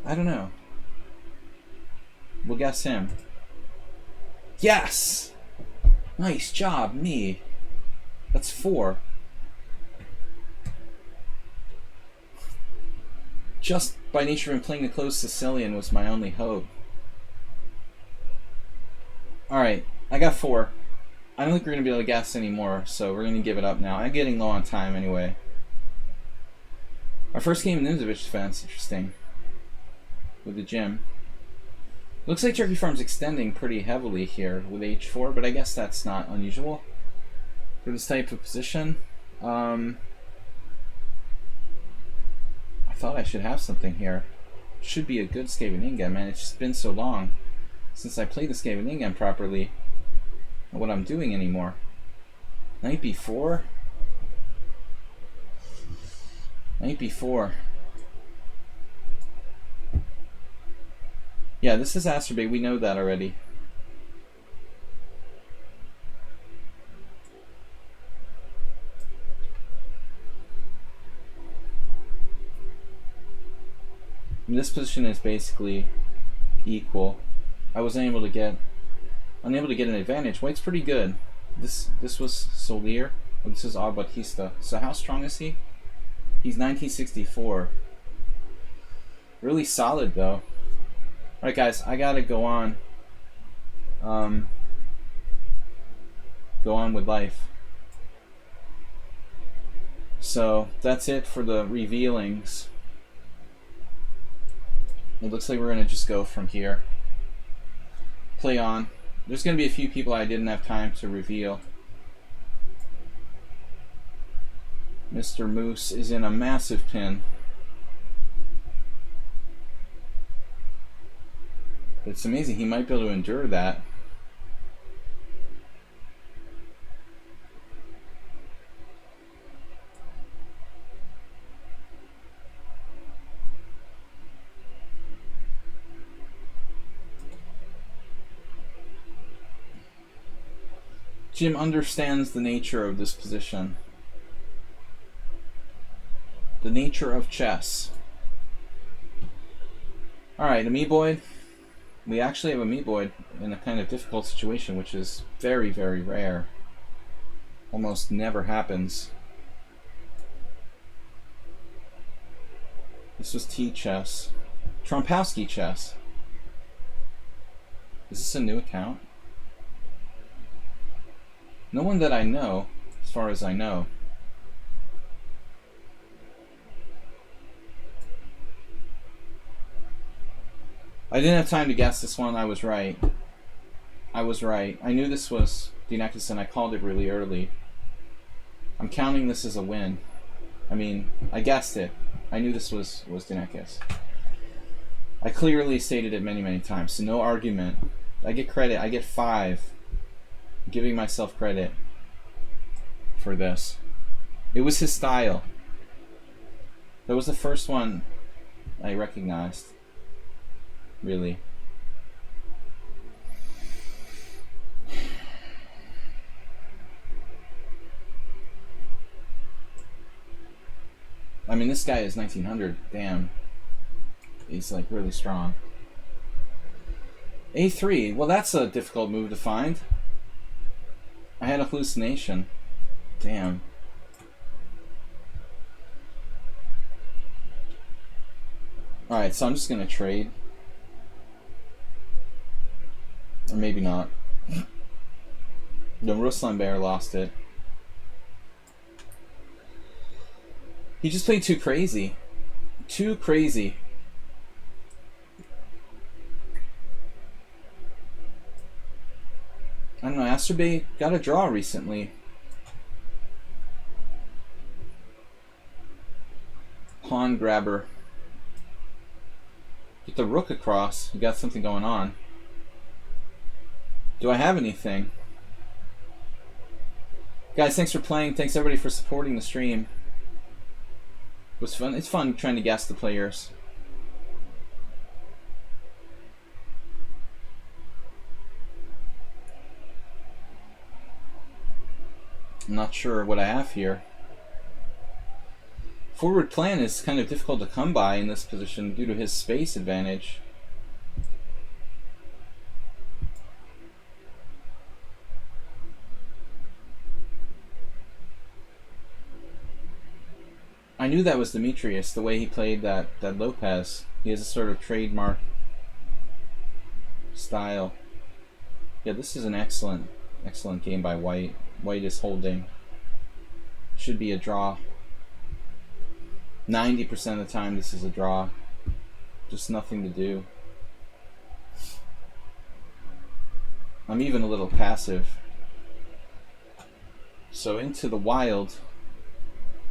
I don't know. We'll guess him. Yes! Nice job, me. That's 4. Just by nature of him playing the closed Sicilian was my only hope. Alright, I got 4. I don't think we're going to be able to guess anymore, so we're going to give it up now. I'm getting low on time anyway. Our first game in Nimzovich defense, interesting. With the gym. Looks like Turkey Farm's extending pretty heavily here with H4, but I guess that's not unusual for this type of position. I thought I should have something here. Should be a good Skaveningen, man. It's just been so long since I played the Skaveningen properly. I don't know what I'm doing anymore. Knight b4. Knight b4. Yeah, this is Asterbait. We know that already. And this position is basically equal. I was unable to get an advantage. White's pretty good. This was Solier. Oh, this is Batista. So how strong is he? He's 1964. Really solid though. Alright guys, I gotta go on. Go on with life. So that's it for the revealings. It looks like we're gonna just go from here. Play on. There's gonna be a few people I didn't have time to reveal. Mr. Moose is in a massive pin. It's amazing, he might be able to endure that. Jim understands the nature of this position. The nature of chess. Alright, Amiiboid. We actually have Amiiboid in a kind of difficult situation, which is very, very rare. Almost never happens. This was T-chess. Trompowsky chess. Is this a new account? No one that I know, as far as I know. I didn't have time to guess this one. I was right. I was right. I knew this was Dinekis and I called it really early. I'm counting this as a win. I mean, I guessed it. I knew this was Dinekis. I clearly stated it many, many times, so no argument. I get credit. I get 5. I'm giving myself credit for this. It was his style. That was the first one I recognized. Really. I mean, this guy is 1900. Damn. He's like really strong. A3. Well, that's a difficult move to find. I had a hallucination. Damn. Alright, so I'm just going to trade. Or maybe not. The Ruslan Bear lost it. He just played too crazy. Too crazy. I don't know, Asterbay got a draw recently. Pawn grabber. Get the rook across. You got something going on. Do I have anything? Guys, thanks for playing. Thanks everybody for supporting the stream. It was fun. It's fun trying to guess the players. I'm not sure what I have here. Forward plan is kind of difficult to come by in this position due to his space advantage. I knew that was Demetrius, the way he played that Lopez. He has a sort of trademark style. Yeah, this is an excellent game by White. White is holding. Should be a draw. 90% of the time this is a draw. Just nothing to do. I'm even a little passive. So into the wild.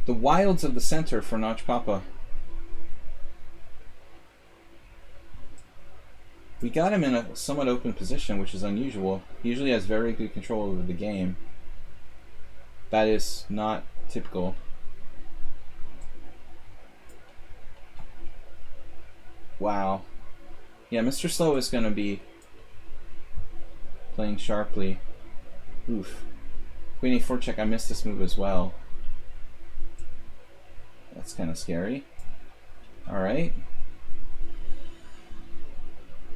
The wilds of the center for Notch Papa. We got him in a somewhat open position, which is unusual. He usually has very good control over the game. That is not typical. Wow. Yeah, Mr. Slow is going to be playing sharply. Oof. Queen A4 check, I missed this move as well. That's kind of scary. Alright.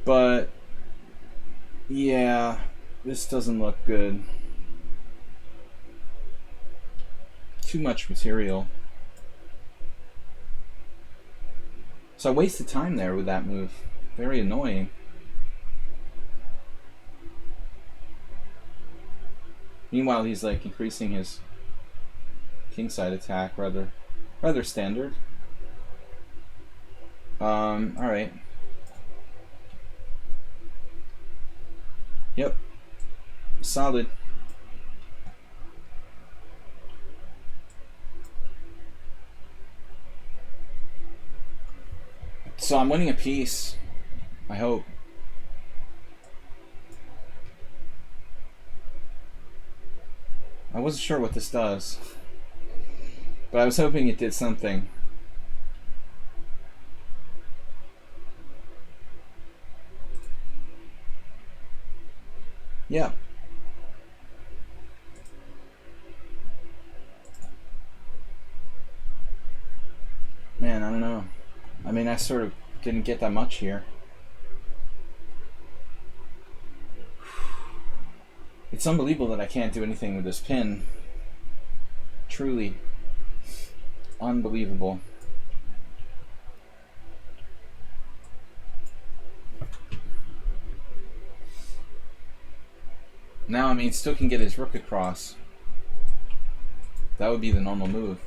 But, yeah, this doesn't look good. Too much material. So I wasted time there with that move. Very annoying. Meanwhile, he's like increasing his kingside attack rather standard. Alright. Yep. Solid. So I'm winning a piece. I hope. I wasn't sure what this does, but I was hoping it did something. Yeah. Man, I don't know. I mean, I sort of didn't get that much here. It's unbelievable that I can't do anything with this pin. Truly unbelievable. Now, I mean, still can get his rook across. That would be the normal move.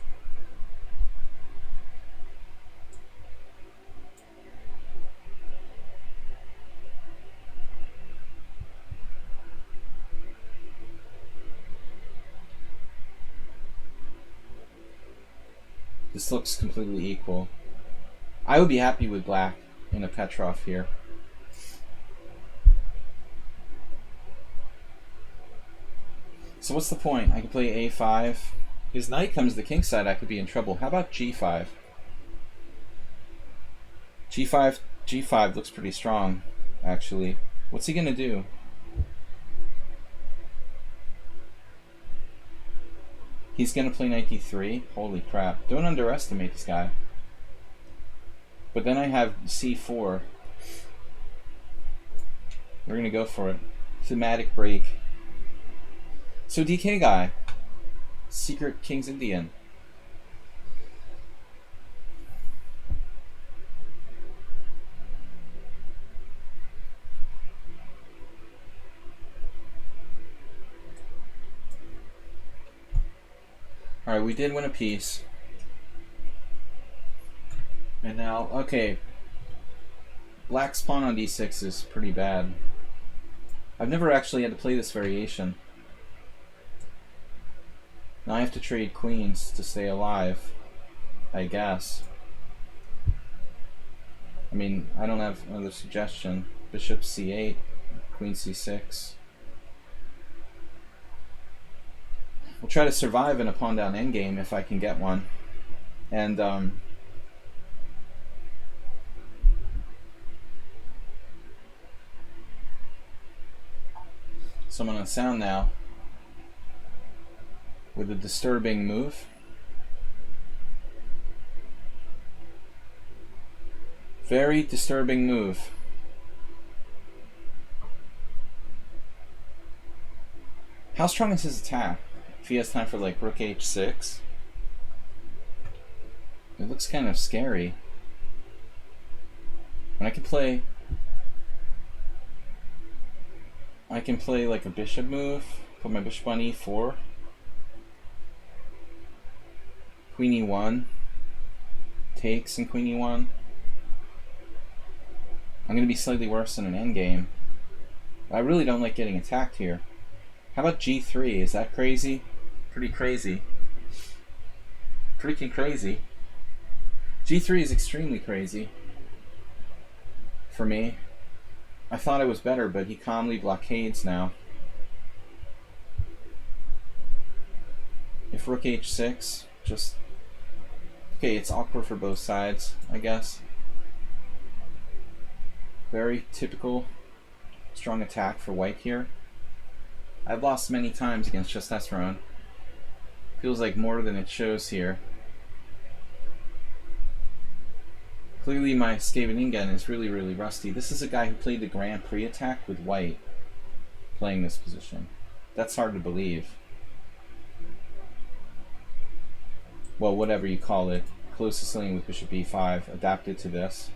This looks completely equal. I would be happy with black in a Petrov here. So what's the point? I could play a5. His knight comes to the king side, I could be in trouble. How about g5? G5 looks pretty strong, actually. What's he gonna do? He's going to play knight d3. Holy crap. Don't underestimate this guy. But then I have c4. We're going to go for it. Thematic break. So DK guy. Secret King's Indian. Alright, we did win a piece. And now, okay. Black's pawn on d6 is pretty bad. I've never actually had to play this variation. Now I have to trade queens to stay alive, I guess. I mean, I don't have another suggestion. Bishop c8, queen c6. We'll try to survive in a pawn down endgame if I can get one. And someone on sound now with a disturbing move. Very disturbing move. How strong is his attack? If he has time for like rook h6. It looks kind of scary. And I can play like a bishop move, put my bishop on e4. Queen e1. Takes and queen e1. I'm going to be slightly worse in an endgame. I really don't like getting attacked here. How about g3? Is that crazy? Pretty crazy. Freaking crazy. g3 is extremely crazy. For me. I thought it was better, but he calmly blockades now. If rook h6, just... Okay, it's awkward for both sides, I guess. Very typical strong attack for white here. I've lost many times against testosterone. Feels like more than it shows here. Clearly my Skaveningen is really, really rusty. This is a guy who played the Grand Prix attack with white playing this position. That's hard to believe. Well, whatever you call it. Close Sicilian with bishop e5 adapted to this.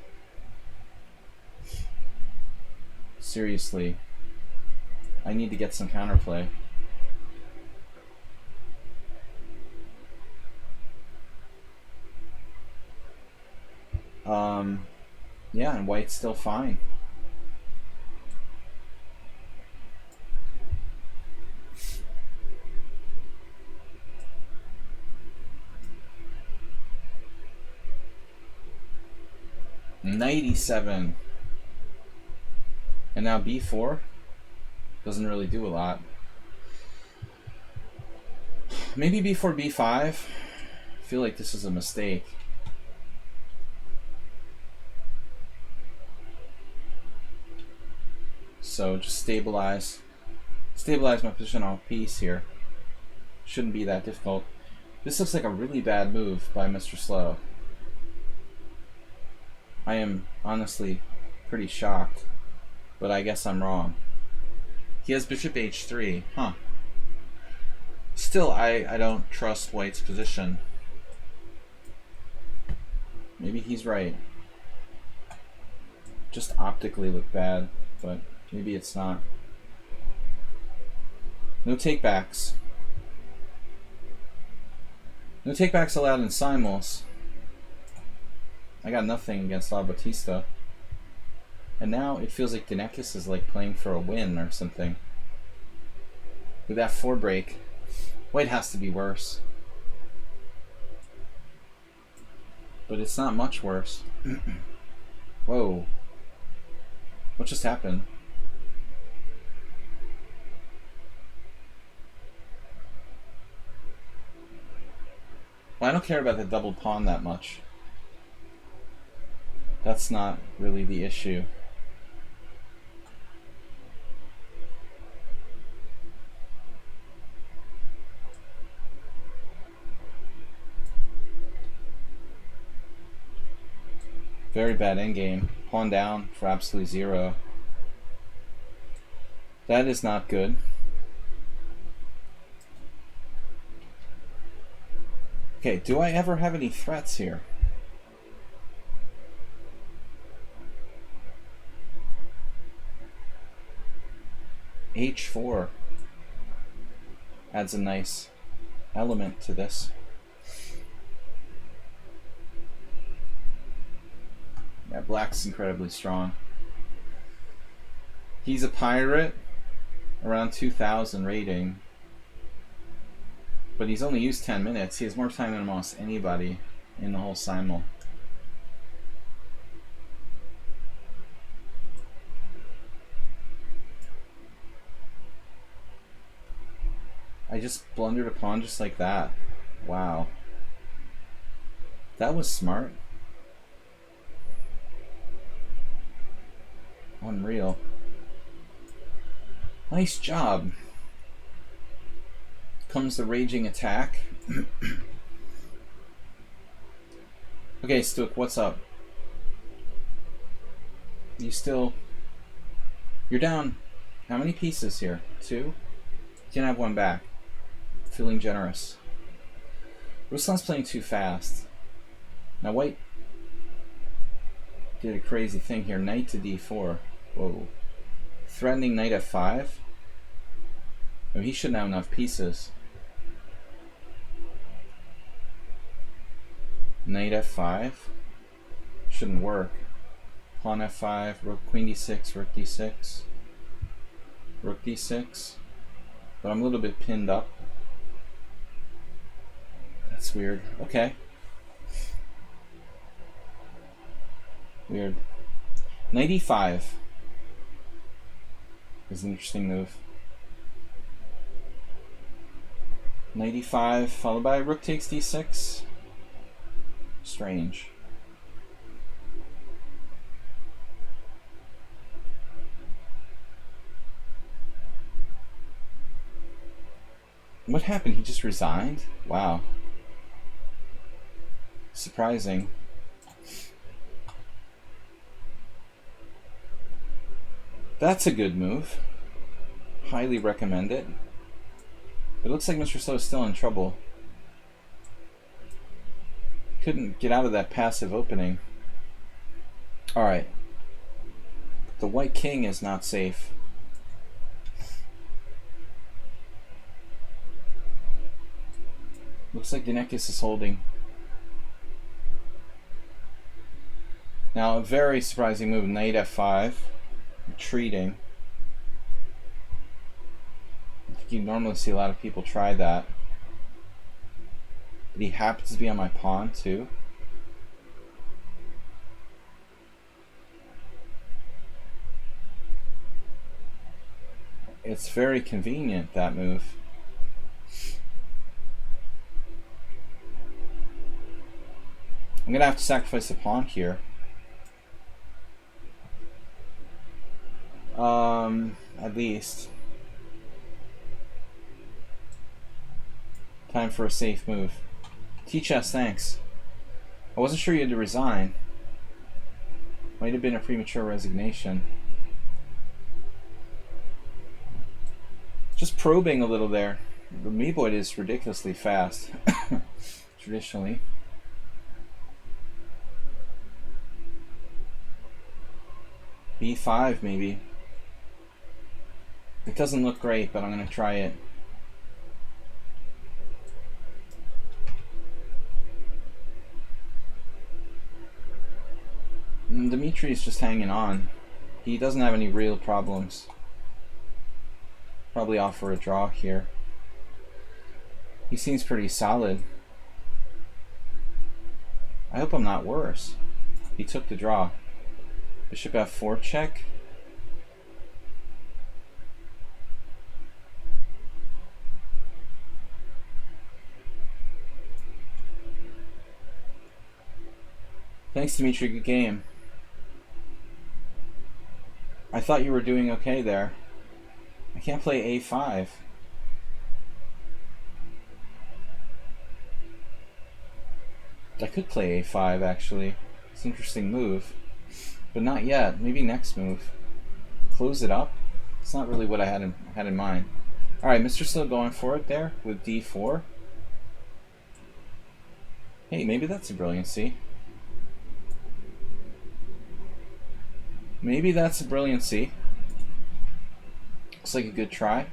Seriously. I need to get some counterplay. Yeah, and white's still fine. Knight e7. And now b4. Doesn't really do a lot. Maybe b4, b5. I feel like this is a mistake. So just stabilize my position on piece here. Shouldn't be that difficult. This looks like a really bad move by Mr. Slow. I am honestly pretty shocked, but I guess I'm wrong. He has bishop h3, huh? Still, I don't trust white's position. Maybe he's right. Just optically look bad, but maybe it's not. No takebacks. No takebacks allowed in Simuls. I got nothing against La Bautista. And now it feels like Danekis is like playing for a win or something. With that 4 break, white has to be worse. But it's not much worse. Whoa. What just happened? Well, I don't care about the double pawn that much. That's not really the issue. Very bad endgame. Pawn down for absolutely 0. That is not good. Okay, do I ever have any threats here? H4 adds a nice element to this. Yeah, black's incredibly strong. He's a pirate, around 2,000 rating, but he's only used 10 minutes. He has more time than almost anybody in the whole Simul. I just blundered a pawn just like that. Wow. That was smart. Unreal. Nice job. Comes the raging attack. Okay, Stook, what's up? You're down. How many pieces here? 2? You can have one back. Feeling generous. Ruslan's playing too fast. Now white did a crazy thing here. Knight to d4. Whoa. Threatening knight f5. Oh, he shouldn't have enough pieces. Knight f5. Shouldn't work. Pawn f5. Rook queen d6. Rook d6. Rook d6. But I'm a little bit pinned up. That's weird. Okay. Weird. Knight e5 is an interesting move. Knight e5 followed by rook takes d6. Strange. What happened? He just resigned? Wow. Surprising. That's a good move. Highly recommend it. It looks like Mr. Slow is still in trouble. Couldn't get out of that passive opening. Alright. The white king is not safe. Looks like Denekis is holding. Now, a very surprising move, knight f5. Retreating. I think you normally see a lot of people try that. But he happens to be on my pawn, too. It's very convenient, that move. I'm going to have to sacrifice a pawn here. At least. Time for a safe move. T-chess, thanks. I wasn't sure you had to resign. Might have been a premature resignation. Just probing a little there. The Meeboid is ridiculously fast. Traditionally. B5 maybe. It doesn't look great, but I'm going to try it. Dimitri is just hanging on. He doesn't have any real problems. Probably offer a draw here. He seems pretty solid. I hope I'm not worse. He took the draw. Bishop f4 check. Thanks, Dimitri. Good game. I thought you were doing okay there. I can't play a5. I could play a5 actually. It's an interesting move. But not yet. Maybe next move. Close it up. It's not really what I had in mind. Alright, Mr. Slow going for it there with d4. Hey, maybe that's a brilliancy. Maybe that's a brilliancy. Looks like a good try.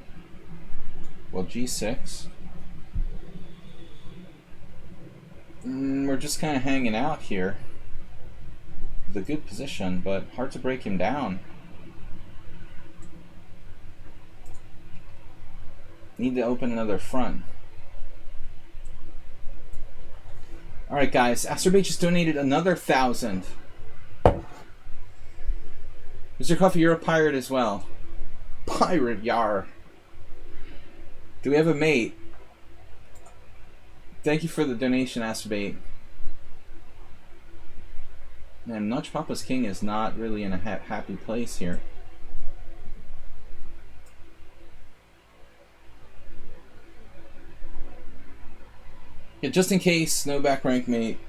Well, g6. We're just kind of hanging out here. With a good position, but hard to break him down. Need to open another front. Alright guys, Asterbait just donated another 1,000. Mr. Coffee, you're a pirate as well. Pirate, yar. Do we have a mate? Thank you for the donation, Asterbait. Man, Notch Papa's King is not really in a happy place here. Yeah, just in case, no back rank mate.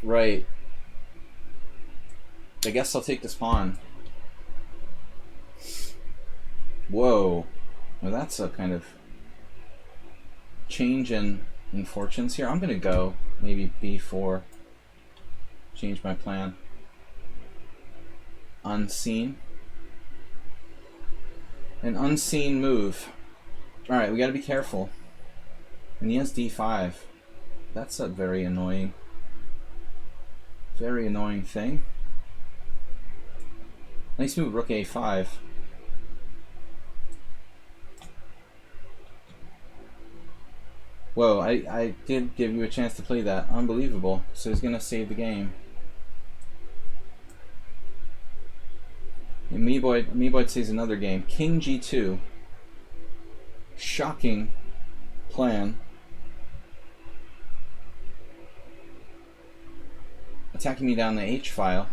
Right. I guess I'll take this pawn. Whoa. Well, that's a kind of change in fortunes here. I'm going to go maybe b4. Change my plan. Unseen. An unseen move. Alright, we got to be careful. And he has d5. That's a very annoying thing. Nice move, rook a5. Whoa, I did give you a chance to play that. Unbelievable. So he's going to save the game. And Meeboyd sees another game. King g2. Shocking plan. Attacking me down the H file.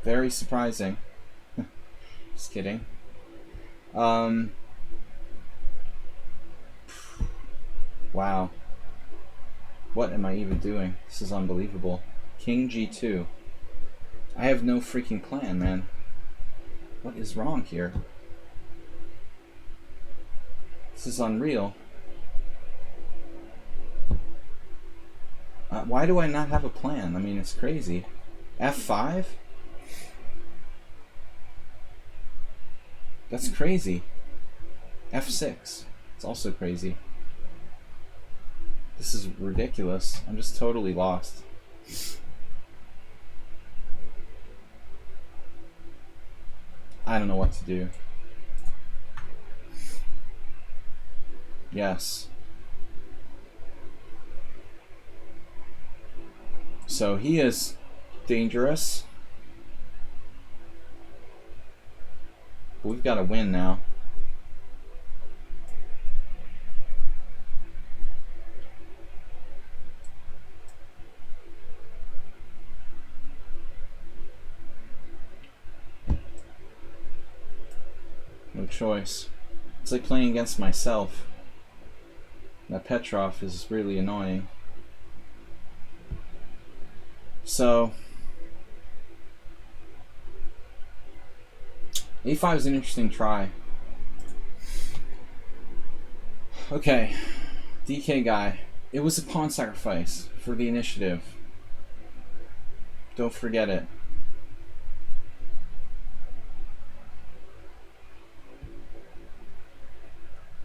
Very surprising. Just kidding. Wow. What am I even doing? This is unbelievable. King g2. I have no freaking plan, man. What is wrong here? This is unreal. Why do I not have a plan? I mean, it's crazy. f5? That's crazy. f6. It's also crazy. This is ridiculous. I'm just totally lost. I don't know what to do. Yes. So he is dangerous. But we've got to win now. No choice. It's like playing against myself. That Petrov is really annoying. So a5 is an interesting try. Okay, DK guy. It was a pawn sacrifice for the initiative. Don't forget it.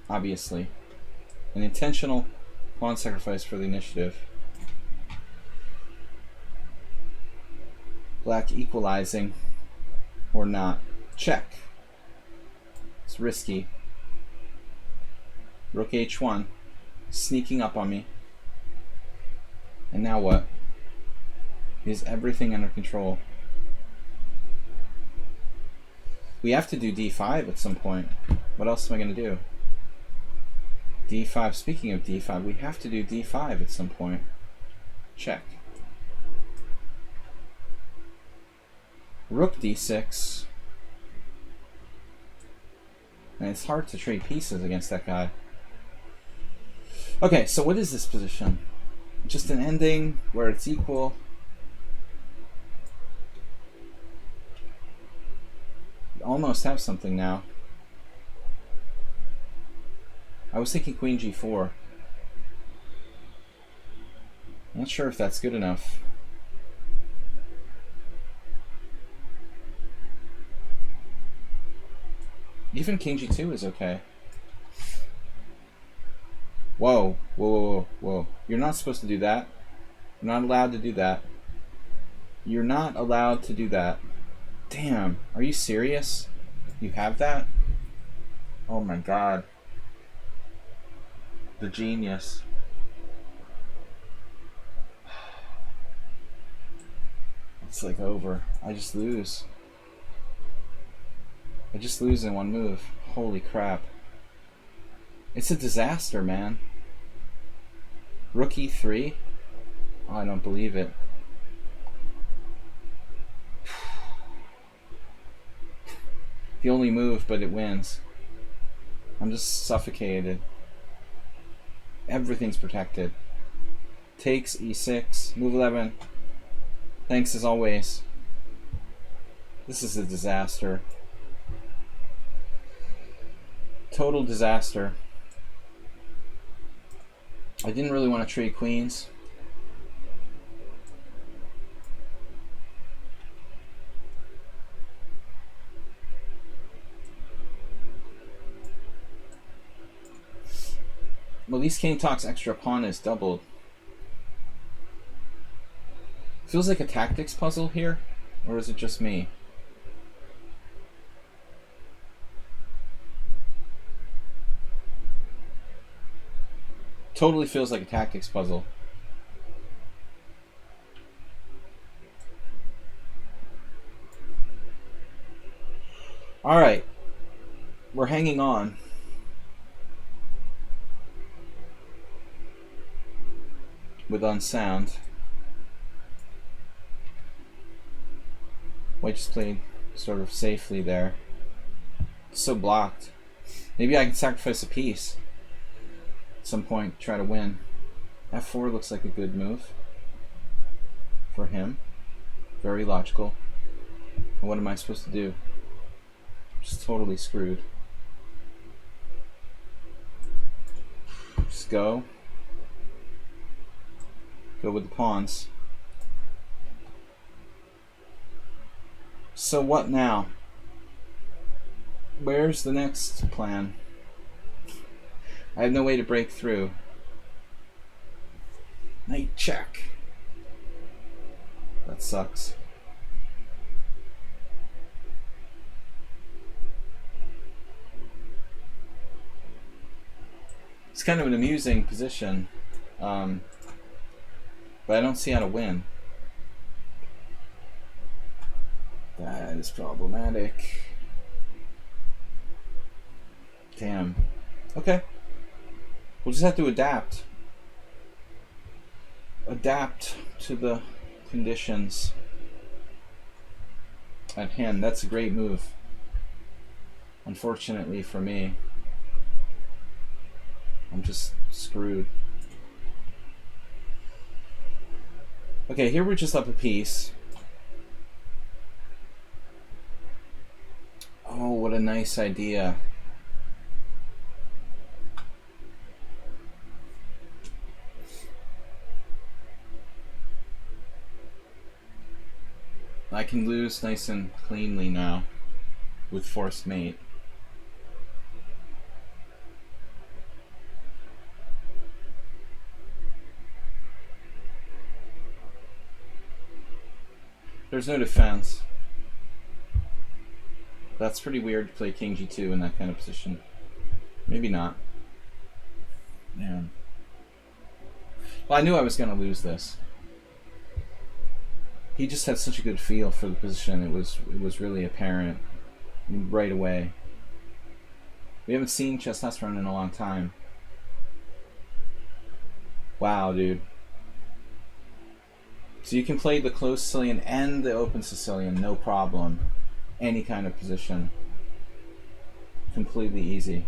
Obviously. An intentional pawn sacrifice for the initiative. Black equalizing or not. Check. It's risky. Rook h1. Sneaking up on me. And now what? Is everything under control? We have to do d5 at some point. What else am I going to do? d5. Speaking of d5, we have to do d5 at some point. Check. Rook d6. And it's hard to trade pieces against that guy. Okay, so what is this position? Just an ending where it's equal. Almost have something now. I was thinking queen g4. Not sure if that's good enough. Even king g2 is okay. Whoa, whoa, whoa, whoa. You're not supposed to do that. You're not allowed to do that. You're not allowed to do that. Damn, are you serious? You have that? Oh my god. The genius. It's like over. I just lose. I just lose in one move. Holy crap. It's a disaster, man. Rook e3? Oh, I don't believe it. The only move, but it wins. I'm just suffocated. Everything's protected. Takes e6. Move 11. Thanks as always. This is a disaster. Total disaster. I didn't really want to trade queens. Well, at least King Talk's extra pawn is doubled. Feels like a tactics puzzle here, or is it just me? Totally feels like a tactics puzzle. Alright. We're hanging on. With unsound. White just played sort of safely there. It's so blocked. Maybe I can sacrifice a piece at some point, try to win. F4 looks like a good move for him. Very logical. And what am I supposed to do? Just totally screwed. Just go. Go with the pawns. So what now? Where's the next plan? I have no way to break through. Knight check. That sucks. It's kind of an amusing position. But I don't see how to win. That is problematic. Damn. Okay. We'll just have to adapt. Adapt to the conditions at hand. That's a great move. Unfortunately for me, I'm just screwed. Okay, here we're just up a piece. Oh, what a nice idea. I can lose nice and cleanly now with forced mate. There's no defense. That's pretty weird to play king g2 in that kind of position. Maybe not. Man. Well, I knew I was going to lose this. He just had such a good feel for the position. It was really apparent right away. We haven't seen Chestnut's run in a long time. Wow, dude. So you can play the closed Sicilian and the open Sicilian, no problem. Any kind of position. Completely easy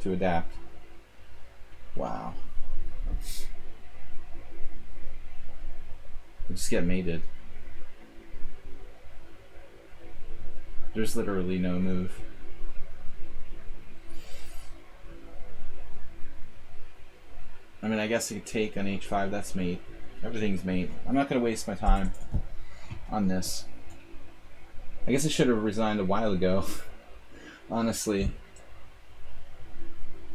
to adapt. Wow. I just get mated. There's literally no move. I mean, I guess I could take on h5. That's mate. Everything's mate. I'm not going to waste my time on this. I guess I should have resigned a while ago. Honestly.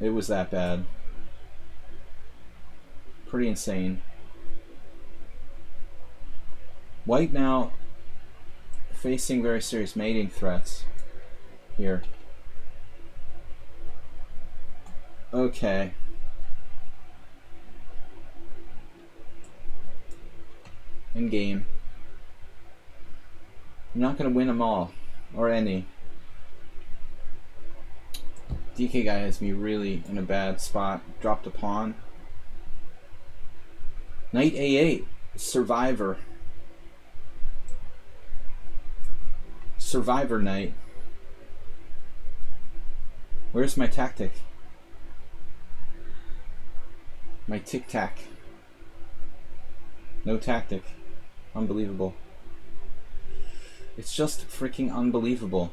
It was that bad. Pretty insane. White now facing very serious mating threats here. Okay. In game. I'm not going to win them all. Or any. DK guy has me really in a bad spot. Dropped a pawn. Knight A8. Survivor. Survivor knight. Where's my tactic? My tic-tac. No tactic. Unbelievable. It's just freaking unbelievable.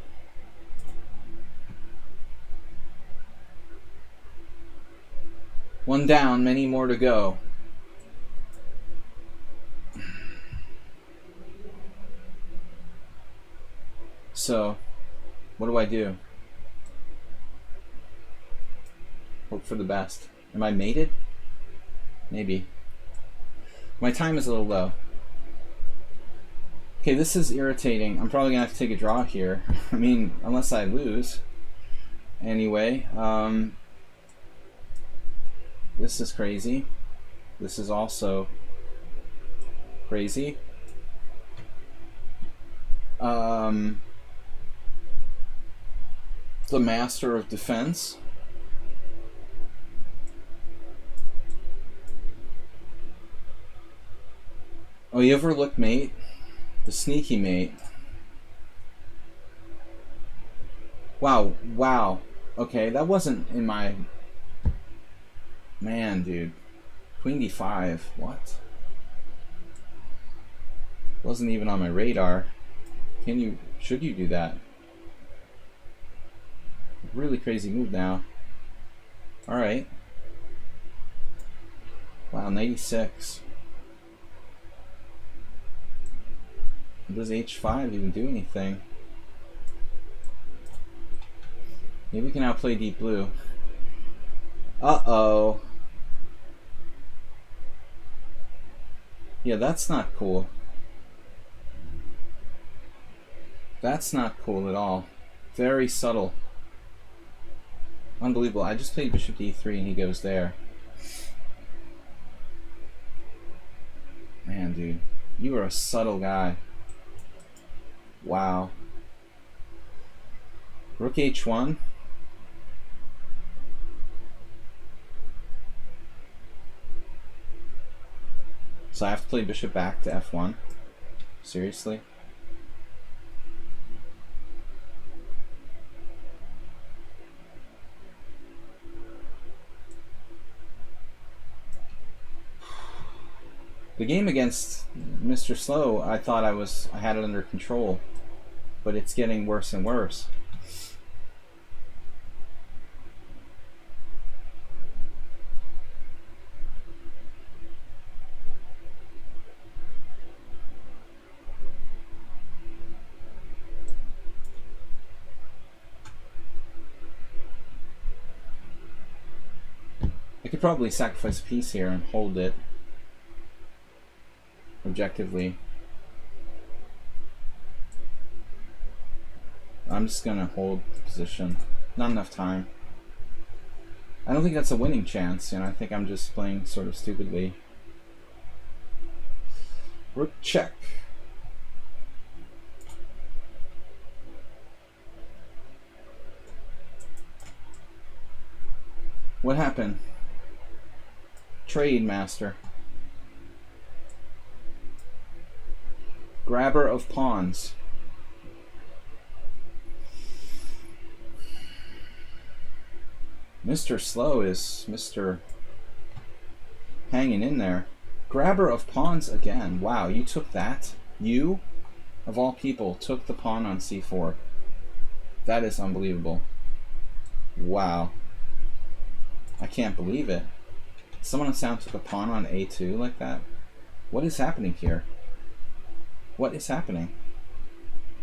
One down, many more to go. So, what do I do? Hope for the best. Am I mated? Maybe. My time is a little low. Okay, this is irritating. I'm probably gonna have to take a draw here. I mean, unless I lose. Anyway, this is crazy. This is also crazy. The master of defense. Oh, you overlooked mate? The sneaky mate. Wow, wow. Okay, that wasn't in my... Man, dude. Queen d5. What? Wasn't even on my radar. Can you... Should you do that? Really crazy move now. Alright. Wow, 96. Does h5 even do anything? Maybe we can outplay deep blue. Uh-oh. Yeah, that's not cool. That's not cool at all. Very subtle. Unbelievable. I just played bishop d3 and he goes there. Man, dude. You are a subtle guy. Wow. Rook h1. So I have to play bishop back to f1. Seriously? The game against Mr. Slow, I thought I had it under control, but it's getting worse and worse. I could probably sacrifice a piece here and hold it objectively. I'm just gonna hold position. Not enough time. I don't think that's a winning chance, you know. I think I'm just playing sort of stupidly. Rook check. What happened? Trade master. Grabber of pawns. Mr. Slow is Mr. hanging in there. Grabber of pawns again. Wow, you took that? You, of all people, took the pawn on c4. That is unbelievable. Wow. I can't believe it. Someone on sound took a pawn on a2 like that? What is happening here? What is happening?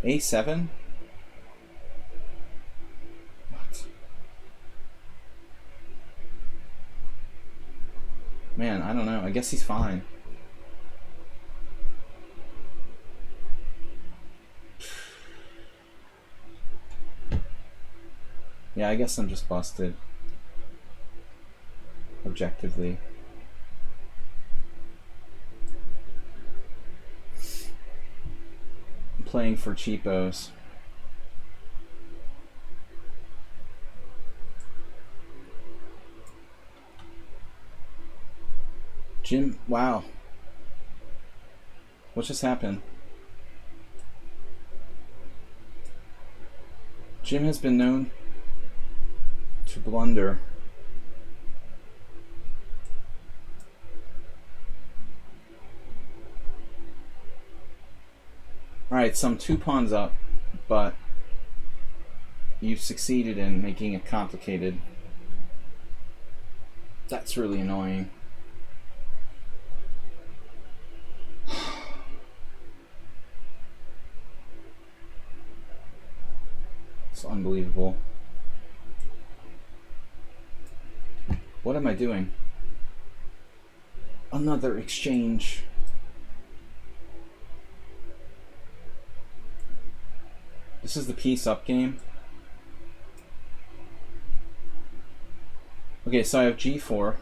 a7? What? Man, I don't know. I guess he's fine. Yeah, I guess I'm just busted. Objectively. I'm playing for cheapos. Jim, wow. What just happened? Jim has been known to blunder. Alright, so I'm 2 pawns up, but you've succeeded in making it complicated. That's really annoying. It's unbelievable. What am I doing? Another exchange. This is the piece up game. Okay, so I have g4,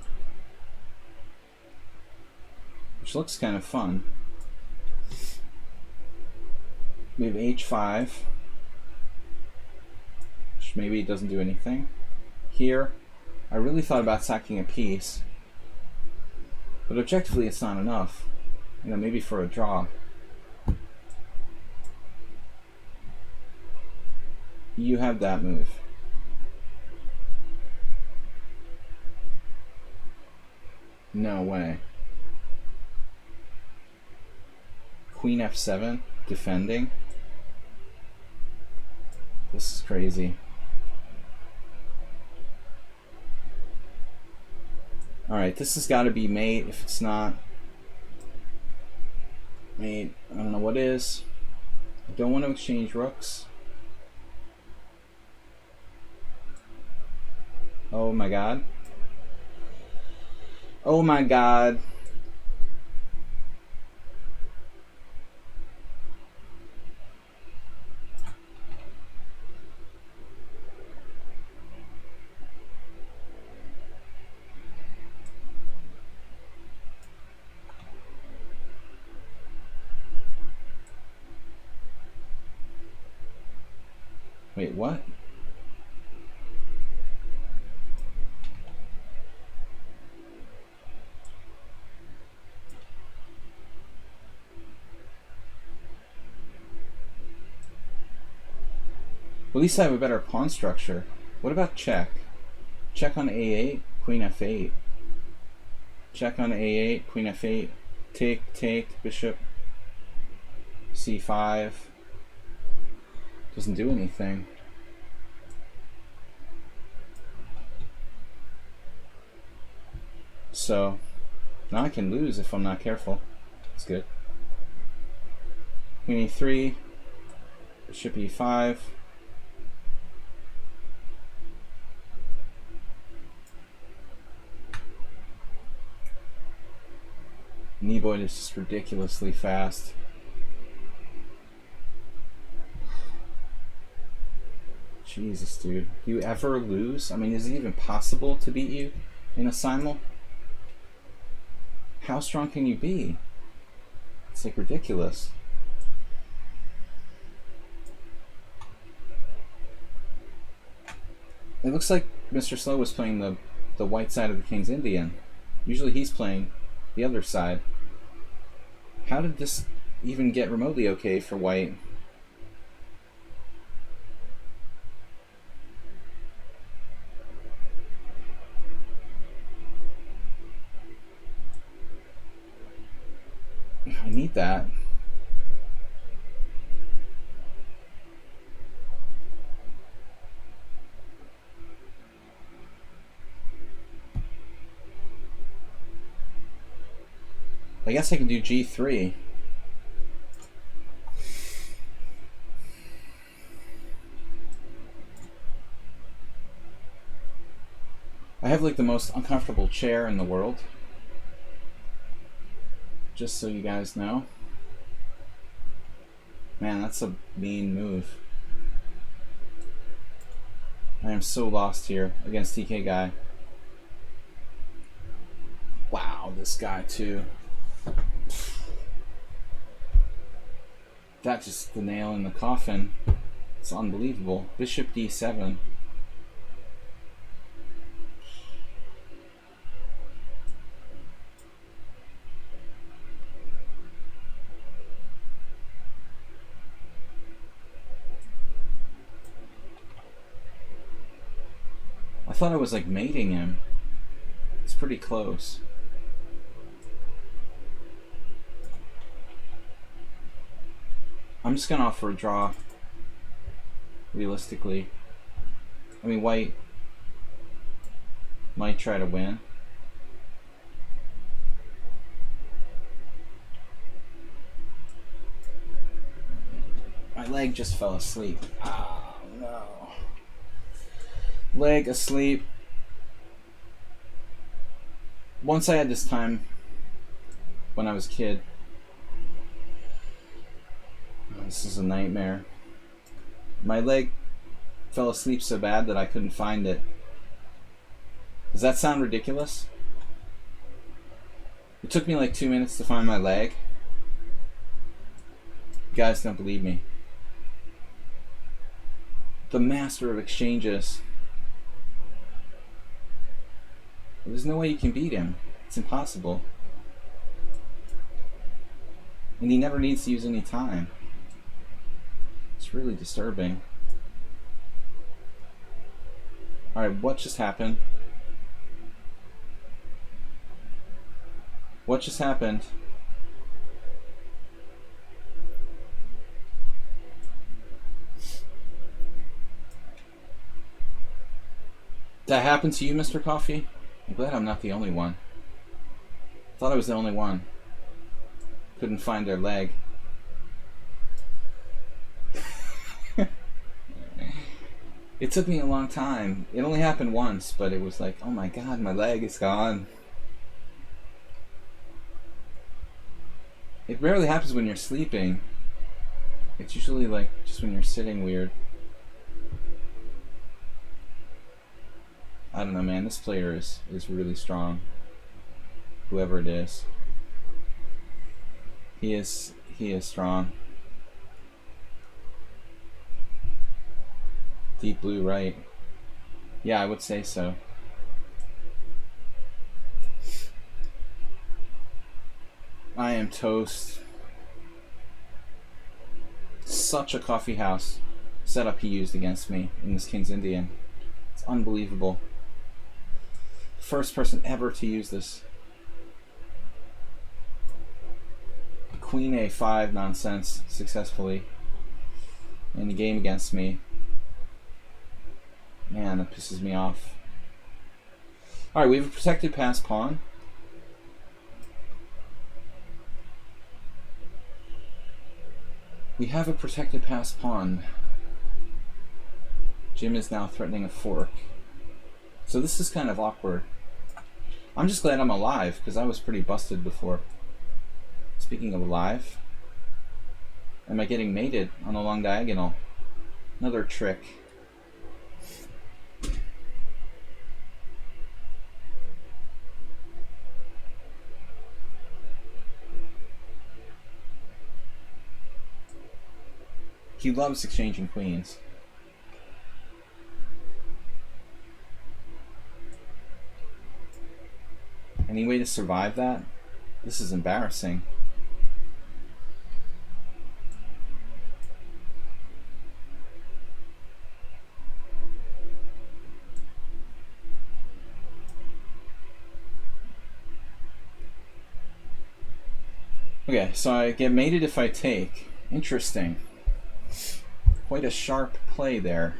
which looks kind of fun. We have h5, which maybe doesn't do anything. Here, I really thought about sacking a piece, but objectively it's not enough. You know, maybe for a draw. You have that move. No way. Queen f7, defending. This is crazy. Alright, this has got to be mate. If it's not mate, I don't know what is. I don't want to exchange rooks. Oh my god. Oh my god. Wait, what? At least I have a better pawn structure. What about check? Check on a8, queen f8. Check on a8, queen f8. Take, take, bishop c5. Doesn't do anything. So now I can lose if I'm not careful. That's good. Queen e3, bishop e5. Kneeboyd is just ridiculously fast. Jesus, dude. Do you ever lose? I mean, is it even possible to beat you in a simul? How strong can you be? It's like ridiculous. It looks like Mr. Slow was playing the white side of the King's Indian. Usually he's playing the other side. How did this even get remotely okay for white? I need that. I guess I can do G3. I have like the most uncomfortable chair in the world. Just so you guys know. Man, that's a mean move. I am so lost here against TK guy. Wow, this guy too. That's just the nail in the coffin. It's unbelievable. Bishop D7. I thought I was like mating him. It's pretty close. I'm just gonna offer a draw. Realistically. I mean, white might try to win. My leg just fell asleep. Oh no. Leg asleep. Once I had this time when I was a kid. Oh, this is a nightmare. My leg fell asleep so bad that I couldn't find it. Does that sound ridiculous? It took me like 2 minutes to find my leg. You guys don't believe me. The master of exchanges. There's no way you can beat him. It's impossible. And he never needs to use any time. It's really disturbing. Alright, what just happened? What just happened? That happened to you, Mr. Coffee? I'm glad I'm not the only one. I thought I was the only one. Couldn't find their leg. It took me a long time. It only happened once, but it was like, oh my god, my leg is gone. It rarely happens when you're sleeping. It's usually like just when you're sitting weird. I don't know, man. This player is really strong. Whoever it is. He is strong. Deep blue, right? Yeah, I would say so. I am toast. Such a coffee house setup he used against me in this King's Indian. It's unbelievable. First person ever to use this. Queen A5 nonsense successfully in the game against me. Man, that pisses me off. Alright, we have a protected pass pawn. We have a protected pass pawn. Jim is now threatening a fork. So this is kind of awkward. I'm just glad I'm alive, because I was pretty busted before. Speaking of alive, am I getting mated on a long diagonal? Another trick. He loves exchanging queens. Any way to survive that? This is embarrassing. Okay, so I get mated if I take. Interesting. Quite a sharp play there.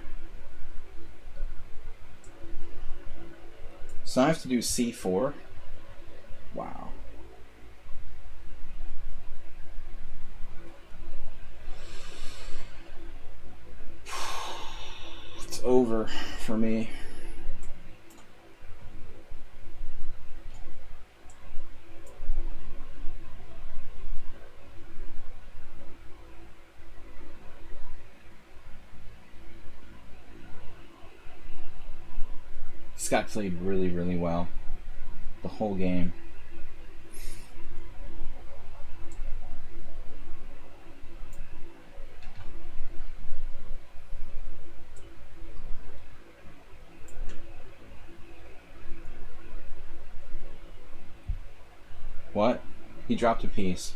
So I have to do c4. Wow. It's over for me. Scott played really, really well the whole game. What? He dropped a piece.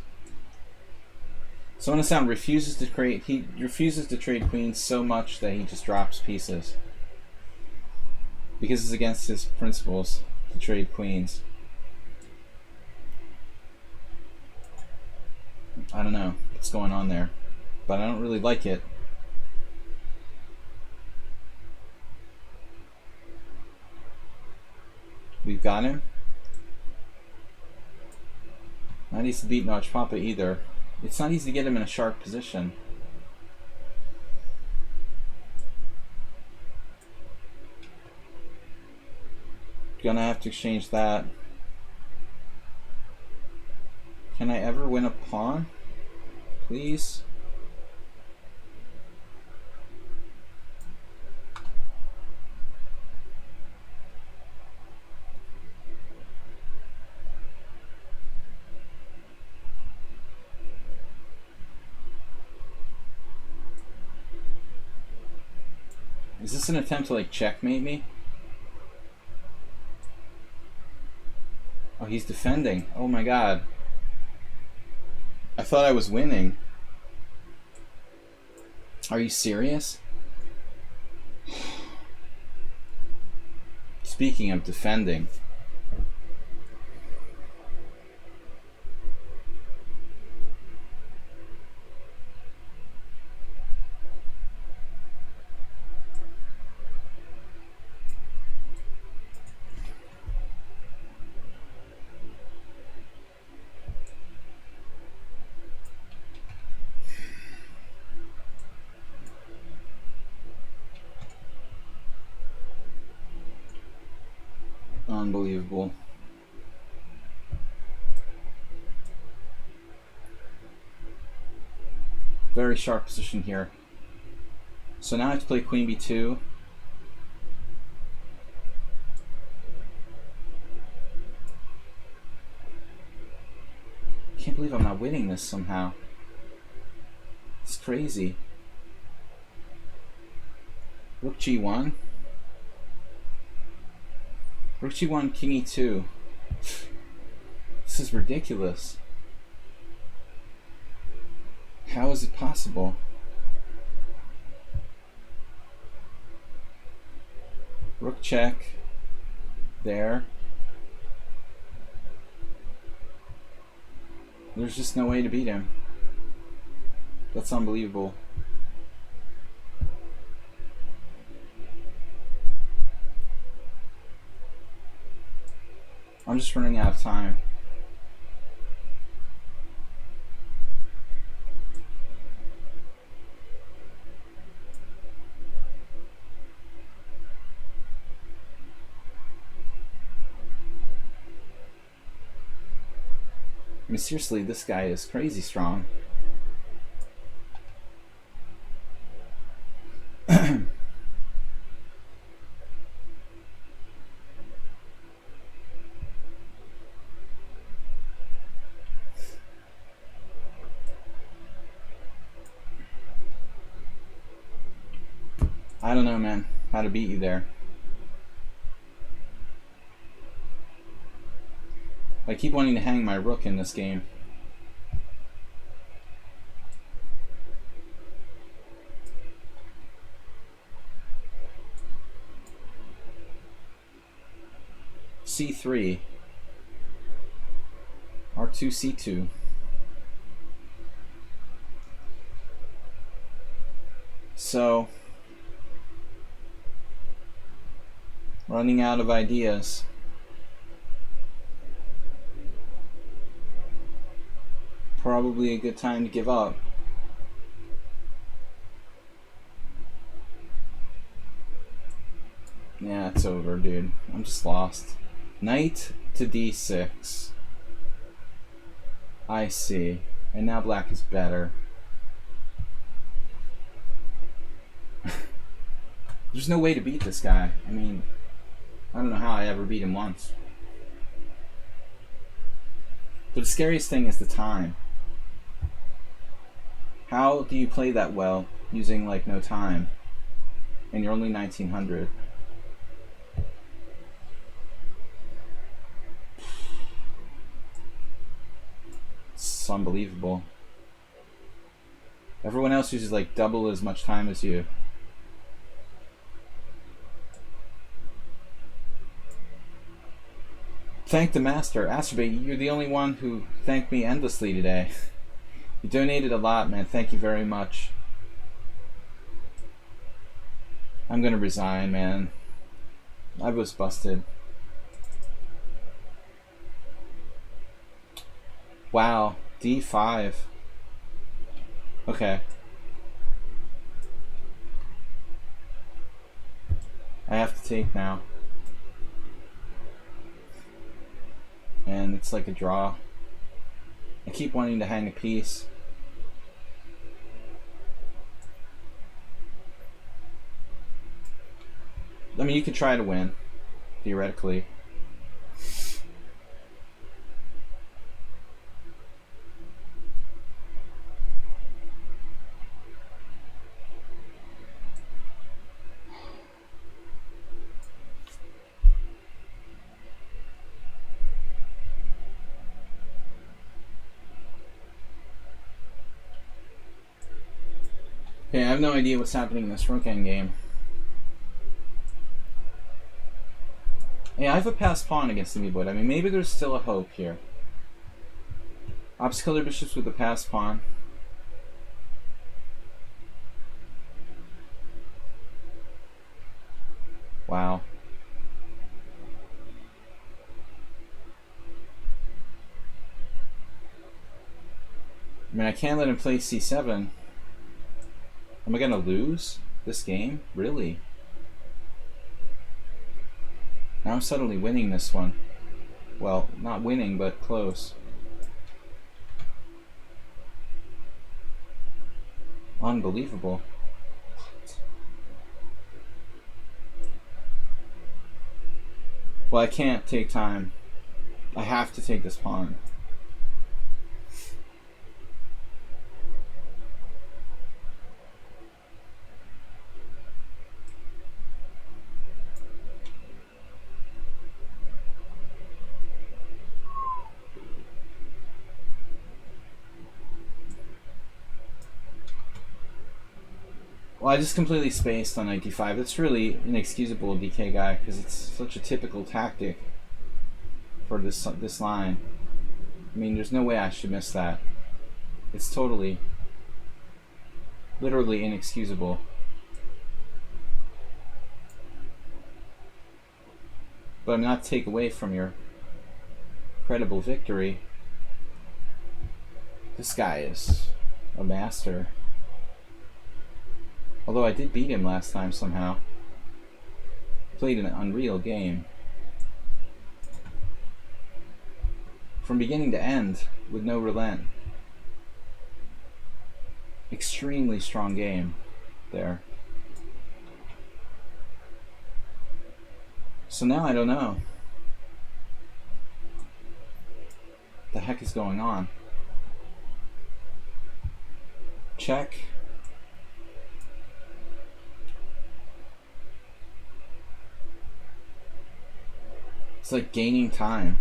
Someone sound refuses to create. He refuses to trade queens so much that he just drops pieces because it's against his principles to trade queens. I don't know what's going on there, but I don't really like it. We've got him. Not easy to beat Notch Papa either. It's not easy to get him in a sharp position. Gonna have to exchange that. Can I ever win a pawn? Please? Is this an attempt to like checkmate me? Oh, he's defending. Oh my god. I thought I was winning. Are you serious? Speaking of defending. Unbelievable. Very sharp position here. So now I have to play Queen B2. Can't believe I'm not winning this somehow. It's crazy. Rook G1. Rook G1, King E2. This is ridiculous. How is it possible? Rook check. There. There's just no way to beat him. That's unbelievable. I'm just running out of time. I mean, seriously, this guy is crazy strong. I don't know, man, how to beat you there. I keep wanting to hang my rook in this game. C3. R2, C2. So, running out of ideas. Probably a good time to give up. Yeah, it's over, dude. I'm just lost. Knight to d6. I see. And now black is better. There's no way to beat this guy. I mean, I don't know how I ever beat him once. But the scariest thing is the time. How do you play that well using like no time? And you're only 1900. It's unbelievable. Everyone else uses like double as much time as you. Thank the master. Astrobate, you're the only one who thanked me endlessly today. You donated a lot, man. Thank you very much. I'm gonna resign, man. I was busted. Wow. D5. Okay. I have to take now. And it's like a draw. I keep wanting to hang a piece. I mean, you could try to win, theoretically. Okay, I have no idea what's happening in this rook endgame. Yeah, I have a passed pawn against the Meeboy. I mean, maybe there's still a hope here. Opposite color bishops with a passed pawn. Wow. I mean, I can't let him play c7. Am I gonna lose this game? Really? Now I'm suddenly winning this one. Well, not winning, but close. Unbelievable. Well, I can't take time. I have to take this pawn. Well, I just completely spaced on knight d5. It's really inexcusable, DK guy, because it's such a typical tactic for this line. I mean, there's no way I should miss that. It's totally, literally inexcusable. But I'm not to take away from your credible victory. This guy is a master. Although I did beat him last time somehow. Played an unreal game. From beginning to end, with no relent. Extremely strong game there. So now I don't know. What the heck is going on? Check. It's like gaining time.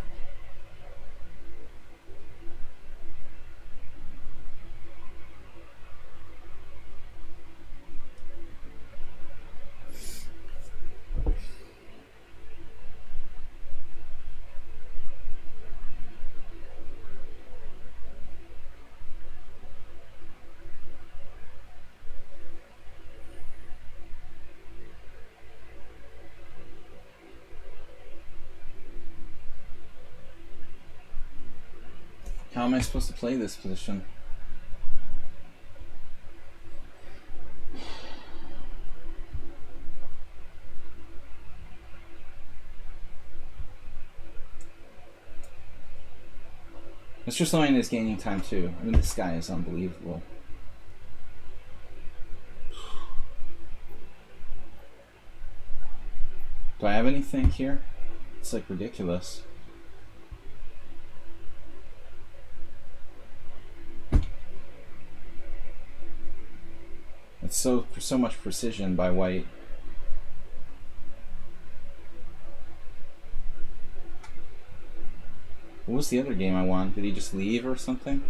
How am I supposed to play this position? Mr. Sloan is gaining time too. I mean, this guy is unbelievable. Do I have anything here? It's like ridiculous. It's so much precision by white. What was the other game I won? Did he just leave or something?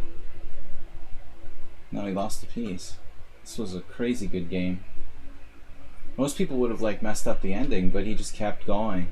No, he lost a piece. This was a crazy good game. Most people would have like messed up the ending, but he just kept going.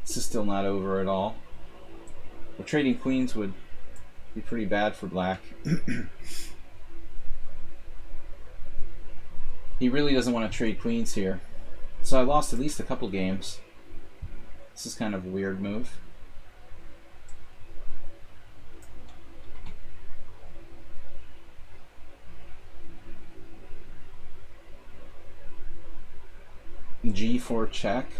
This is still not over at all. But trading queens would be pretty bad for black. He really doesn't want to trade queens here. So I lost at least a couple games. This is kind of a weird move. G4 check.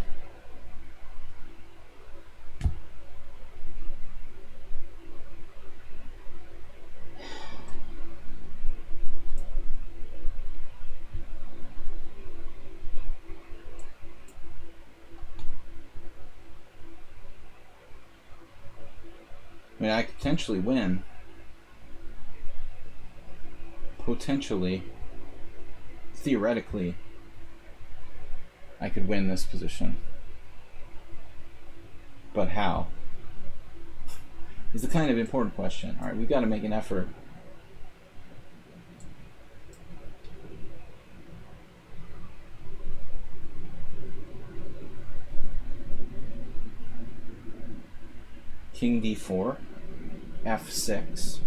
I mean, I could potentially win. Potentially. Theoretically, I could win this position. But how? Is the kind of important question. Alright, we've got to make an effort. King d4. f6.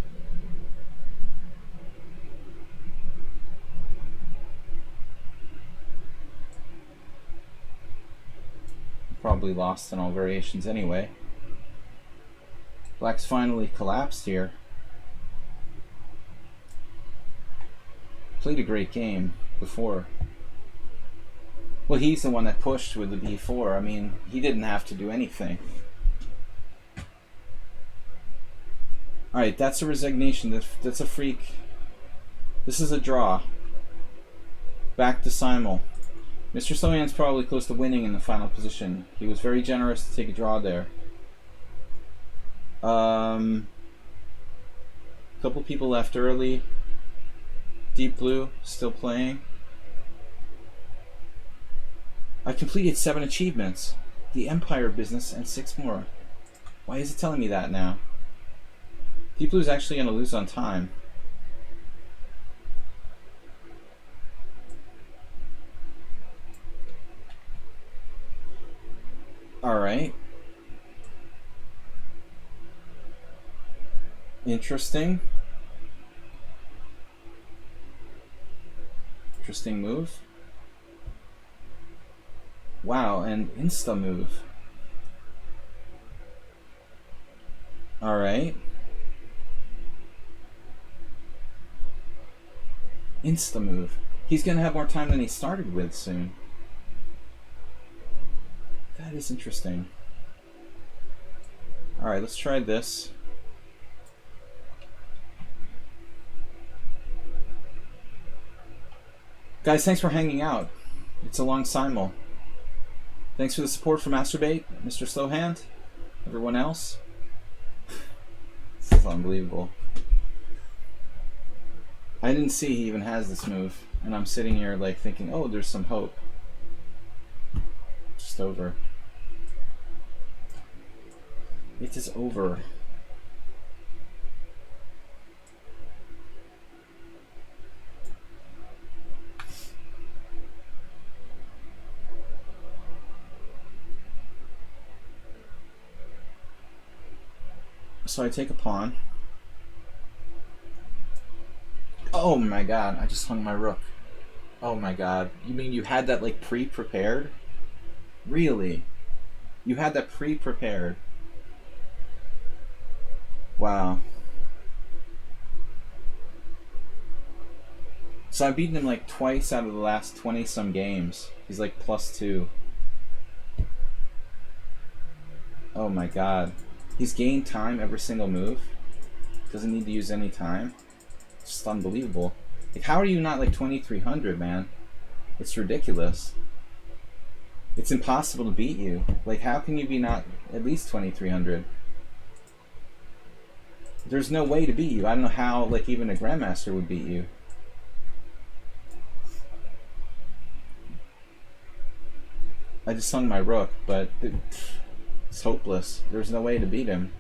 Probably lost in all variations anyway. Black's finally collapsed here. Played a great game before. Well, he's the one that pushed with the b4. I mean, he didn't have to do anything. Alright, that's a resignation. That's a freak. This is a draw. Back to Simul. Mr. Sloan's probably close to winning in the final position. He was very generous to take a draw there. A couple people left early. Deep Blue still playing. I completed 7 achievements. The Empire business and 6 more. Why is it telling me that now? Deep Blue's actually going to lose on time. Alright. Interesting. Interesting move. Wow, and insta move. Alright. Insta move. He's going to have more time than he started with soon. That is interesting. Alright, let's try this. Guys, thanks for hanging out. It's a long Simul. Thanks for the support from Masturbate, Mr. Slowhand, everyone else. This is unbelievable. I didn't see he even has this move, and I'm sitting here like thinking, oh, there's some hope. Just over. It is over. So I take a pawn. Oh my god, I just hung my rook. Oh my god. You mean you had that like pre-prepared? Really? You had that pre-prepared? Wow. So I've beaten him like twice out of the last 20-some games. He's like +2. Oh my god. He's gained time every single move. Doesn't need to use any time. It's just unbelievable. Like, how are you not like 2300, man? It's ridiculous. It's impossible to beat you. Like, how can you be not at least 2300? There's no way to beat you. I don't know how, like, even a Grandmaster would beat you. I just hung my rook, but it's hopeless. There's no way to beat him.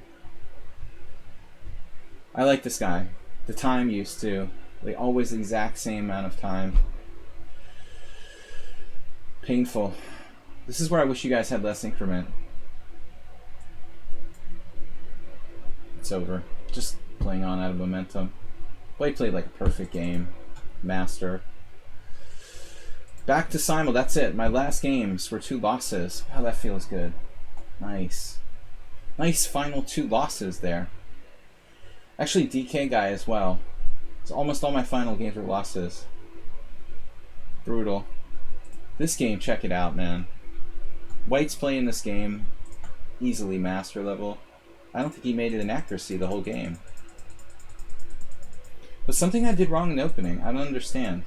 I like this guy. The time use, too. Like, always the exact same amount of time. Painful. This is where I wish you guys had less increment. It's over. Just playing on out of momentum. Well, he played like a perfect game. Master. Back to Simul. That's it. My last games were 2 losses. Wow, that feels good. Nice. Nice final 2 losses there. Actually, DK guy as well. So almost all my final games were losses. Brutal. This game, check it out, man. White's playing this game easily master level. I don't think he made it an accuracy the whole game. But something I did wrong in the opening. I don't understand.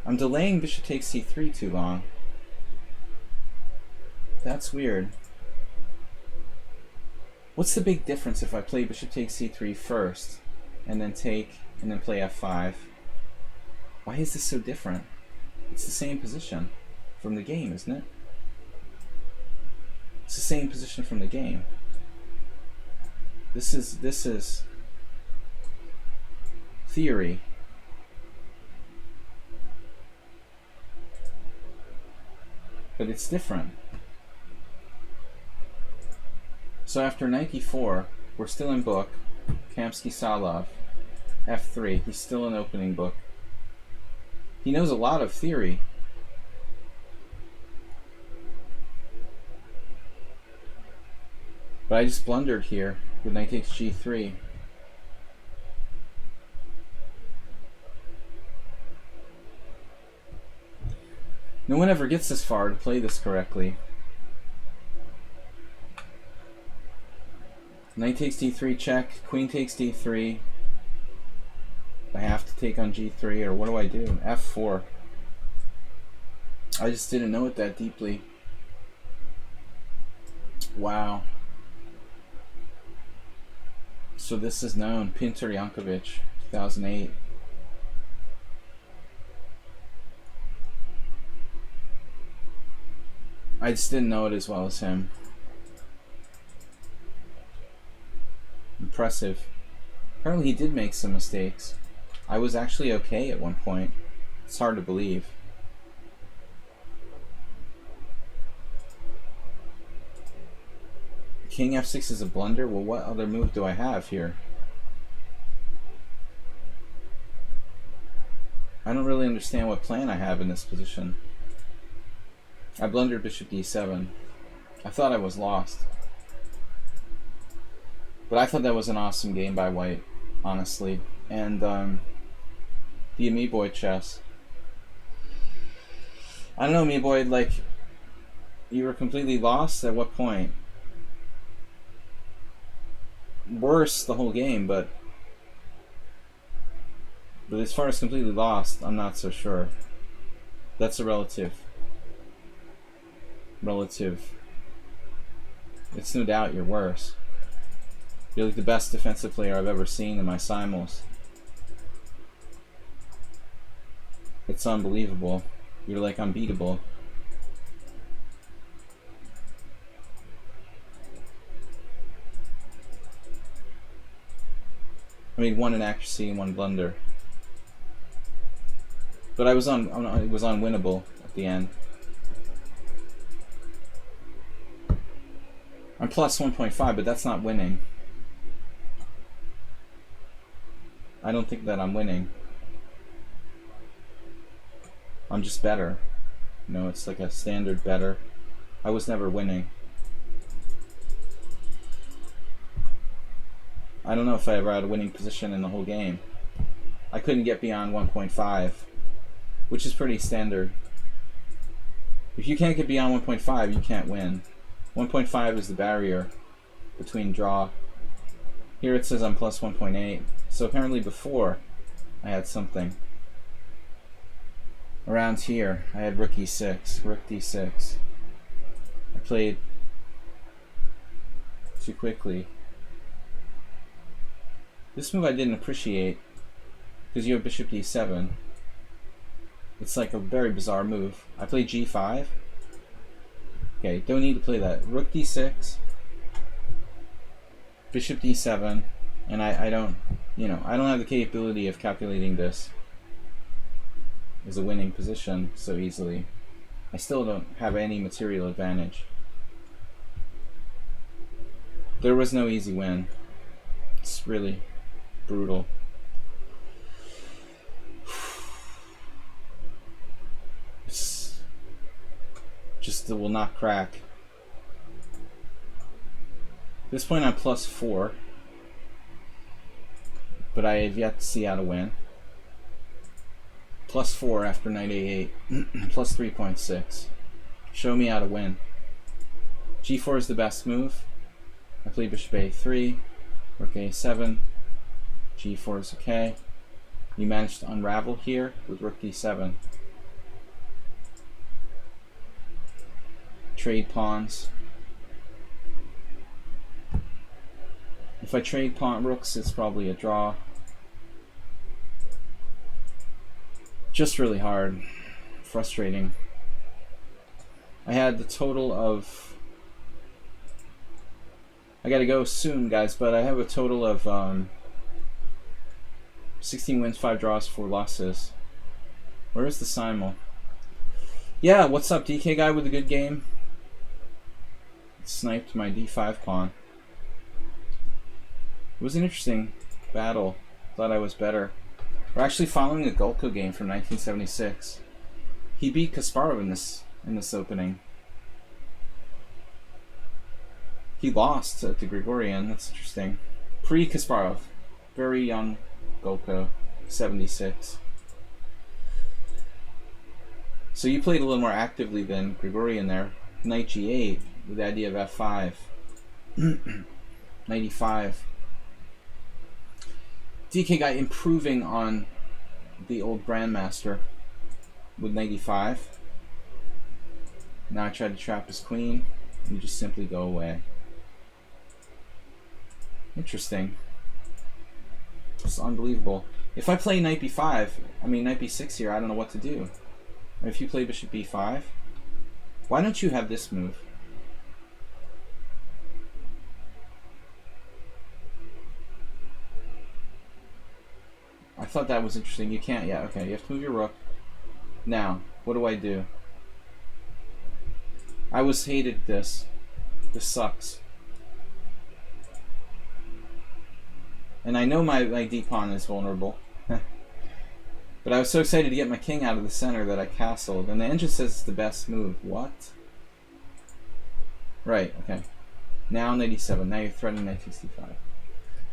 I'm delaying bishop takes c3 too long. That's weird. What's the big difference if I play bishop takes c3 first, and then play f5? Why is this so different? It's the same position from the game, isn't it? It's the same position from the game. This is theory. But it's different. So after knight e4, we're still in book. Kamsky-Salov, f3. He's still in opening book. He knows a lot of theory. But I just blundered here with knight takes g3. No one ever gets this far to play this correctly. Knight takes d3 check, queen takes d3. I have to take on g3, or what do I do? f4. I just didn't know it that deeply. Wow. So this is known. Pinter Yankovic, 2008. I just didn't know it as well as him. Impressive. Apparently he did make some mistakes. I was actually okay at one point. It's hard to believe. King f6 is a blunder? Well, what other move do I have here? I don't really understand what plan I have in this position. I blundered bishop d7. I thought I was lost. But I thought that was an awesome game by White, honestly. And the Amiiboid chess. I don't know, Amiiboid, like, you were completely lost at what point? Worse the whole game, but as far as completely lost, I'm not so sure. That's a relative. It's no doubt you're worse. You're like the best defensive player I've ever seen in my simuls. It's unbelievable. You're like unbeatable. I mean, 1 inaccuracy and 1 blunder. But it was unwinnable at the end. I'm plus 1.5, but that's not winning. I don't think that I'm winning. I'm just better. You know, it's like a standard better. I was never winning. I don't know if I ever had a winning position in the whole game. I couldn't get beyond 1.5, which is pretty standard. If you can't get beyond 1.5, you can't win. 1.5 is the barrier between draw. Here it says I'm plus 1.8. So apparently before, I had something. Around here, I had rook e6, rook d6. I played too quickly. This move I didn't appreciate because you have bishop d7. It's like a very bizarre move. I played g5. Okay, don't need to play that. Rook d6, bishop d7, and I don't, you know, I don't have the capability of calculating this as a winning position so easily. I still don't have any material advantage. There was no easy win. It's really brutal. It's just, it will not crack. At this point I'm plus 4, but I have yet to see how to win. Plus 4 after knight a8, plus 3.6. Show me how to win. g4 is the best move. I play bishop a3, rook a7, g4 is okay. You managed to unravel here with rook d7. Trade pawns. If I trade pawn rooks, it's probably a draw. Just really hard. Frustrating. I had the total of... I gotta go soon, guys, but I have a total of 16 wins, 5 draws, 4 losses. Where is the Simul? Yeah, what's up, DK guy with a good game? Sniped my d5 pawn. It was an interesting battle. Thought I was better. We're actually following a Golko game from 1976. He beat Kasparov in this opening. He lost to Grigorian. That's interesting. Pre-Kasparov. Very young Golko. 76. So you played a little more actively than Grigorian there. Knight g8 with the idea of f5. Knight e5. DK guy improving on the old Grandmaster with knight e5. Now I tried to trap his queen. You just simply go away. Interesting. It's unbelievable. If I play knight b5, I mean knight b6 here, I don't know what to do. If you play bishop b5, why don't you have this move? I thought that was interesting. You can't yet. Okay, you have to move your rook. Now, what do I do? I was hated this. This sucks. And I know my d-pawn is vulnerable. But I was so excited to get my king out of the center that I castled. And the engine says it's the best move. What? Right, okay. Now knight e7. Now you're threatening knight c5.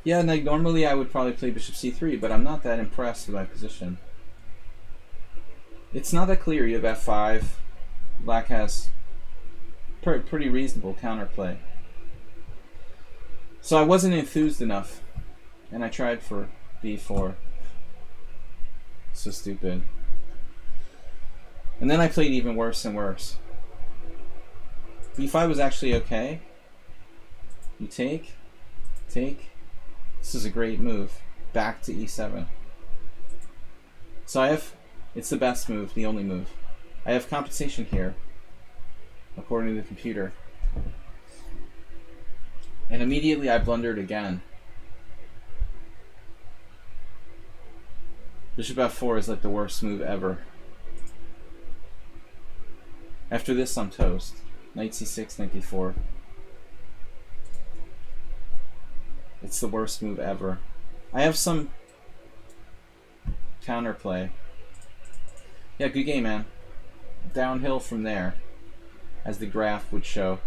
Yeah, like normally I would probably play bishop c3, but I'm not that impressed with my position. It's not that clear. You have f5. Black has pretty reasonable counterplay. So I wasn't enthused enough, and I tried for b4. So stupid. And then I played even worse and worse. b5 was actually okay. You take. This is a great move. Back to e7. So I have, it's the best move, the only move. I have compensation here, according to the computer. And immediately I blundered again. Bishop f4 is like the worst move ever. After this I'm toast. Knight c6, knight d4. It's the worst move ever. I have some counterplay. Yeah, good game, man. Downhill from there, as the graph would show.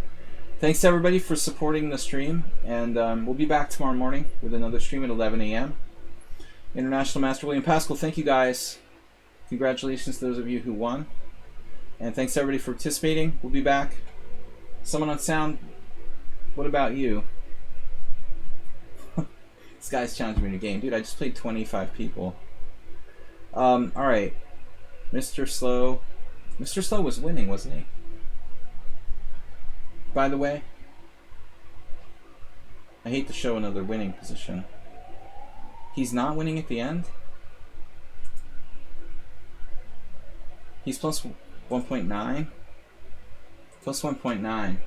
Thanks to everybody for supporting the stream, and we'll be back tomorrow morning with another stream at 11 a.m. International Master William Pascal, thank you guys. Congratulations to those of you who won. And thanks everybody for participating. We'll be back. Someone on sound, what about you? This guy's challenging me in a game. Dude, I just played 25 people. Alright. Mr. Slow. Mr. Slow was winning, wasn't he? By the way, I hate to show another winning position. He's not winning at the end? He's plus 1.9? Plus 1.9.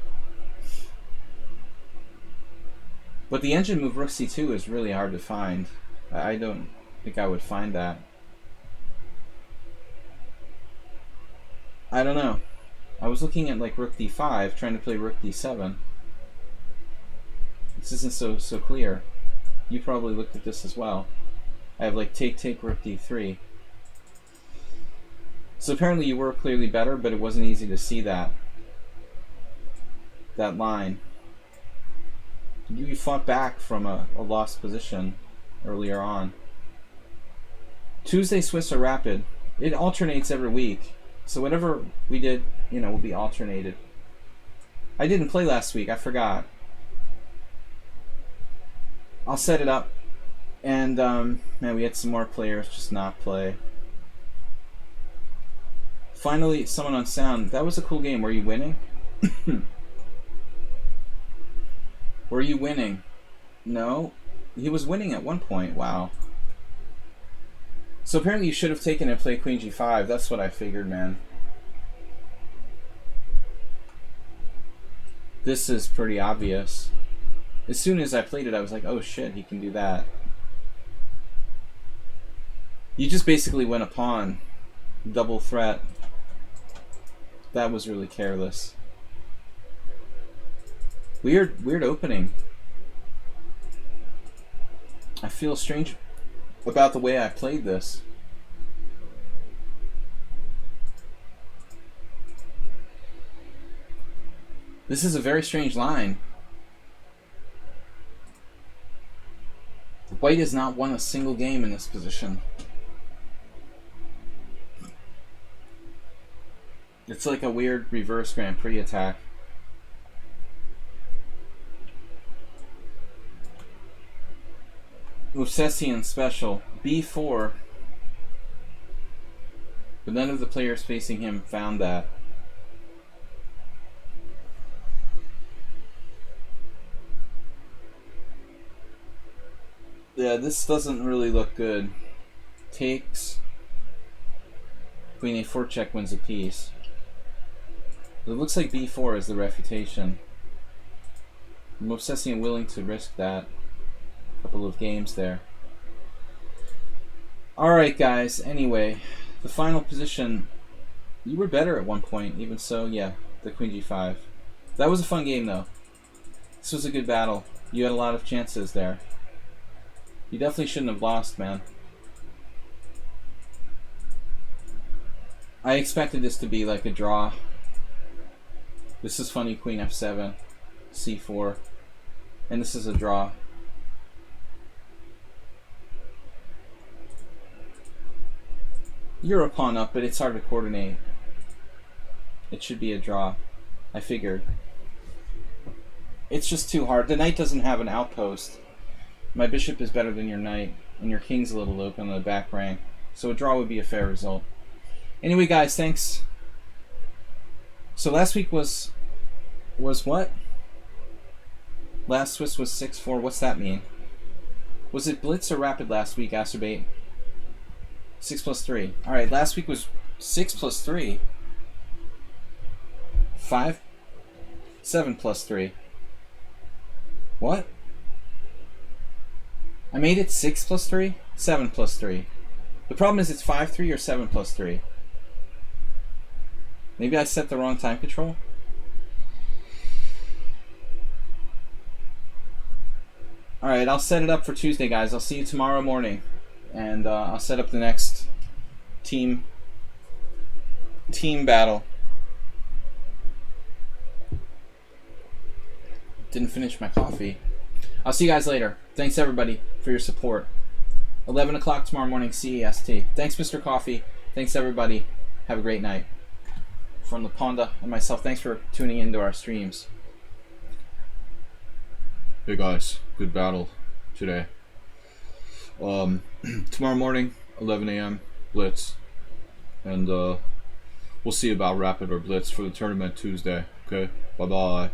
But the engine move Rook C2 is really hard to find. I don't think I would find that. I don't know. I was looking at like Rook D5, trying to play Rook D7. This isn't so clear. You probably looked at this as well. I have like take Rook D3. So apparently you were clearly better, but it wasn't easy to see that line. You fought back from a lost position earlier on. Tuesday Swiss are rapid. It alternates every week. So whatever we did, you know, will be alternated. I didn't play last week. I forgot. I'll set it up. And, man, we had some more players just not play. Finally, someone on sound. That was a cool game. Were you winning? Were you winning? No. He was winning at one point. Wow. So apparently you should have taken and played Queen G5. That's what I figured, man. This is pretty obvious. As soon as I played it, I was like, oh shit, he can do that. You just basically went a pawn. Double threat. That was really careless. Weird opening. I feel strange about the way I played this. This is a very strange line. White has not won a single game in this position. It's like a weird reverse Grand Prix attack. Movsesian special. B4. But none of the players facing him found that. Yeah, this doesn't really look good. Takes. Queen A4 check wins a piece. It looks like B4 is the refutation. Movsesian willing to risk that. Couple of games there. Alright guys, anyway, the final position. You were better at one point, even so, yeah, the Queen G5. That was a fun game though. This was a good battle. You had a lot of chances there. You definitely shouldn't have lost, man. I expected this to be like a draw. This is funny, Queen F7, C4, and this is a draw. You're a pawn up, but it's hard to coordinate. It should be a draw. I figured. It's just too hard. The knight doesn't have an outpost. My bishop is better than your knight, and your king's a little open on the back rank. So a draw would be a fair result. Anyway, guys, thanks. So last week was what? Last Swiss was 6-4. What's that mean? Was it blitz or rapid last week, Acerbate? 6 plus 3. Alright, last week was 6 plus 3. 5? 7 plus 3. What? I made it 6 plus 3? 7 plus 3. The problem is it's 5-3 or 7 plus 3. Maybe I set the wrong time control? All right, I'll set it up for Tuesday, guys. I'll see you tomorrow morning, and I'll set up the next team battle. Didn't finish my coffee. I'll see you guys later. Thanks everybody for your support. 11 o'clock tomorrow morning, CEST. Thanks, Mr. Coffee. Thanks everybody. Have a great night. From Laponda and myself, thanks for tuning into our streams. Hey guys, good battle today. Tomorrow morning, 11 a.m. Blitz, and we'll see about Rapid or Blitz for the tournament Tuesday. Okay, bye bye.